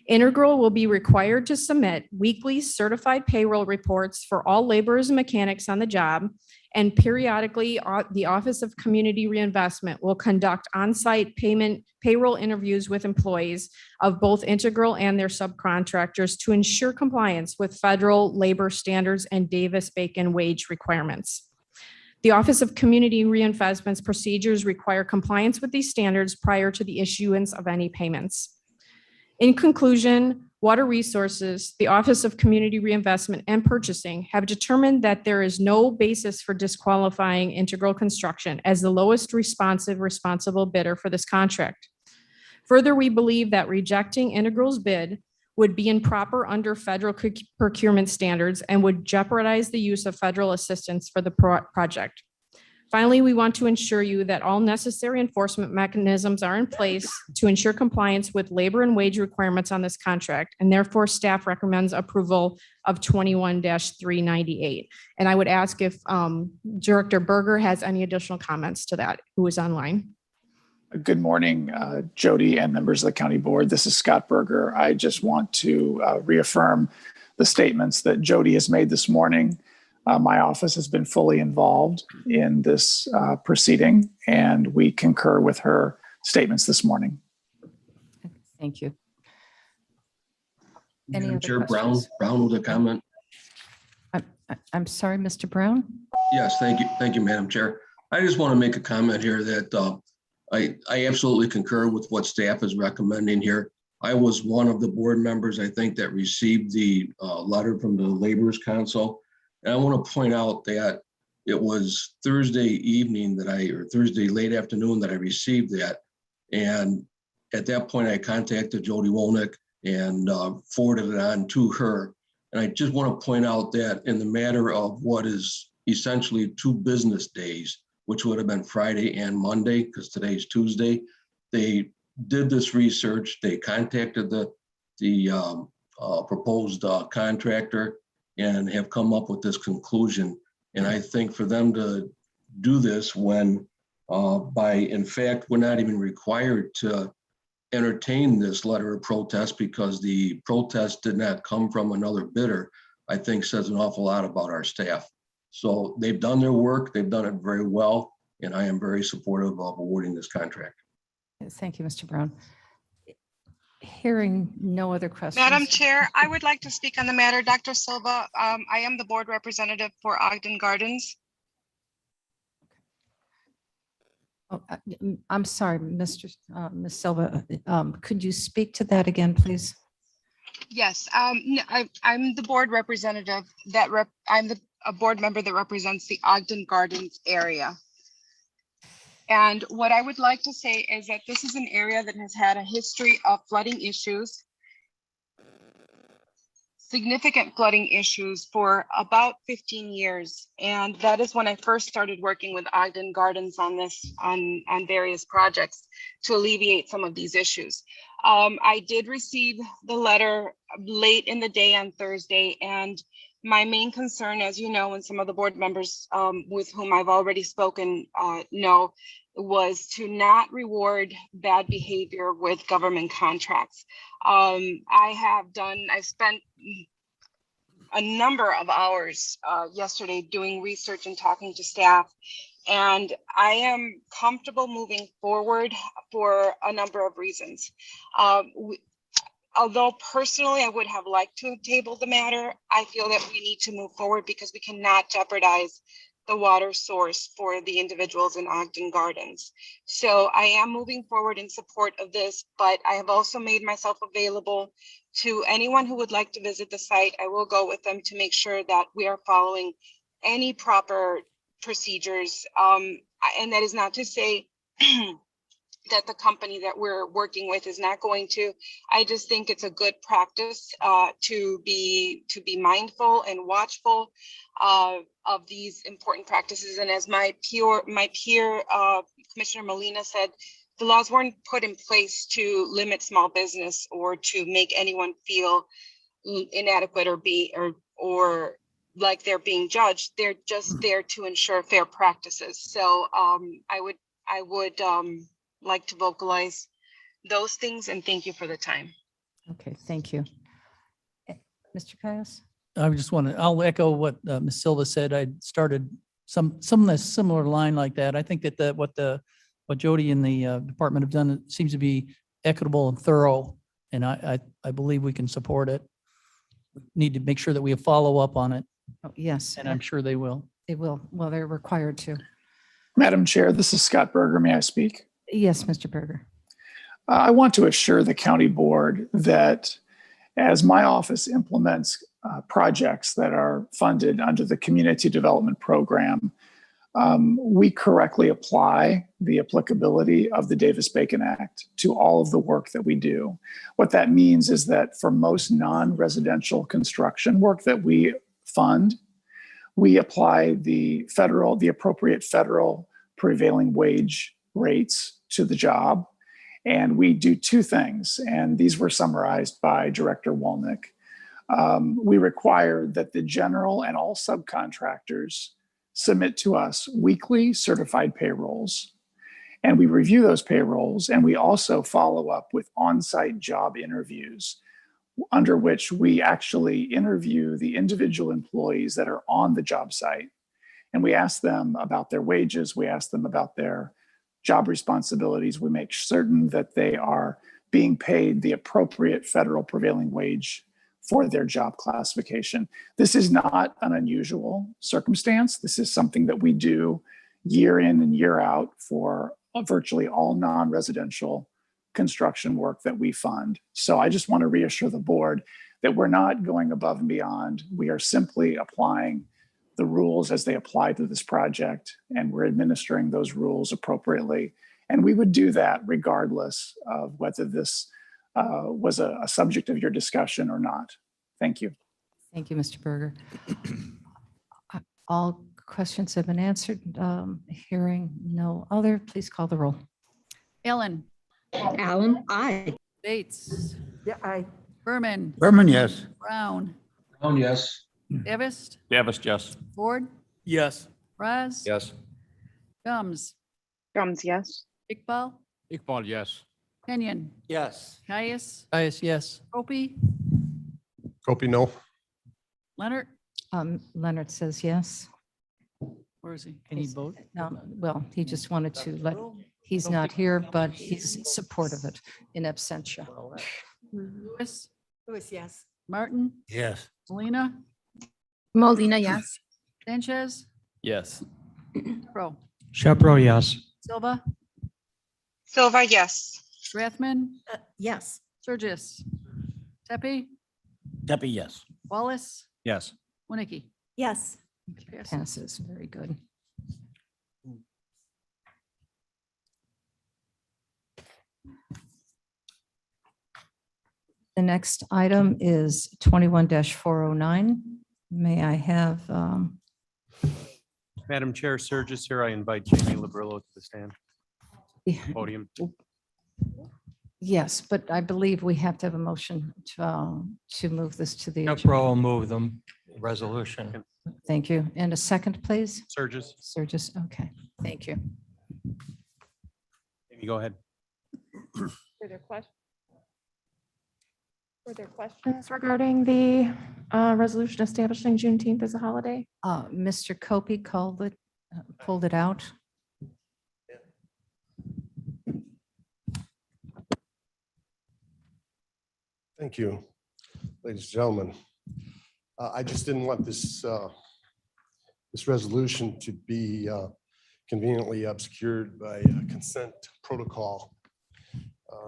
Integral will be required to submit weekly certified payroll reports for all laborers and mechanics on the job, and periodically the Office of Community Reinvestment will conduct on-site payroll interviews with employees of both Integral and their subcontractors to ensure compliance with federal labor standards and Davis-Bacon wage requirements. The Office of Community Reinvestment's procedures require compliance with these standards prior to the issuance of any payments. In conclusion, Water Resources, the Office of Community Reinvestment and Purchasing have determined that there is no basis for disqualifying Integral Construction as the lowest responsible bidder for this contract. Further, we believe that rejecting Integral's bid would be improper under federal procurement standards and would jeopardize the use of federal assistance for the project. Finally, we want to ensure you that all necessary enforcement mechanisms are in place to ensure compliance with labor and wage requirements on this contract, and therefore staff recommends approval of 21-398. And I would ask if Director Berger has any additional comments to that, who is online. Good morning, Jody and members of the county board. This is Scott Berger. I just want to reaffirm the statements that Jody has made this morning. My office has been fully involved in this proceeding, and we concur with her statements this morning. Thank you. Madam Chair, Brown with a comment. I'm sorry, Mr. Brown? Yes, thank you. Thank you, Madam Chair. I just want to make a comment here that I absolutely concur with what staff is recommending here. I was one of the board members, I think, that received the letter from the Laborers Council. And I want to point out that It was Thursday evening or Thursday late afternoon that I received that. And at that point, I contacted Jody Wolnick and forwarded it on to her. And I just want to point out that in the matter of what is essentially 2 business days, which would have been Friday and Monday, because today's Tuesday, they did this research. They contacted the proposed contractor and have come up with this conclusion. And I think for them to do this when in fact, we're not even required to entertain this letter of protest because the protest did not come from another bidder, I think says an awful lot about our staff. So they've done their work, they've done it very well, and I am very supportive of awarding this contract. Thank you, Mr. Brown. Hearing no other questions. Madam Chair, I would like to speak on the matter. Dr. Silva, I am the board representative for Ogden Gardens. Oh, I'm sorry, Ms. Silva. Could you speak to that again, please? Yes, I'm the board representative I'm a board member that represents the Ogden Gardens area. And what I would like to say is that this is an area that has had a history of flooding issues, significant flooding issues for about 15 years. And that is when I first started working with Ogden Gardens on this, on various projects to alleviate some of these issues. I did receive the letter late in the day on Thursday, and my main concern, as you know, and some of the board members with whom I've already spoken know, was to not reward bad behavior with government contracts. I've spent a number of hours yesterday doing research and talking to staff, and I am comfortable moving forward for a number of reasons. Although personally I would have liked to have tabled the matter, I feel that we need to move forward because we cannot jeopardize the water source for the individuals in Ogden Gardens. So I am moving forward in support of this, but I have also made myself available to anyone who would like to visit the site. I will go with them to make sure that we are following any proper procedures. And that is not to say that the company that we're working with is not going to. I just think it's a good practice to be mindful and watchful of these important practices. And as my peer Commissioner Molina said, the laws weren't put in place to limit small business or to make anyone feel inadequate or like they're being judged. They're just there to ensure fair practices. So I would like to vocalize those things, and thank you for the time. Okay, thank you. Mr. Caius? I'll echo what Ms. Silva said. I started some of the similar line like that. I think that what Jody and the department have done seems to be equitable and thorough, and I believe we can support it. We need to make sure that we follow up on it. Oh, yes. And I'm sure they will. They will. Well, they're required to. Madam Chair, this is Scott Berger. May I speak? Yes, Mr. Berger. I want to assure the county board that as my office implements projects that are funded under the Community Development Program, we correctly apply the applicability of the Davis-Bacon Act to all of the work that we do. What that means is that for most non-residential construction work that we fund, we apply the appropriate federal prevailing wage rates to the job. And we do 2 things, and these were summarized by Director Wolnick. We require that the general and all subcontractors submit to us weekly certified payrolls. And we review those payrolls, and we also follow up with on-site job interviews, under which we actually interview the individual employees that are on the job site. And we ask them about their wages, we ask them about their job responsibilities, we make certain that they are being paid the appropriate federal prevailing wage for their job classification. This is not an unusual circumstance. This is something that we do year in and year out for virtually all non-residential construction work that we fund. So I just want to reassure the board that we're not going above and beyond. We are simply applying the rules as they apply to this project, and we're administering those rules appropriately. And we would do that regardless of whether this was a subject of your discussion or not. Thank you. Thank you, Mr. Berger. All questions have been answered. Hearing no other, please call the roll. Allen, Allen, aye. Bates, Yeah, I. Berman, Berman, yes. Brown, Brown, yes. Davis, Davis, yes. Ford, Yes. Raz, Yes. Gums, Gums, yes. Iqbal, Iqbal, yes. Kenyon, Yes. Caius, Yes. Opie, Kopi, no. Leonard, Leonard says yes. Where is he? Can he vote? Well, he just wanted to let, he's not here, but he's in support of it in absentia. Lewis, Lewis, yes. Martin, Yes. Molina, Molina, yes. Sanchez, Yes. Pro, Shepro, yes. Silva, Silva, yes. Rathman, Yes. Surgis, Tepe, Deppie, yes. Wallace, Yes. Winnicke. Yes. Passes, very good. The next item is 21-409. May I have, Madam Chair, Surges here. I invite Jamie Labrillo to the stand podium. yes, but I believe we have to have a motion to move this to the. Shepro will move them, resolution. Thank you. And a second, please? Surges, Surges, okay, thank you. Amy, go ahead. Were there questions regarding the resolution establishing Juneteenth as a holiday? Mr. Kopi called it, pulled it out. Thank you, ladies and gentlemen. I just didn't want this resolution to be conveniently obscured by a consent protocol.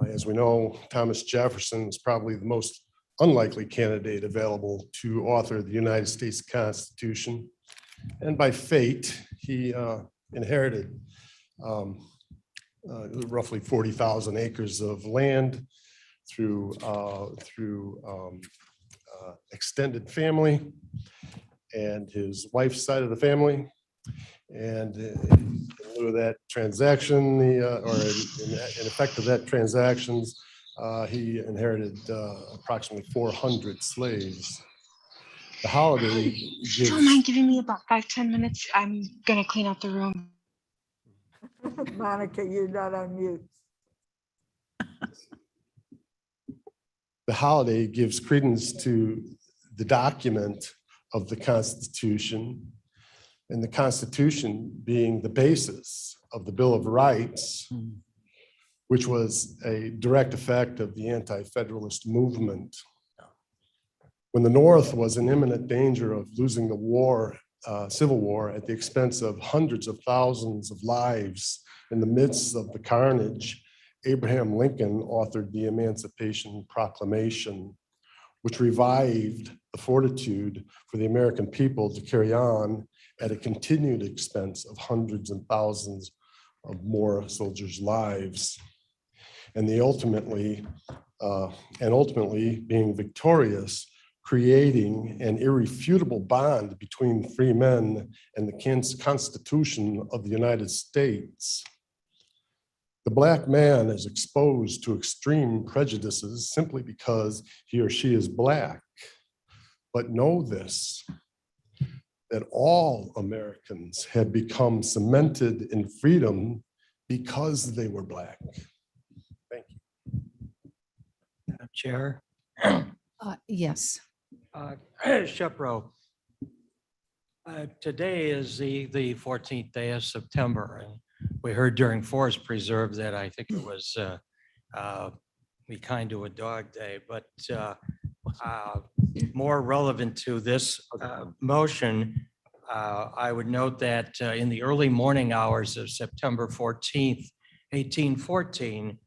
As we know, Thomas Jefferson is probably the most unlikely candidate available to author the United States Constitution. And by fate, he inherited roughly 40,000 acres of land through extended family and his wife's side of the family. And in lieu of that transaction, or in effect of that transactions, he inherited approximately 400 slaves. The holiday Do you gives, mind giving me about 5-10 minutes? I'm gonna clean up the room. Monica, you're not on mute. the holiday gives credence to the document of the Constitution, and the Constitution being the basis of the Bill of Rights, which was a direct effect of the anti-federalist movement. When the North was in imminent danger of losing the war, Civil War, at the expense of hundreds of thousands of lives in the midst of the carnage, Abraham Lincoln authored the Emancipation Proclamation, which revived the fortitude for the American people to carry on at a continued expense of hundreds and thousands of more soldiers' lives. And ultimately being victorious, creating an irrefutable bond between free men and the Constitution of the United States. The Black man is exposed to extreme prejudices simply because he or she is Black. But know this, that all Americans have become cemented in freedom because they were Black. Thank you. Chair. Yes. Shepro. Today is the 14th day of September, and we heard during Forest Preserve that I think it was Be Kind to a Dog Day, but more relevant to this motion, I would note that in the early morning hours of September 14th, 1814,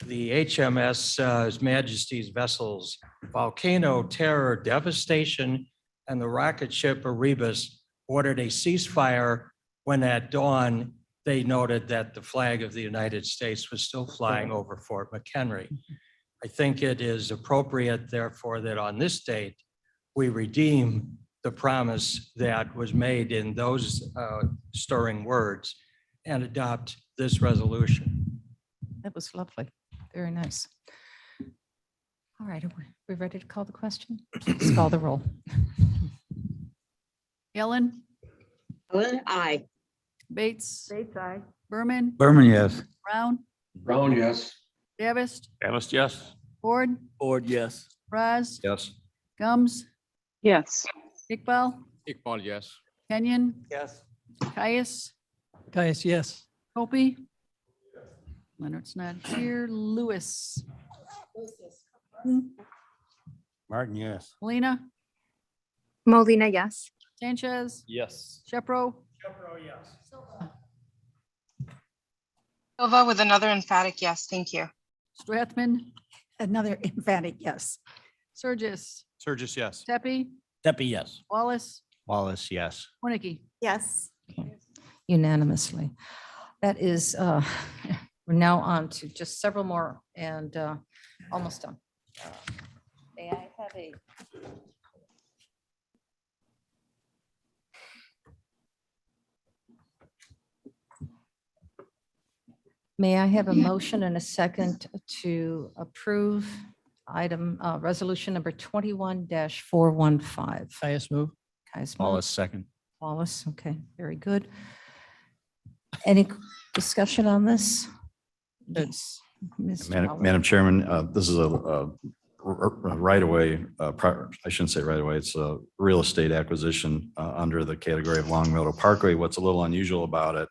the HMS His Majesty's vessels Volcano, Terror, Devastation, and the rocket ship Erebus ordered a ceasefire when at dawn, they noted that the flag of the United States was still flying over Fort McHenry. I think it is appropriate, therefore, that on this date, we redeem the promise that was made in those stirring words and adopt this resolution. That was lovely. Very nice. All right, are we ready to call the question? Please call the roll. Ellen, Ellen, I. Bates, Bates, I. Berman, Berman, yes. Brown, Brown, yes. Davis, Davis, yes. Ford, Ford, yes. Raz, Yes. Gums, Yes. Iqbal, Iqbal, yes. Kenyon, Yes. Caius, Caius, yes. Hopi. Leonard's not here. Lewis. Martin, yes. Molina, Molina, yes. Sanchez, Yes. Shepro, Silva with another emphatic yes, thank you. Strathman, Another emphatic yes. Surgis, Surges, yes. Tepe, Tepe, yes. Wallace, Wallace, yes. Winnicke. Yes. Unanimously. That is, we're now on to just several more and almost done. May I have a? May I have a motion and a second to approve item, resolution number 21-415? Caius move. Guys, Wallace, second. Wallace, okay, very good. Any discussion on this? Yes. Mr. Madam Howard. Madam Chairman, this is a right away, I shouldn't say right away, it's a real estate acquisition under the category of Long Meadow Parkway. What's a little unusual about it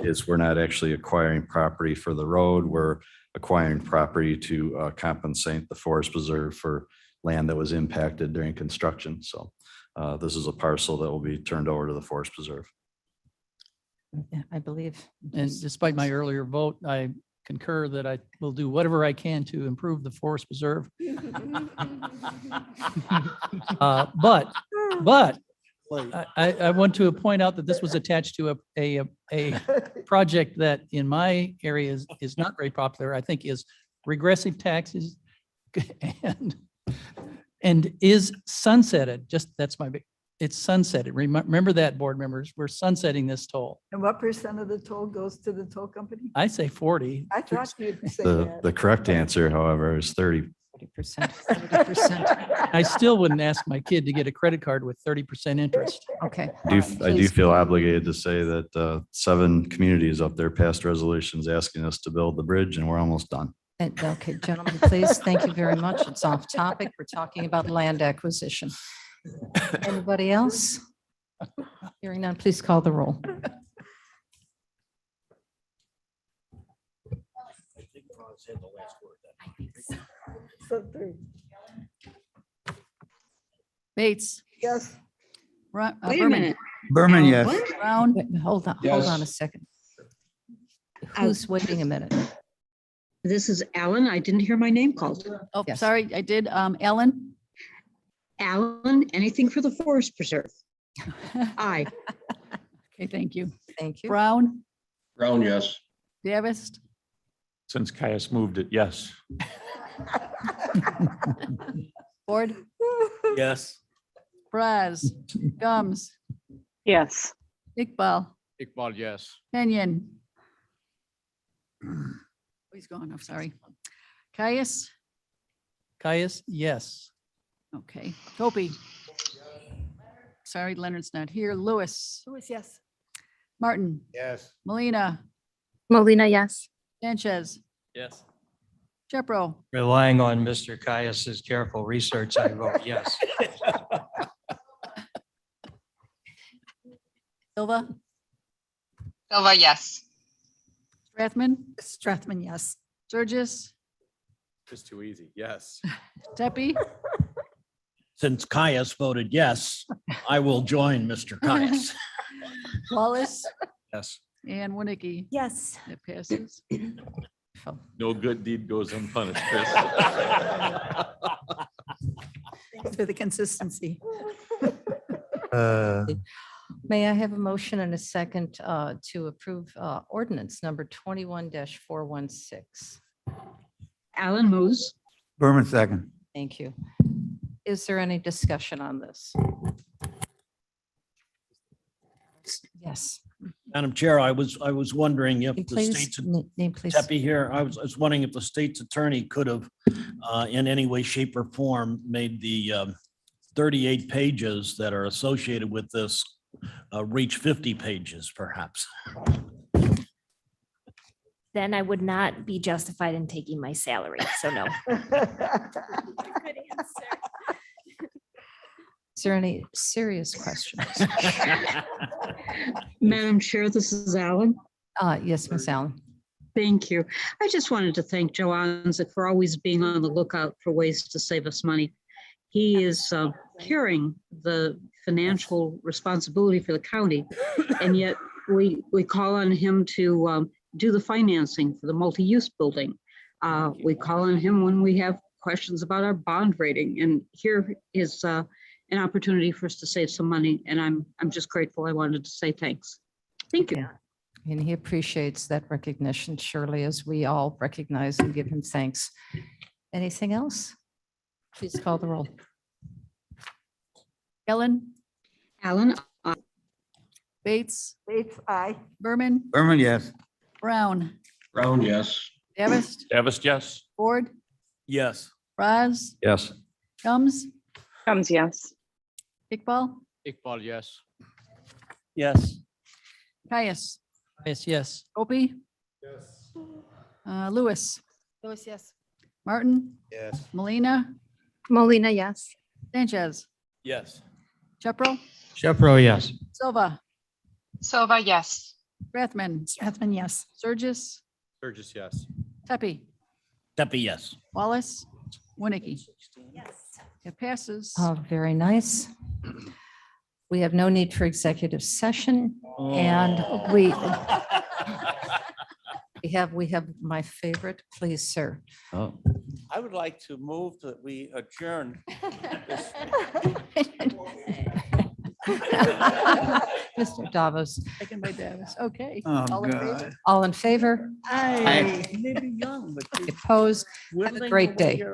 is we're not actually acquiring property for the road. We're acquiring property to compensate the forest preserve for land that was impacted during construction. So this is a parcel that will be turned over to the forest preserve. Yeah, I believe. And despite my earlier vote, I concur that I will do whatever I can to improve the forest preserve. But I want to point out that this was attached to a project that in my area is not very popular, I think is regressive taxes and is sunsetted. Just, that's my big, it's sunsetted. Remember that, board members, we're sunsetting this toll. And what % of the toll goes to the toll company? I say 40. I thought you'd say that. The correct answer, however, is 30. 30%, 30%. I still wouldn't ask my kid to get a credit card with 30% interest. Okay. I do feel obligated to say that 7 communities up there passed resolutions asking us to build the bridge, and we're almost done. Okay, gentlemen, please, thank you very much. It's off topic. We're talking about land acquisition. Anybody else? Hearing none, please call the roll. So three. Bates, Yes. Wait a Berman, minute. Berman, yes. Brown, Wait, hold on a second. Who's waiting a minute? This is Alan. I didn't hear my name called. oh, Yes. sorry, I did. Ellen, Alan, anything for the forest preserve. Aye. okay, thank you. Thank you. Brown, Brown, yes. Davis, Since Caius moved it, yes. Ford, Yes. Raz, Gums, Yes. Iqbal, Iqbal, yes. Kenyon. He's gone, I'm sorry. Caius, Caius, yes. okay. Hopi. Sorry, Leonard's not here. Lewis, Yes. Martin, Yes. Molina, Molina, yes. Sanchez, Yes. Shepro, Relying on Mr. Caius's careful research, I vote yes. Silva, Silva, yes. Strathman, Strathman, yes. Surgis, Just too easy. Yes. Tepe, Since Caius voted yes, I will join Mr. Caius. Wallace, Yes. and Winnicke. Yes. That passes. No good deed goes unpunished, Chris. Thanks for the consistency. May I have a motion and a second to approve ordinance number 21-416? Alan moves. Berman second. Thank you. Is there any discussion on this? Yes. Madam Chair, I was wondering if Can you the please state's, name, please. Tepe here, I was wondering if the state's attorney could have, in any way, shape or form, made the 38 pages that are associated with this reach 50 pages, perhaps. Then I would not be justified in taking my salary, so no. Good answer. Is there any serious questions? Madam Chair, this is Alan. Yes, Ms. Allen. Thank you. I just wanted to thank Joe Anzick for always being on the lookout for ways to save us money. He is carrying the financial responsibility for the county, and yet we call on him to do the financing for the multi-use building. We call on him when we have questions about our bond rating, and here is an opportunity for us to save some money, and I'm just grateful. I wanted to say thanks. Thank you. And he appreciates that recognition, surely, as we all recognize and give him thanks. Anything else? Please call the roll. Ellen, Alan, Bates, Bates, aye. Berman, Berman, yes. Brown, Brown, yes. Davis, Davis, yes. Ford, Yes. Raz, Yes. Comes, Yes. Iqbal, Iqbal, yes. Yes. Caius, Yes. Opie, Yes. Lewis, Lewis, yes. Martin, Yes. Molina, Molina, yes. Sanchez, Yes. Chepro, Shepro, yes. Silva, Silva, yes. Rathman, Rathman, yes. Surges, Burgess, yes. Tepe, Tepe, yes. Wallace, Winnicke. Yes. It passes. Very nice. We have no need for executive session, and we have my favorite, please, sir. Oh. I would like to move that we adjourn. this- Mr. Davos, Second by Davis. Okay. Oh, All in favor? God. all in favor? I may be young, but. Opposed? Have a great day.